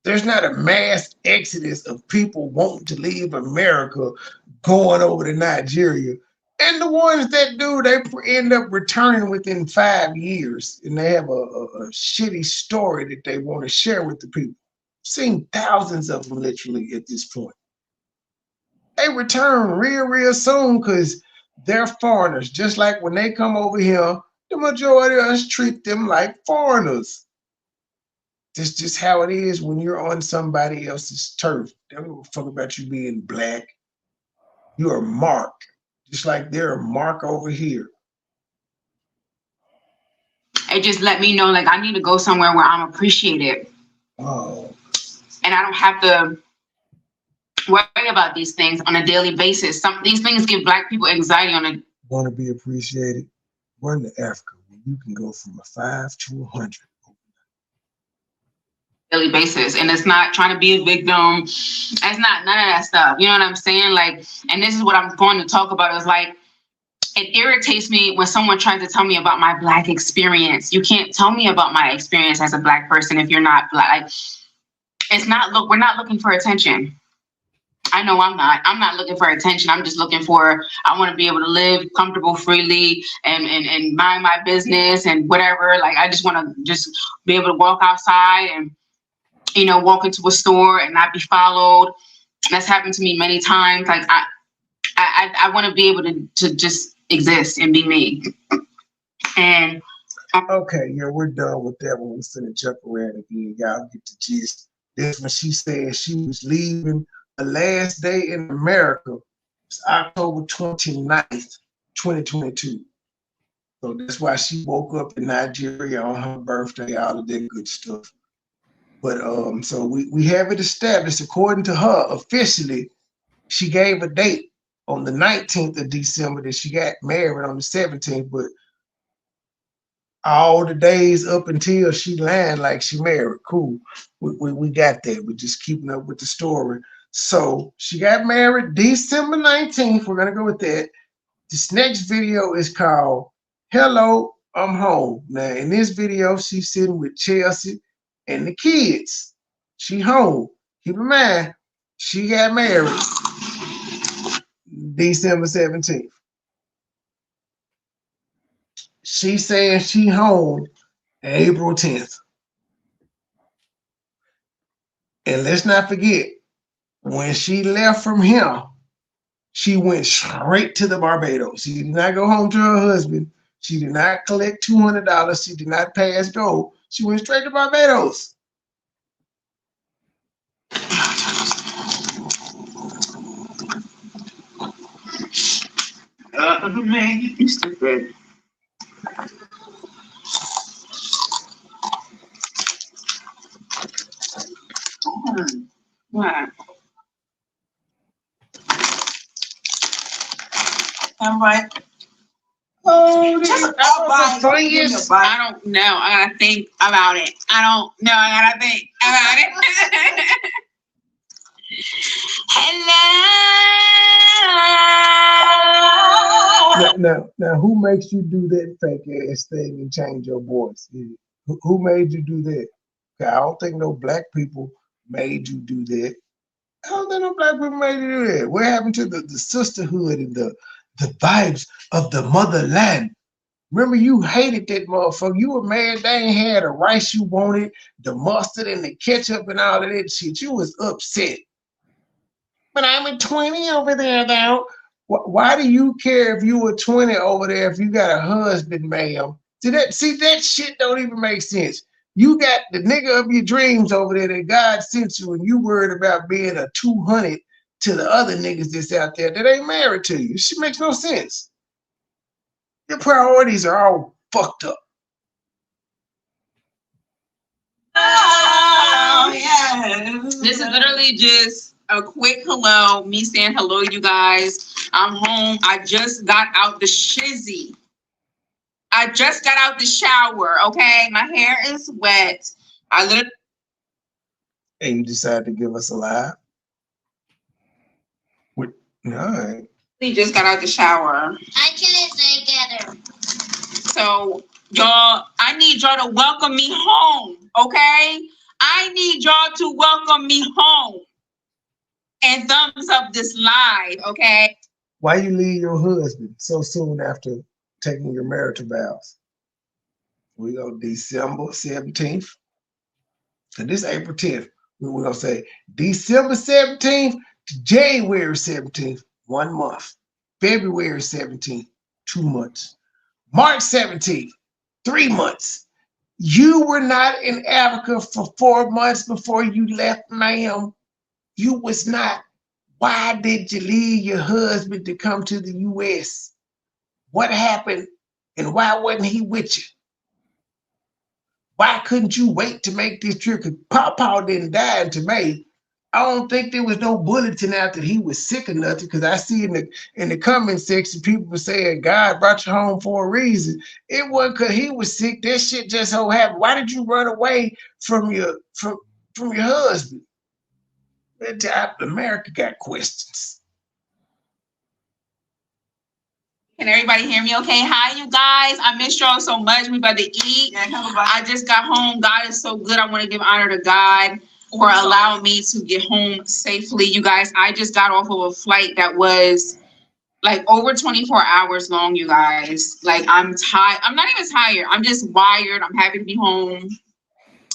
There's not a mass exodus of people wanting to leave America going over to Nigeria. And the ones that do, they end up returning within 5 years, and they have a shitty story that they want to share with the people. I've seen thousands of them literally at this point. They return real soon because they're foreigners. Just like when they come over here, the majority of us treat them like foreigners. That's just how it is when you're on somebody else's turf. They don't give a fuck about you being black. You're a mark. Just like they're a mark over here. It just let me know, like, I need to go somewhere where I'm appreciated. Oh. And I don't have to worry about these things on a daily basis. These things give Black people anxiety on a... Want to be appreciated? Run to Africa where you can go from a 5 to 100. Daily basis. And it's not trying to be a victim. It's not none of that stuff. You know what I'm saying? Like, and this is what I'm going to talk about, is like, it irritates me when someone tries to tell me about my Black experience. You can't tell me about my experience as a Black person if you're not Black. Like, it's not, look, we're not looking for attention. I know I'm not looking for attention. I'm just looking for, I want to be able to live comfortable, freely, and mind my business and whatever. Like, I just want to just be able to walk outside and, you know, walk into a store and not be followed. That's happened to me many times. Like, I want to be able to just exist and be me. And okay, yeah, we're done with that one. We're finna jump around again. Y'all get the gist. This when she said she was leaving. The last day in America was October 29th, 2022. So that's why she woke up in Nigeria on her birthday, all of that good stuff. But so we have it established, according to her, officially, she gave a date on the 19th of December that she got married on the 17th, but all the days up until she landed like she married. Cool. We got that. We're just keeping up with the story. So she got married December 19th. We're going to go with that. This next video is called Hello, I'm Home. Now, in this video, she's sitting with Chelsea and the kids. She home. Keep in mind, she got married December 17th. She saying she home April 10th. And let's not forget, when she left from here, she went straight to the Barbados. She did not go home to her husband. She did not collect $200. She did not pass go. She went straight to Barbados. Man, you stupid. What? All right. Oh, Just I don't know. I gotta think about it. I don't know. I gotta think about it. Hello. Now, who makes you do that fake ass thing and change your voice? Who made you do that? I don't think no Black people made you do that. I don't think no Black people made you do that. What happened to the sisterhood and the vibes of the motherland? Remember, you hated that motherfucker. You were mad they ain't had the rice you wanted, the mustard and the ketchup and all of that shit. You was upset. But I'm a 20 over there now. Why do you care if you were 20 over there if you got a husband, ma'am? See that shit don't even make sense. You got the nigga of your dreams over there that God sent you, and you worried about being a 200 to the other niggas that's out there that ain't married to you. Shit makes no sense. Your priorities are all fucked up. Oh, yeah. This is literally just a quick hello. Me saying hello, you guys. I'm home. I just got out the shizzy. I just got out the shower, okay? My hair is wet. I literally. And you decided to give us a live? All right. Just got out the shower. I couldn't say together. So, y'all, I need y'all to welcome me home, okay? I need y'all to welcome me home. And thumbs up this live, okay? Why you leave your husband so soon after taking your marital vows? We go December 17th. And this April 10th. We're going to say December 17th to January 17th, 1 month. February 17th, 2 months. March 17th, 3 months. You were not in Africa for 4 months before you left, ma'am. You was not. Why did you leave your husband to come to the U.S.? What happened and why wasn't he with you? Why couldn't you wait to make this trip? Because Pawpaw didn't die until May. I don't think there was no bulletin out that he was sick or nothing, because I see in the comment section people were saying God brought you home for a reason. It wasn't because he was sick. That shit just so happened. Why did you run away from your husband? America got questions. Can everybody hear me okay? Hi, you guys. I missed y'all so much. We about to eat. I just got home. God is so good. I want to give honor to God for allowing me to get home safely. You guys, I just got off of a flight that was like over 24 hours long, you guys. Like, I'm tired. I'm not even tired. I'm just wired. I'm happy to be home.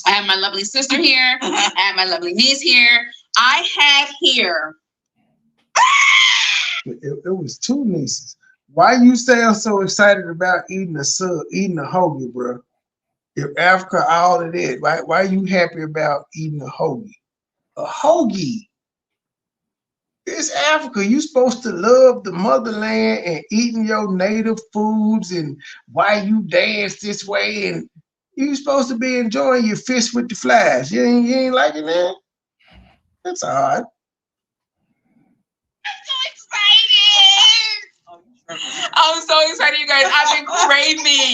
I have my lovely sister here. I have my lovely niece here. I have here. It was 2 nieces. Why you sound so excited about eating a hoagie, bro? If Africa, all of that, why are you happy about eating a hoagie? A hoagie. It's Africa. You supposed to love the motherland and eating your native foods, and why you dance this way, and you supposed to be enjoying your fish with the flies. You ain't liking that? That's odd. I'm so excited, you guys. I've been craving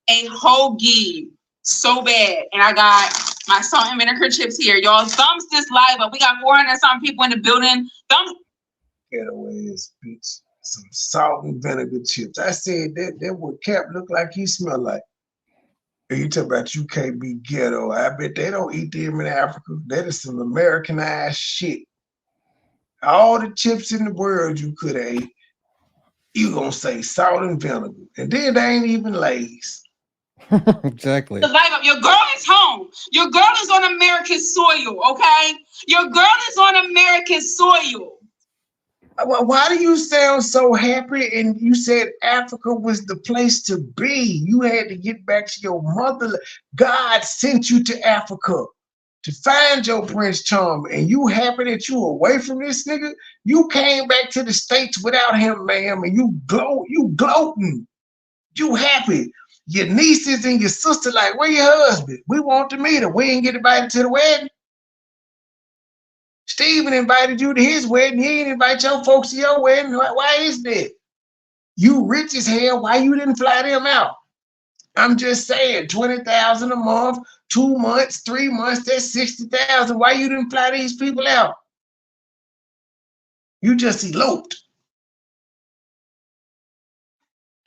a hoagie so bad. And I got my salt and vinegar chips here. Y'all, thumbs this live up. We got 400-something people in the building. Thumbs. Ghetto ass bitch. Some salt and vinegar chips. I said that what Cap looked like he smelled like. And you talk about you can't be ghetto. I bet they don't eat them in Africa. That is some Americanized shit. All the chips in the world you could have ate, you gonna say salt and vinegar. And then they ain't even Lay's. Exactly. The light up. Your girl is home. Your girl is on American soil, okay? Your girl is on American soil. Why do you sound so happy? And you said Africa was the place to be. You had to get back to your motherland. God sent you to Africa to find your Prince Charming, and you happy that you away from this nigga? You came back to the States without him, ma'am, and you gloating. You happy. Your nieces and your sister like, where your husband? We want to meet him. We ain't get invited to the wedding. Steven invited you to his wedding. He didn't invite your folks to your wedding. Why is that? You rich as hell. Why you didn't fly them out? I'm just saying, $20,000 a month, 2 months, 3 months, that's $60,000. Why you didn't fly these people out? You just eloped.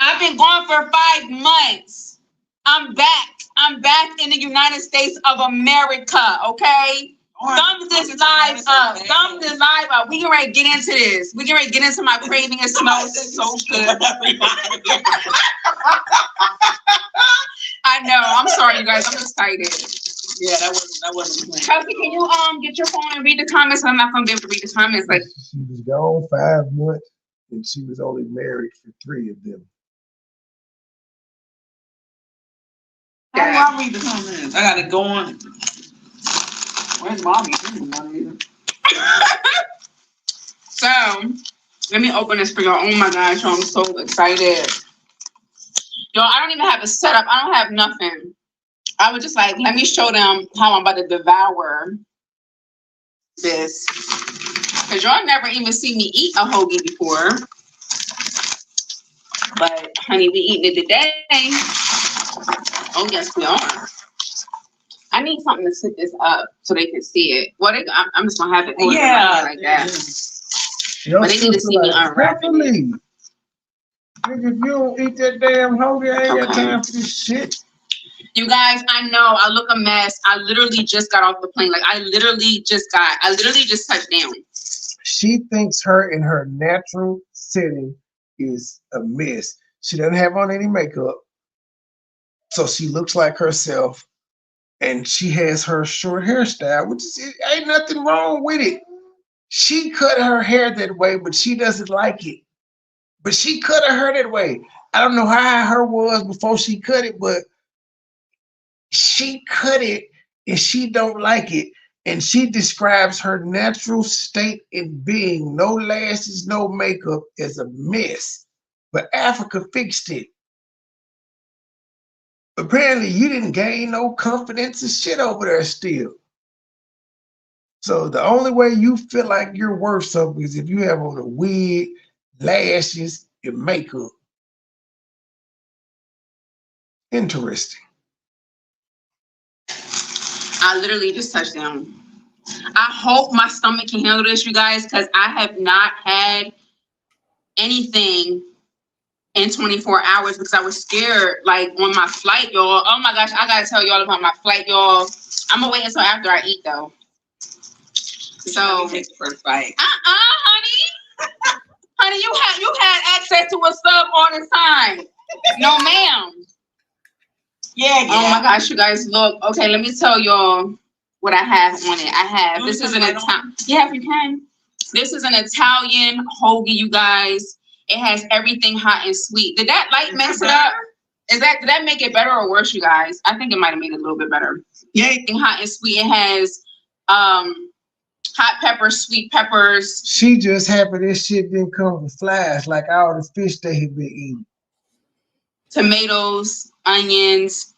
I've been gone for 5 months. I'm back. I'm back in the United States of America, okay? Thumbs this live up. Thumbs this live up. We can ready to get into this. We can ready to get into my craving. It smells so good. I know. I'm sorry, you guys. I'm excited. Yeah, that wasn't planned. Chelsea, can you get your phone and read the comments? I'm not gonna be able to read the comments. Like, She was gone 5 months, and she was only married for 3 of them. How do I read the comments? I gotta go on. Where's mommy? So let me open this for y'all. Oh my gosh, I'm so excited. Y'all, I don't even have a setup. I don't have nothing. I was just like, let me show them how I'm about to devour this. Because y'all never even seen me eat a hoagie before. But honey, we eating it today. Oh yes, we are. I need something to sit this up so they can see it. What? I'm just gonna have it like that. But they need to see me unwrapping it. Nigga, if you don't eat that damn hoagie, I ain't got time for this shit. You guys, I know I look a mess. I literally just got off the plane. Like I literally just touched down. She thinks her in her natural setting is a mess. She doesn't have on any makeup, so she looks like herself, and she has her short hairstyle, which is, ain't nothing wrong with it. She cut her hair that way, but she doesn't like it. But she cut her hair that way. I don't know how her was before she cut it, but she cut it and she don't like it. And she describes her natural state in being, no lashes, no makeup, as a mess. But Africa fixed it. Apparently you didn't gain no confidence and shit over there still. So the only way you feel like you're worth something is if you have on a wig, lashes, and makeup. Interesting. I literally just touched down. I hope my stomach can handle this, you guys, because I have not had anything in 24 hours because I was scared, like on my flight, y'all. Oh my gosh, I gotta tell y'all about my flight, y'all. I'm gonna wait until after I eat, though. So, first bite. Honey. Honey, you had access to a sub all the time. No, ma'am. Yeah. Oh my gosh, you guys, look. Okay, let me tell y'all what I have on it. This is an Italian. Yeah, if you can. This is an Italian hoagie, you guys. It has everything hot and sweet. Did that light mess it up? Did that make it better or worse, you guys? I think it might have made it a little bit better. Yeah. Everything hot and sweet. It has hot peppers, sweet peppers. She just happy this shit didn't come with flies like all the fish they have been eating. Tomatoes, onions,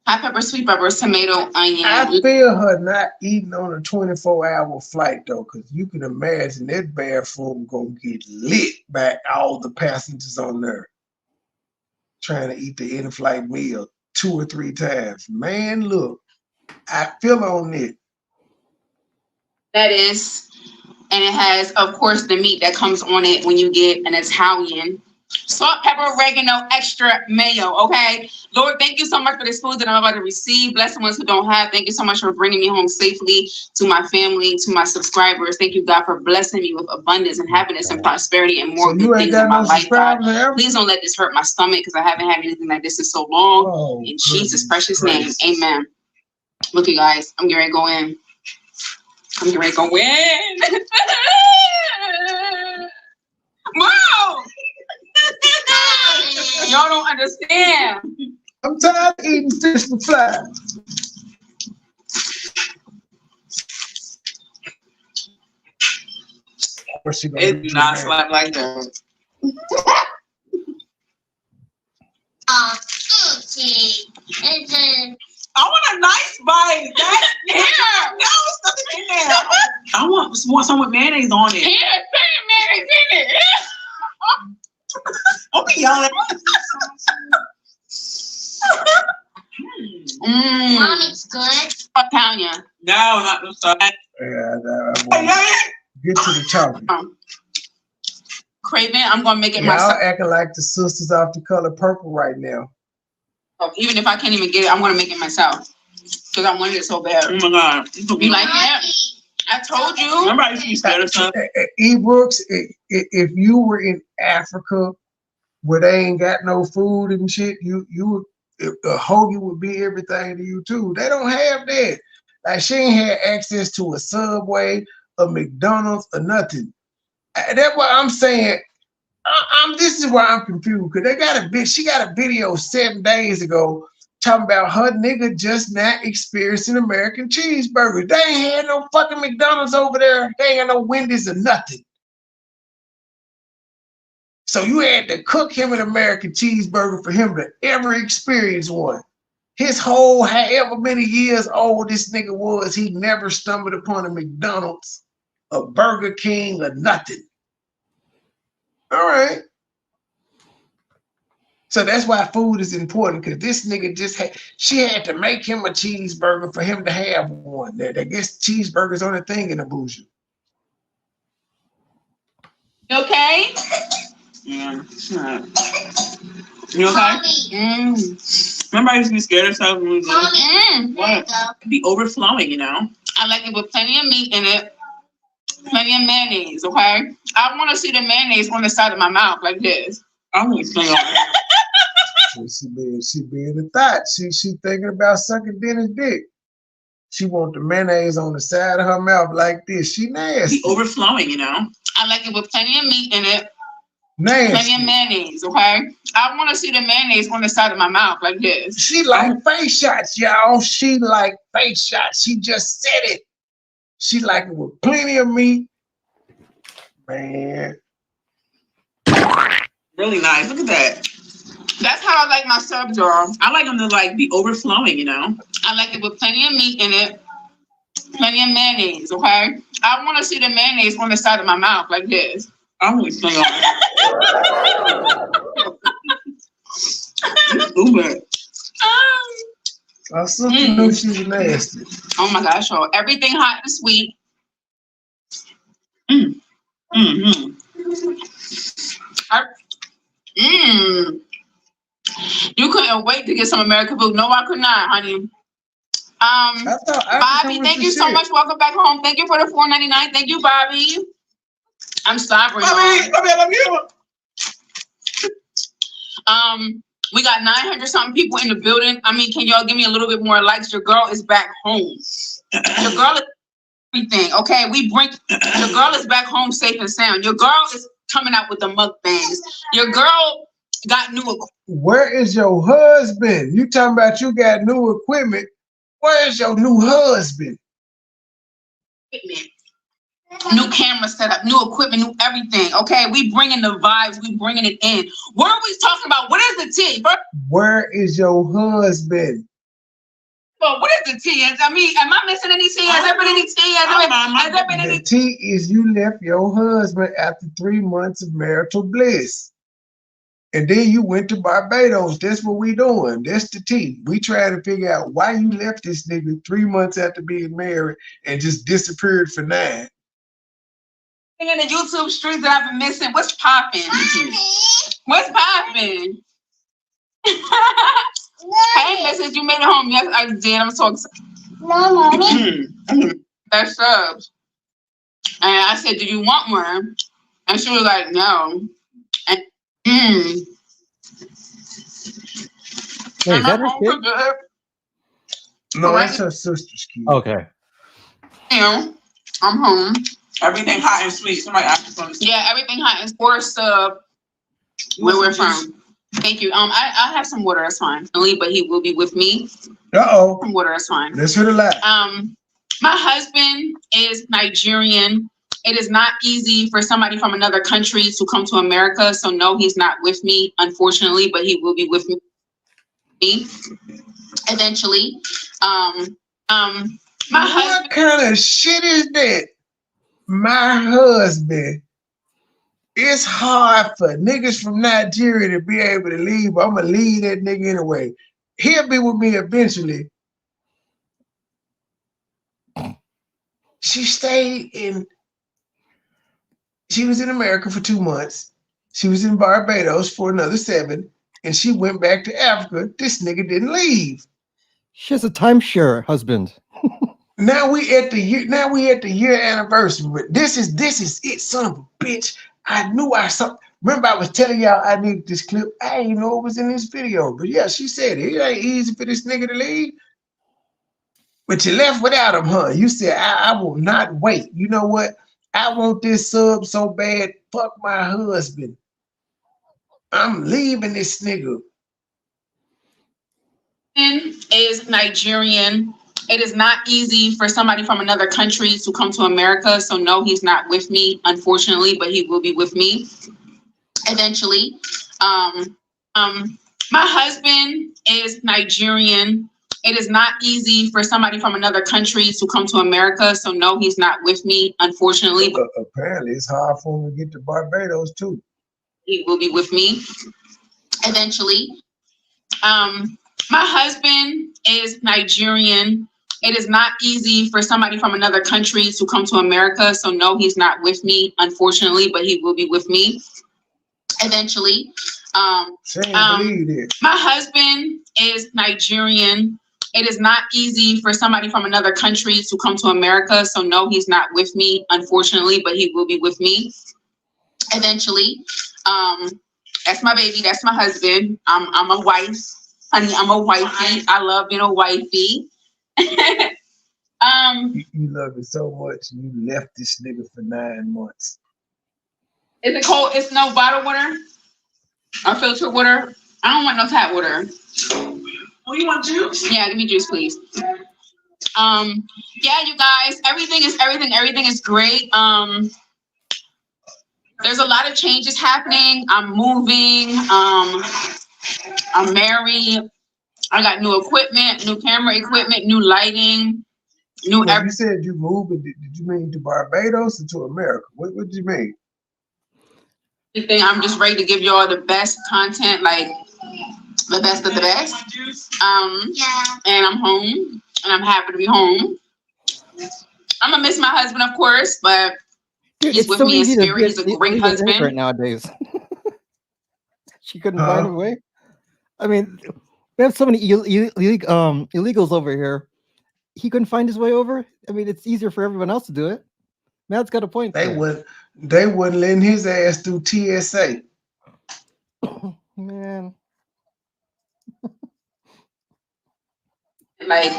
hot pepper, sweet peppers, tomato, onion. I feel her not eating on a 24-hour flight though, because you can imagine that bathroom gonna get lit by all the passengers on there trying to eat the in-flight meal 2 or 3 times. Man, look, I feel on it. That is, and it has, of course, the meat that comes on it when you get an Italian. Salt, pepper, oregano, extra mayo, okay? Lord, thank you so much for this food that I'm about to receive. Bless the ones who don't have. Thank you so much for bringing me home safely, to my family, to my subscribers. Thank you, God, for blessing me with abundance and happiness and prosperity and more good things in my life, God. Please don't let this hurt my stomach because I haven't had anything like this in so long. In Jesus' precious name, amen. Look, you guys, I'm getting ready to go in. Mom! Y'all don't understand. I'm tired of eating fish with flies. It did not slap like that. I want a nice bite. That's here. No, stuff it in there. I want some with mayonnaise on it. Here, mayonnaise in it. Don't be yelling. Mom, it's good. Tanya. No, not the stuff. Get to the chocolate. Craven, I'm gonna make it Y'all myself. acting like the sisters off The Color Purple right now. Even if I can't even get it, I'm gonna make it myself because I wanted it so bad. Oh my God. You like it? I told you. Remember I used to eat better stuff? Brooks, if you were in Africa where they ain't got no food and shit, a hoagie would be everything to you too. They don't have that. Like she ain't had access to a Subway, a McDonald's, or nothing. That's why I'm saying. This is why I'm confused because she got a video 7 days ago talking about her nigga just not experiencing American cheeseburgers. They ain't had no fucking McDonald's over there. They ain't had no Wendy's or nothing. So you had to cook him an American cheeseburger for him to ever experience one. His whole however many years old this nigga was, he never stumbled upon a McDonald's, a Burger King, or nothing. All right. So that's why food is important, because this nigga she had to make him a cheeseburger for him to have one. I guess cheeseburgers on a thing in Abuja. You okay? Yeah. You okay? Remember, I used to be scared of stuff. What? It'd be overflowing, you know? I like it with plenty of meat in it. Plenty of mayonnaise, okay? I want to see the mayonnaise on the side of my mouth like this. I want to say She being a thought. She thinking about sucking Dennis' dick. She want the mayonnaise on the side of her mouth like this. She nasty. Be overflowing, you know? I like it with plenty of meat in it. Nasty. Plenty of mayonnaise, okay? I want to see the mayonnaise on the side of my mouth like this. She like face shots, y'all. She like face shots. She just said it. She like it with plenty of meat. Man. Really nice. Look at that. That's how I like my subs, y'all. I like them to like be overflowing, you know? I like it with plenty of meat in it. Plenty of mayonnaise, okay? I want to see the mayonnaise on the side of my mouth like this. I want to say Uber. I certainly knew she was nasty. Oh my gosh, y'all. Everything hot and sweet. You couldn't wait to get some American food. No, I could not, honey. Bobby, thank you so much. Welcome back home. Thank you for the $4.99. Thank you, Bobby. I'm sorry. Bobby, I love you. We got 900 something people in the building. I mean, can y'all give me a little bit more likes? Your girl is back home. Your girl is everything. Okay, your girl is back home safe and sound. Your girl is coming out with the mukbangs. Your girl got new equipment. Where is your husband? You talking about you got new equipment. Where is your new husband? New camera setup, new equipment, new everything. Okay, we bringing the vibes, we bringing it in. What are we talking about? What is the tea? Where is your husband? Well, what is the tea? I mean, am I missing any tea? Has there been any tea? Has there been any tea? The tea is you left your husband after 3 months of marital bliss. And then you went to Barbados. That's what we doing. That's the tea. We trying to figure out why you left this nigga 3 months after being married and just disappeared for 9. In the YouTube streets that I've been missing. What's popping? What's popping? Hey, message, you made it home. Yes, I did. I'm so excited. No, mommy. That's subs. And I said, do you want one? And she was like, no. And Wait, is that her kid? No, that's her sister's kid. Okay. You know, I'm home. Everything hot and sweet. Somebody asked us on the Yeah, everything hot and for sub. Where we're from. Thank you. I have some water. That's fine. But he will be with me. Some water. That's fine. Let's hear the laugh. My husband is Nigerian. It is not easy for somebody from another country to come to America. So no, he's not with me, unfortunately, but he will be with me eventually. My husband. What kind of shit is that? My husband. It's hard for niggas from Nigeria to be able to leave. I'm gonna leave that nigga anyway. He'll be with me eventually. She was in America for 2 months. She was in Barbados for another 7, and she went back to Africa. This nigga didn't leave. She has a timeshare husband. Now we at the year anniversary. But this is it, son of a bitch. I knew I saw. Remember, I was telling y'all I needed this clip. I didn't know it was in this video. But yeah, she said it ain't easy for this nigga to leave. But you left without him, huh? You said, I will not wait. You know what? I want this sub so bad. Fuck my husband. I'm leaving this nigga. is Nigerian. It is not easy for somebody from another country to come to America. So no, he's not with me, unfortunately, but he will be with me eventually. My husband is Nigerian. It is not easy for somebody from another country to come to America. So no, he's not with me, unfortunately. But apparently it's hard for him to get to Barbados too. He will be with me eventually. My husband is Nigerian. It is not easy for somebody from another country to come to America. So no, he's not with me, unfortunately, but he will be with me eventually. My husband is Nigerian. It is not easy for somebody from another country to come to America. So no, he's not with me, unfortunately, but he will be with me eventually. That's my baby. That's my husband. I'm a wife. Honey, I'm a wifey. I love being a wifey. You love it so much, you left this nigga for 9 months. Is it cold? It's no bottled water or filtered water? I don't want no tap water. Oh, you want juice? Yeah, give me juice, please. Yeah, you guys, everything is great. There's a lot of changes happening. I'm moving. I'm married. I got new equipment, new camera equipment, new lighting, new. Well, you said you moved, but did you mean to Barbados or to America? What did you mean? I'm just ready to give you all the best content, like the best of the best. And I'm home, and I'm happy to be home. I'm gonna miss my husband, of course, but he's with me in spirit. He's a great husband. Right nowadays, she couldn't find a way. I mean, we have so many illegals over here. He couldn't find his way over. I mean, it's easier for everyone else to do it. Matt's got a point. They wouldn't let his ass through TSA. Man. Like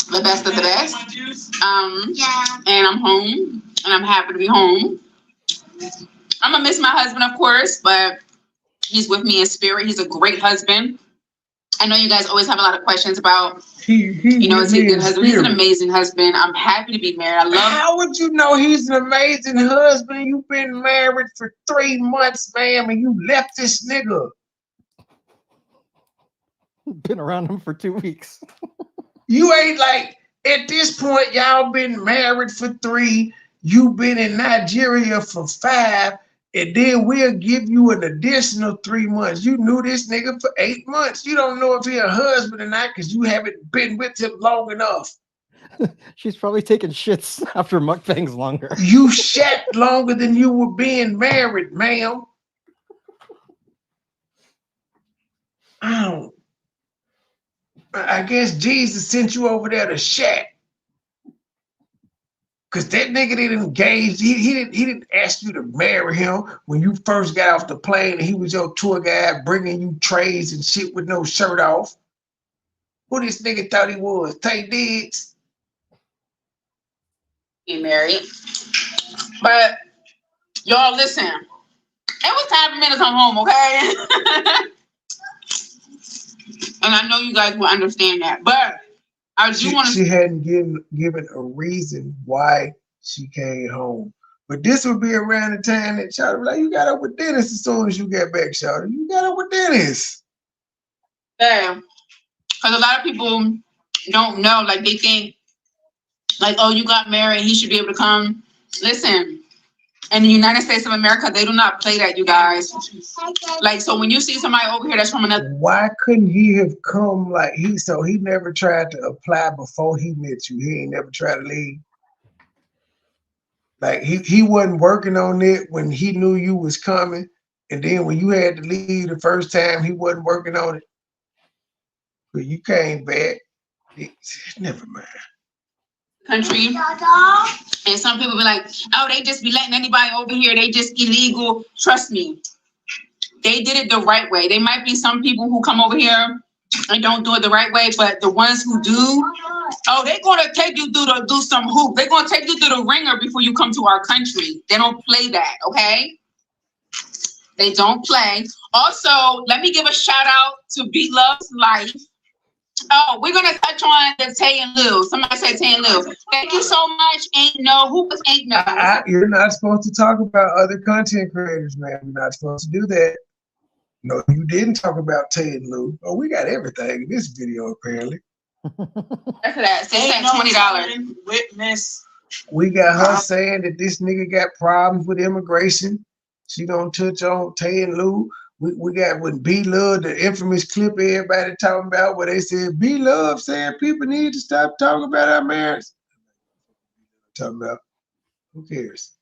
the best of the best. And I'm home, and I'm happy to be home. I'm gonna miss my husband, of course, but he's with me in spirit. He's a great husband. I know you guys always have a lot of questions about, is he a good husband? He's an amazing husband. I'm happy to be married. How would you know he's an amazing husband? You've been married for 3 months, ma'am, and you left this nigga. Been around him for 2 weeks. You ain't like, at this point, y'all been married for 3. You've been in Nigeria for 5. And then we'll give you an additional 3 months. You knew this nigga for 8 months. You don't know if he's a husband or not because you haven't been with him long enough. She's probably taking shits after mukbangs longer. You shat longer than you were being married, ma'am. I guess Jesus sent you over there to shat. Cause that nigga didn't engage. He didn't ask you to marry him when you first got off the plane, and he was your tour guide bringing you trays and shit with no shirt off. Who this nigga thought he was? Tay Diggs? Be married, but y'all listen. It was time for me to come home, okay? And I know you guys will understand that, but I do want to. She hadn't given a reason why she came home. But this would be around the time that Shawty was like, you got up with Dennis as soon as you get back, Shawty. You got up with Dennis. Yeah. Because a lot of people don't know, like they think, like, oh, you got married, he should be able to come. Listen, in the United States of America, they do not play that, you guys. Like, so when you see somebody over here that's from another. Why couldn't he have come like he never tried to apply before he met you? He ain't never tried to leave. Like he wasn't working on it when he knew you was coming. And then when you had to leave the first time, he wasn't working on it. But you came back. Never mind. Country, and some people be like, oh, they just be letting anybody over here, they just illegal. Trust me, they did it the right way. There might be some people who come over here and don't do it the right way, but the ones who do, oh, they're gonna take you through do some hoop. They're gonna take you through the ringer before you come to our country. They don't play that, okay? They don't play. Also, let me give a shout out to Beat Love's Life. Oh, we're gonna touch on the Tay and Lou. Somebody said Tay and Lou. Thank you so much. Ain't no. Who was Ain't No? You're not supposed to talk about other content creators, man. You're not supposed to do that. No, you didn't talk about Tay and Lou. Oh, we got everything in this video, apparently. That's that. They said $20. Witness. We got her saying that this nigga got problems with immigration. She don't touch on Tay and Lou. We got when B-Love, the infamous clip everybody talking about, where they said B-Love saying people need to stop talking about our marriage. Talking about, who cares?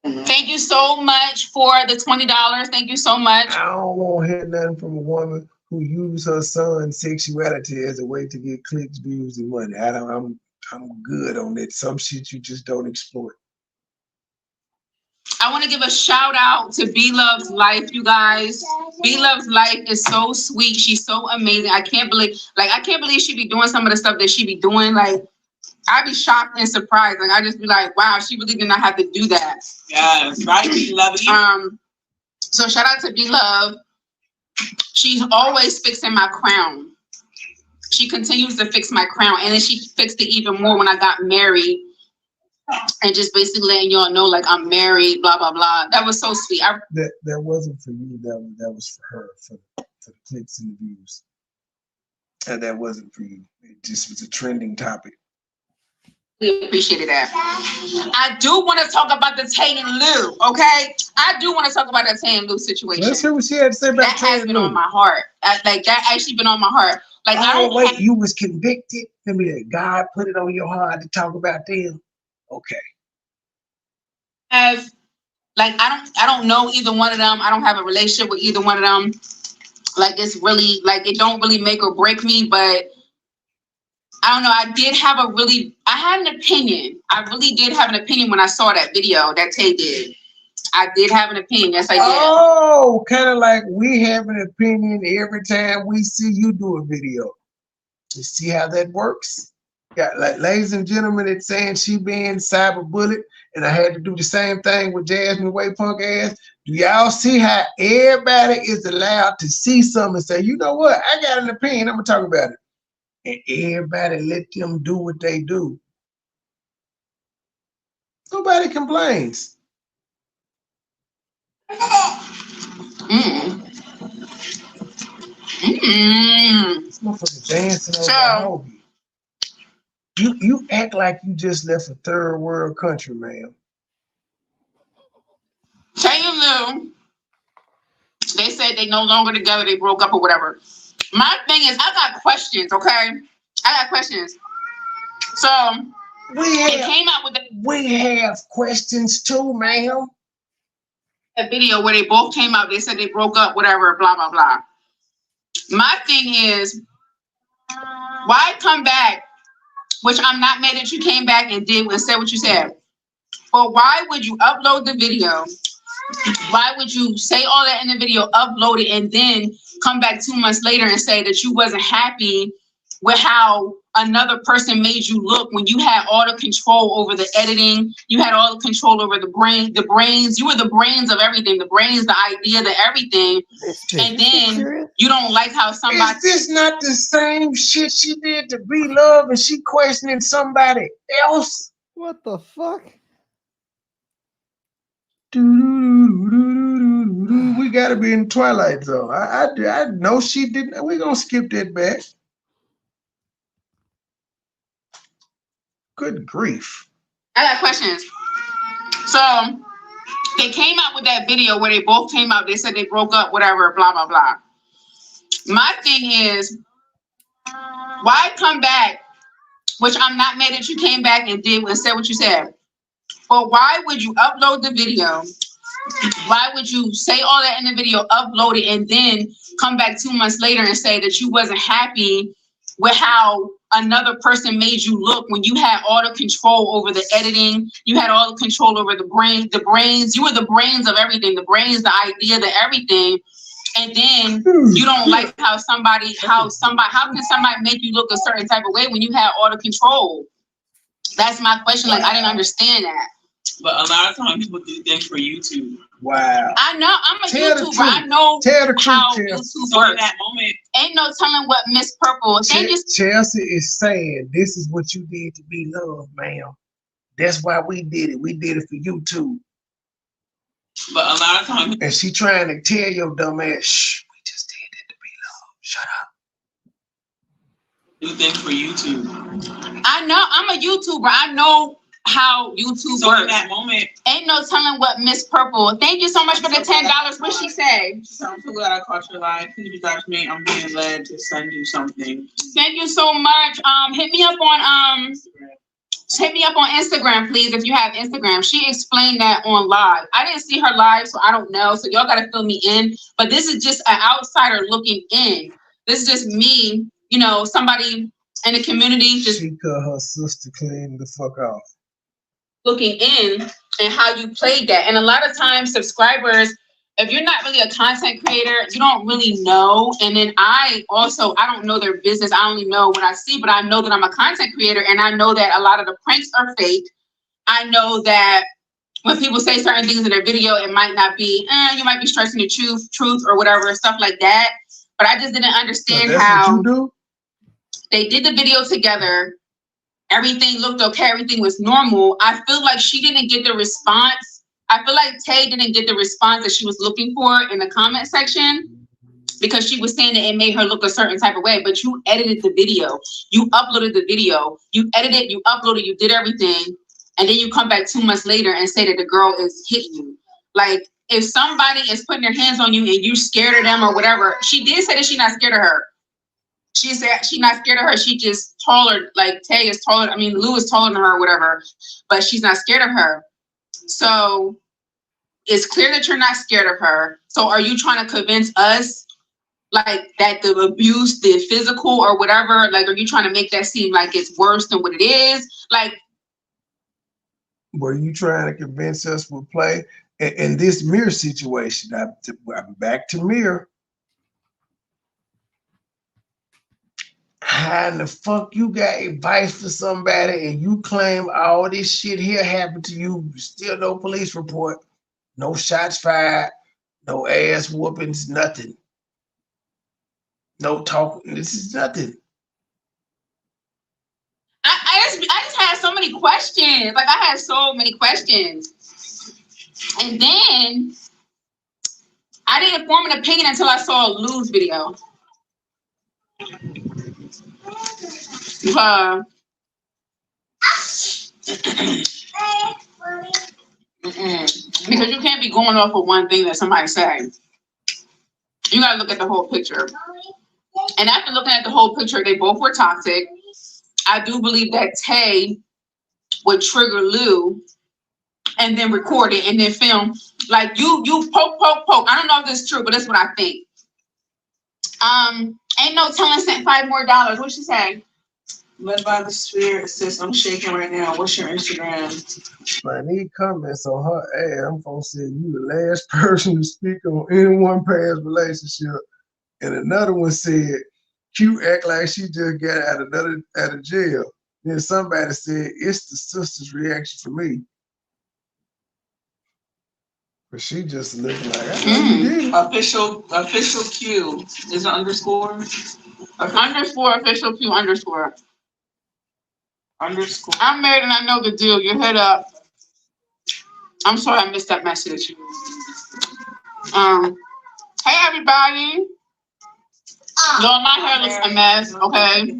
Thank you so much for the $20. Thank you so much. I don't want to hear nothing from a woman who used her son's sexuality as a way to get clicks, views, and money. I'm good on that. Some shit you just don't exploit. I want to give a shout out to B-Love's life, you guys. B-Love's life is so sweet. She's so amazing. I can't believe she be doing some of the stuff that she be doing. Like, I'd be shocked and surprised. Like, I just be like, wow, she really did not have to do that. Yes, right. We love you. So shout out to B-Love. She's always fixing my crown. She continues to fix my crown, and then she fixed it even more when I got married. And just basically letting y'all know, like, I'm married, blah, blah, blah. That was so sweet. That wasn't for you. That was for her, for the clicks and the views. And that wasn't for you. It just was a trending topic. We appreciated that. I do want to talk about the Tay and Lou, okay? I do want to talk about that Tay and Lou situation. Let's hear what she had to say about that. That has been on my heart. Like, that actually been on my heart. Like, you was convicted. I mean, God put it on your heart to talk about them. Okay. I don't know either one of them. I don't have a relationship with either one of them. Like, it's really, like, it don't really make or break me, but I don't know. I had an opinion. I really did have an opinion when I saw that video that Tay did. I did have an opinion. Yes, I did. Oh, kind of like we have an opinion every time we see you do a video. You see how that works? Yeah, like, ladies and gentlemen, it's saying she being cyberbullied, and I had to do the same thing with Jasmine Way punk ass. Do y'all see how everybody is allowed to see something and say, you know what? I got an opinion. I'm gonna talk about it. And everybody let them do what they do. Nobody complains. This motherfucker dancing over you act like you just left a third world country, ma'am. Tay and Lou, they said they no longer together, they broke up or whatever. My thing is, I got questions, okay? I got questions. So we have questions too, ma'am. A video where they both came out, they said they broke up, whatever, blah, blah, blah. My thing is, why come back, which I'm not mad that you came back and did and said what you said, but why would you upload the video? Why would you say all that in the video, upload it, and then come back 2 months later and say that you wasn't happy with how another person made you look when you had all the control over the editing, you had all the control over the brains, you were the brains of everything, the brains, the idea, the everything, and then you don't like how somebody— Is this not the same shit she did to B-Love and she questioning somebody else? What the fuck? We gotta be in Twilight Zone. I know she didn't. We're gonna skip that back. Good grief. I got questions. So they came out with that video where they both came out, they said they broke up, whatever, blah, blah, blah. My thing is, why come back, which I'm not mad that you came back and did and said what you said, but why would you upload the video? Why would you say all that in the video, upload it, and then come back 2 months later and say that you wasn't happy with how another person made you look when you had all the control over the editing, you had all the control over the brains, you were the brains of everything, the brains, the idea, the everything, and then you don't like how can somebody make you look a certain type of way when you had all the control? That's my question. Like, I didn't understand that. But a lot of times people do things for YouTube. Wow. I know. I'm a YouTuber. I know how YouTube works. So in that moment, Ain't no telling what Miss Purple. Thank you. Chelsea is saying this is what you did to be loved, ma'am. That's why we did it. We did it for you too. But a lot of times, and she trying to tell your dumb ass, shh, we just did it to be loved. Shut up. do things for YouTube. I know I'm a YouTuber. I know how YouTube So works. in that moment, Ain't no telling what Miss Purple. Thank you so much for the $10. What she say? I'm so glad I caught your live. Can you guys me? I'm being led to send you something. Thank you so much. Hit me up on Instagram, please, if you have Instagram. She explained that on live. I didn't see her live, so I don't know. So y'all gotta fill me in. But this is just an outsider looking in. This is just me, you know, somebody in the community just she cut her sister clean the fuck off. Looking in and how you played that. And a lot of times subscribers, if you're not really a content creator, you don't really know. And then I don't know their business. I only know what I see, but I know that I'm a content creator and I know that a lot of the pranks are fake. I know that when people say certain things in their video, it might not be, you might be stressing the truth or whatever, stuff like that. But I just didn't understand how what you do? They did the video together. Everything looked okay. Everything was normal. I feel like she didn't get the response. I feel like Tay didn't get the response that she was looking for in the comment section because she was saying that it made her look a certain type of way. But you edited the video. You uploaded the video. You edited, you uploaded, you did everything. And then you come back 2 months later and say that the girl is hitting you. Like, if somebody is putting their hands on you and you're scared of them or whatever, she did say that she's not scared of her. She said she's not scared of her. She just taller, like Tay is taller. I mean, Lou is taller than her or whatever, but she's not scared of her. So it's clear that you're not scared of her. So are you trying to convince us like that the abuse, the physical or whatever, like, are you trying to make that seem like it's worse than what it is? Like, were you trying to convince us with play? In this mirror situation, I'm back to mirror. How in the fuck you got advice for somebody and you claim all this shit here happened to you, still no police report, no shots fired, no ass whoopings, nothing. No talking, this is nothing. I just had so many questions. Like, I had so many questions. And then I didn't form an opinion until I saw Lou's video. Because you can't be going off of one thing that somebody said. You gotta look at the whole picture. And after looking at the whole picture, they both were toxic. I do believe that Tay would trigger Lou and then record it and then film. Like, you poke. I don't know if this is true, but that's what I think. Ain't no telling sent $5 more. What'd she say? Led by the Spirit, sis, I'm shaking right now. What's your Instagram? I need comments on her ass. I'm gonna say you the last person to speak on any one past relationship. And another one said, Q act like she just got out of jail. Then somebody said, it's the sister's reaction for me. But she just looking like, Official Q is an underscore. Underscore official Q underscore. I'm married and I know the deal. You head up. I'm sorry I missed that message. Hey everybody. No, my hair looks a mess, okay?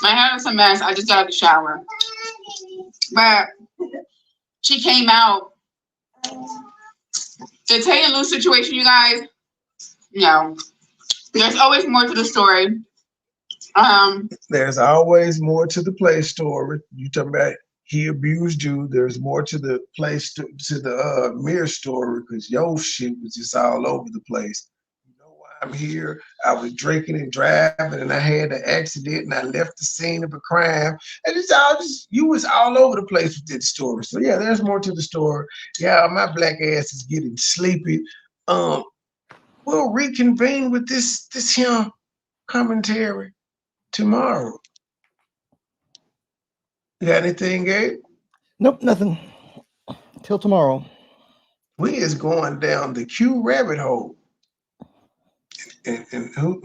My hair looks a mess. I just got out of the shower. But she came out. The Tay and Lou situation, you guys, no. There's always more to the story. There's always more to the play story. You talking about he abused you. There's more to the place to the mirror story because your shit was just all over the place. You know why I'm here? I was drinking and driving and I had an accident and I left the scene of a crime. And it's all just, you was all over the place with this story. So yeah, there's more to the story. Yeah, my black ass is getting sleepy. We'll reconvene with this here commentary tomorrow. You got anything, Gabe? Nope, nothing. Till tomorrow. We is going down the Q rabbit hole. And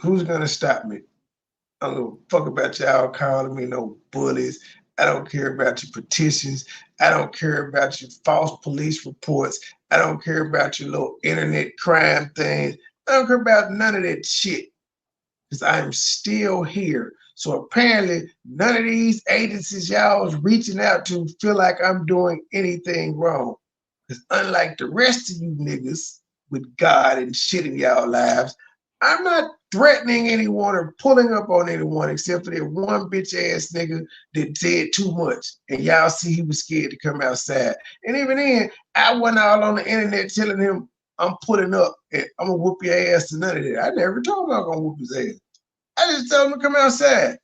who's gonna stop me? I don't give a fuck about y'all calling me no bullies. I don't care about your petitions. I don't care about your false police reports. I don't care about your little internet crime things. I don't care about none of that shit. Because I am still here. So apparently none of these agencies y'all is reaching out to feel like I'm doing anything wrong. Because unlike the rest of you niggas with God and shit in y'all lives, I'm not threatening anyone or pulling up on anyone except for that one bitch ass nigga that said too much. And y'all see he was scared to come outside. And even then, I went all on the internet telling him I'm putting up and I'm gonna whoop your ass to none of that. I never told him I was gonna whoop his ass. I just told him to come outside.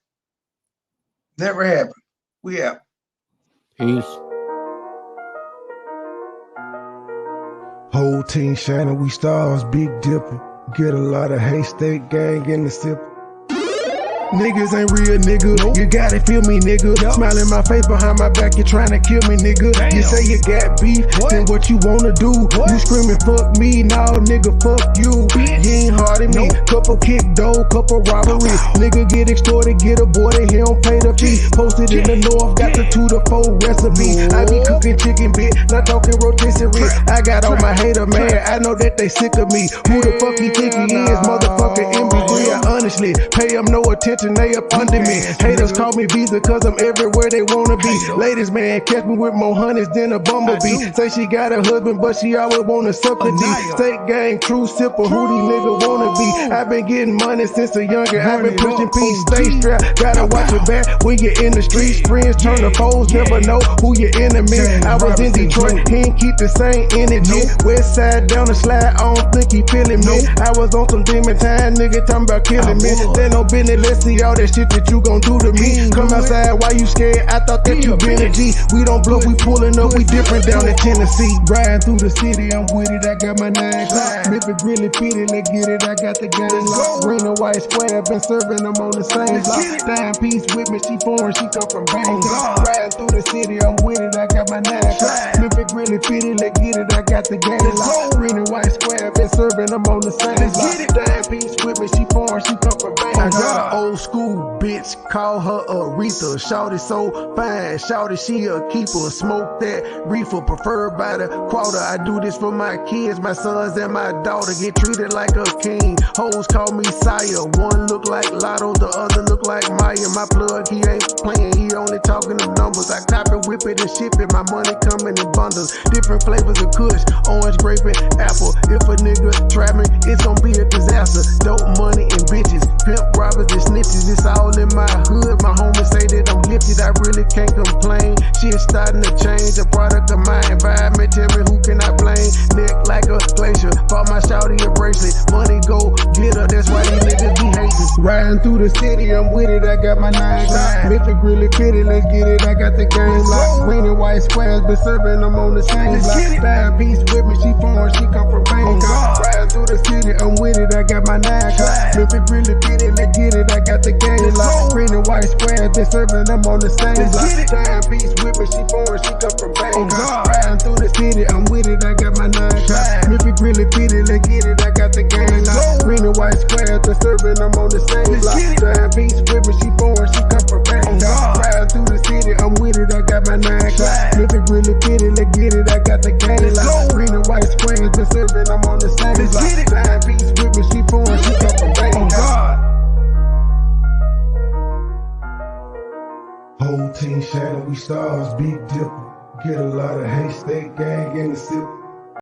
Never happened. We out. Peace. Whole team shining, we stars, Big Dipper. Get a lot of haystack gang in the sip. Niggas ain't real, nigga. You gotta feel me, nigga. Smile in my face behind my back, you trying to kill me, nigga. You say you got beef, then what you wanna do? You screaming, fuck me, nah, nigga, fuck you. You ain't hard at me. Couple kick dough, couple robbery. Nigga get extorted, get aborted, he don't pay the fee. Posted in the north, got the 2 to 4 recipe. I be cooking chicken bit, not talking rotisserie. I got all my hater man, I know that they sick of me. Who the fuck he think he is, motherfucker MB3? I honestly pay him no attention. They up under me. Haters call me Visa cause I'm everywhere they wanna be. Ladies, man, catch me with more honeys than a bumblebee. Say she got a husband, but she always wanna suck a D. State gang, true sipper, who these niggas wanna be. I've been getting money since a younger. I've been pushing peace, stay strapped. Gotta watch your back when you're in the streets. Friends turn to foes, never know who your enemy. I was in Detroit, he ain't keep the same energy. West side down the slide, I don't think he feeling me. I was on some demon time, nigga talking about killing me. They no business, let's see all that shit that you gon' do to me. Come outside, why you scared? I thought that you been a G. We don't bluff, we pulling up, we different down in Tennessee. Riding through the city, I'm with it, I got my 9 o'clock. If it really fitted, let's get it, I got the game locked. Green and white square, been serving them on the same block. Dime piece with me, she foreign, she come from Bangkok. Riding through the city, I'm with it, I got my 9 o'clock. If it really fitted, let's get it, I got the game locked. Green and white square, been serving them on the same block. Dime piece with me, she foreign, she come from Bangkok. I got an old school bitch, call her Aretha. Shawty so fine, shawty she a keeper. Smoke that reefer, preferred by the quarter. I do this for my kids, my sons and my daughter. Get treated like a king. Hoes call me sire. One look like Lotto, the other look like Maya. My plug, he ain't playing, he only talking them numbers. I copy, whip it and ship it. My money coming in bundles. Different flavors of kush, orange, grape, and apple. If a nigga trap me, it's gonna be a disaster. Dope money and bitches, pimp robbers and snitches. It's all in my hood. My homies say that I'm gifted, I really can't complain. Shit starting to change, a product of my environment. Tell me who can I blame? Neck like a glacier, bought my shawty a bracelet. Money go get her, that's why these niggas be hating. Riding through the city, I'm with it, I got my 9 o'clock. If it really fitted, let's get it, I got the game locked. Green and white squares, been serving them on the same block. Dime piece with me, she foreign, she come from Bangkok. Riding through the city, I'm with it, I got my 9 o'clock. If it really fitted, let's get it, I got the game locked. Green and white squares, been serving them on the same block. Dime piece with me, she foreign, she come from Bangkok. Riding through the city, I'm with it, I got my 9 o'clock. If it really fitted, let's get it, I got the game locked. Green and white squares, been serving them on the same block. Dime piece with me, she foreign, she come from Bangkok. Riding through the city, I'm with it, I got my 9 o'clock. If it really fitted, let's get it, I got the game locked. Green and white squares, been serving them on the same block. Dime piece with me, she foreign, she come from Bangkok. Whole team shining, we stars, Big Dipper. Get a lot of haystack gang in the sip.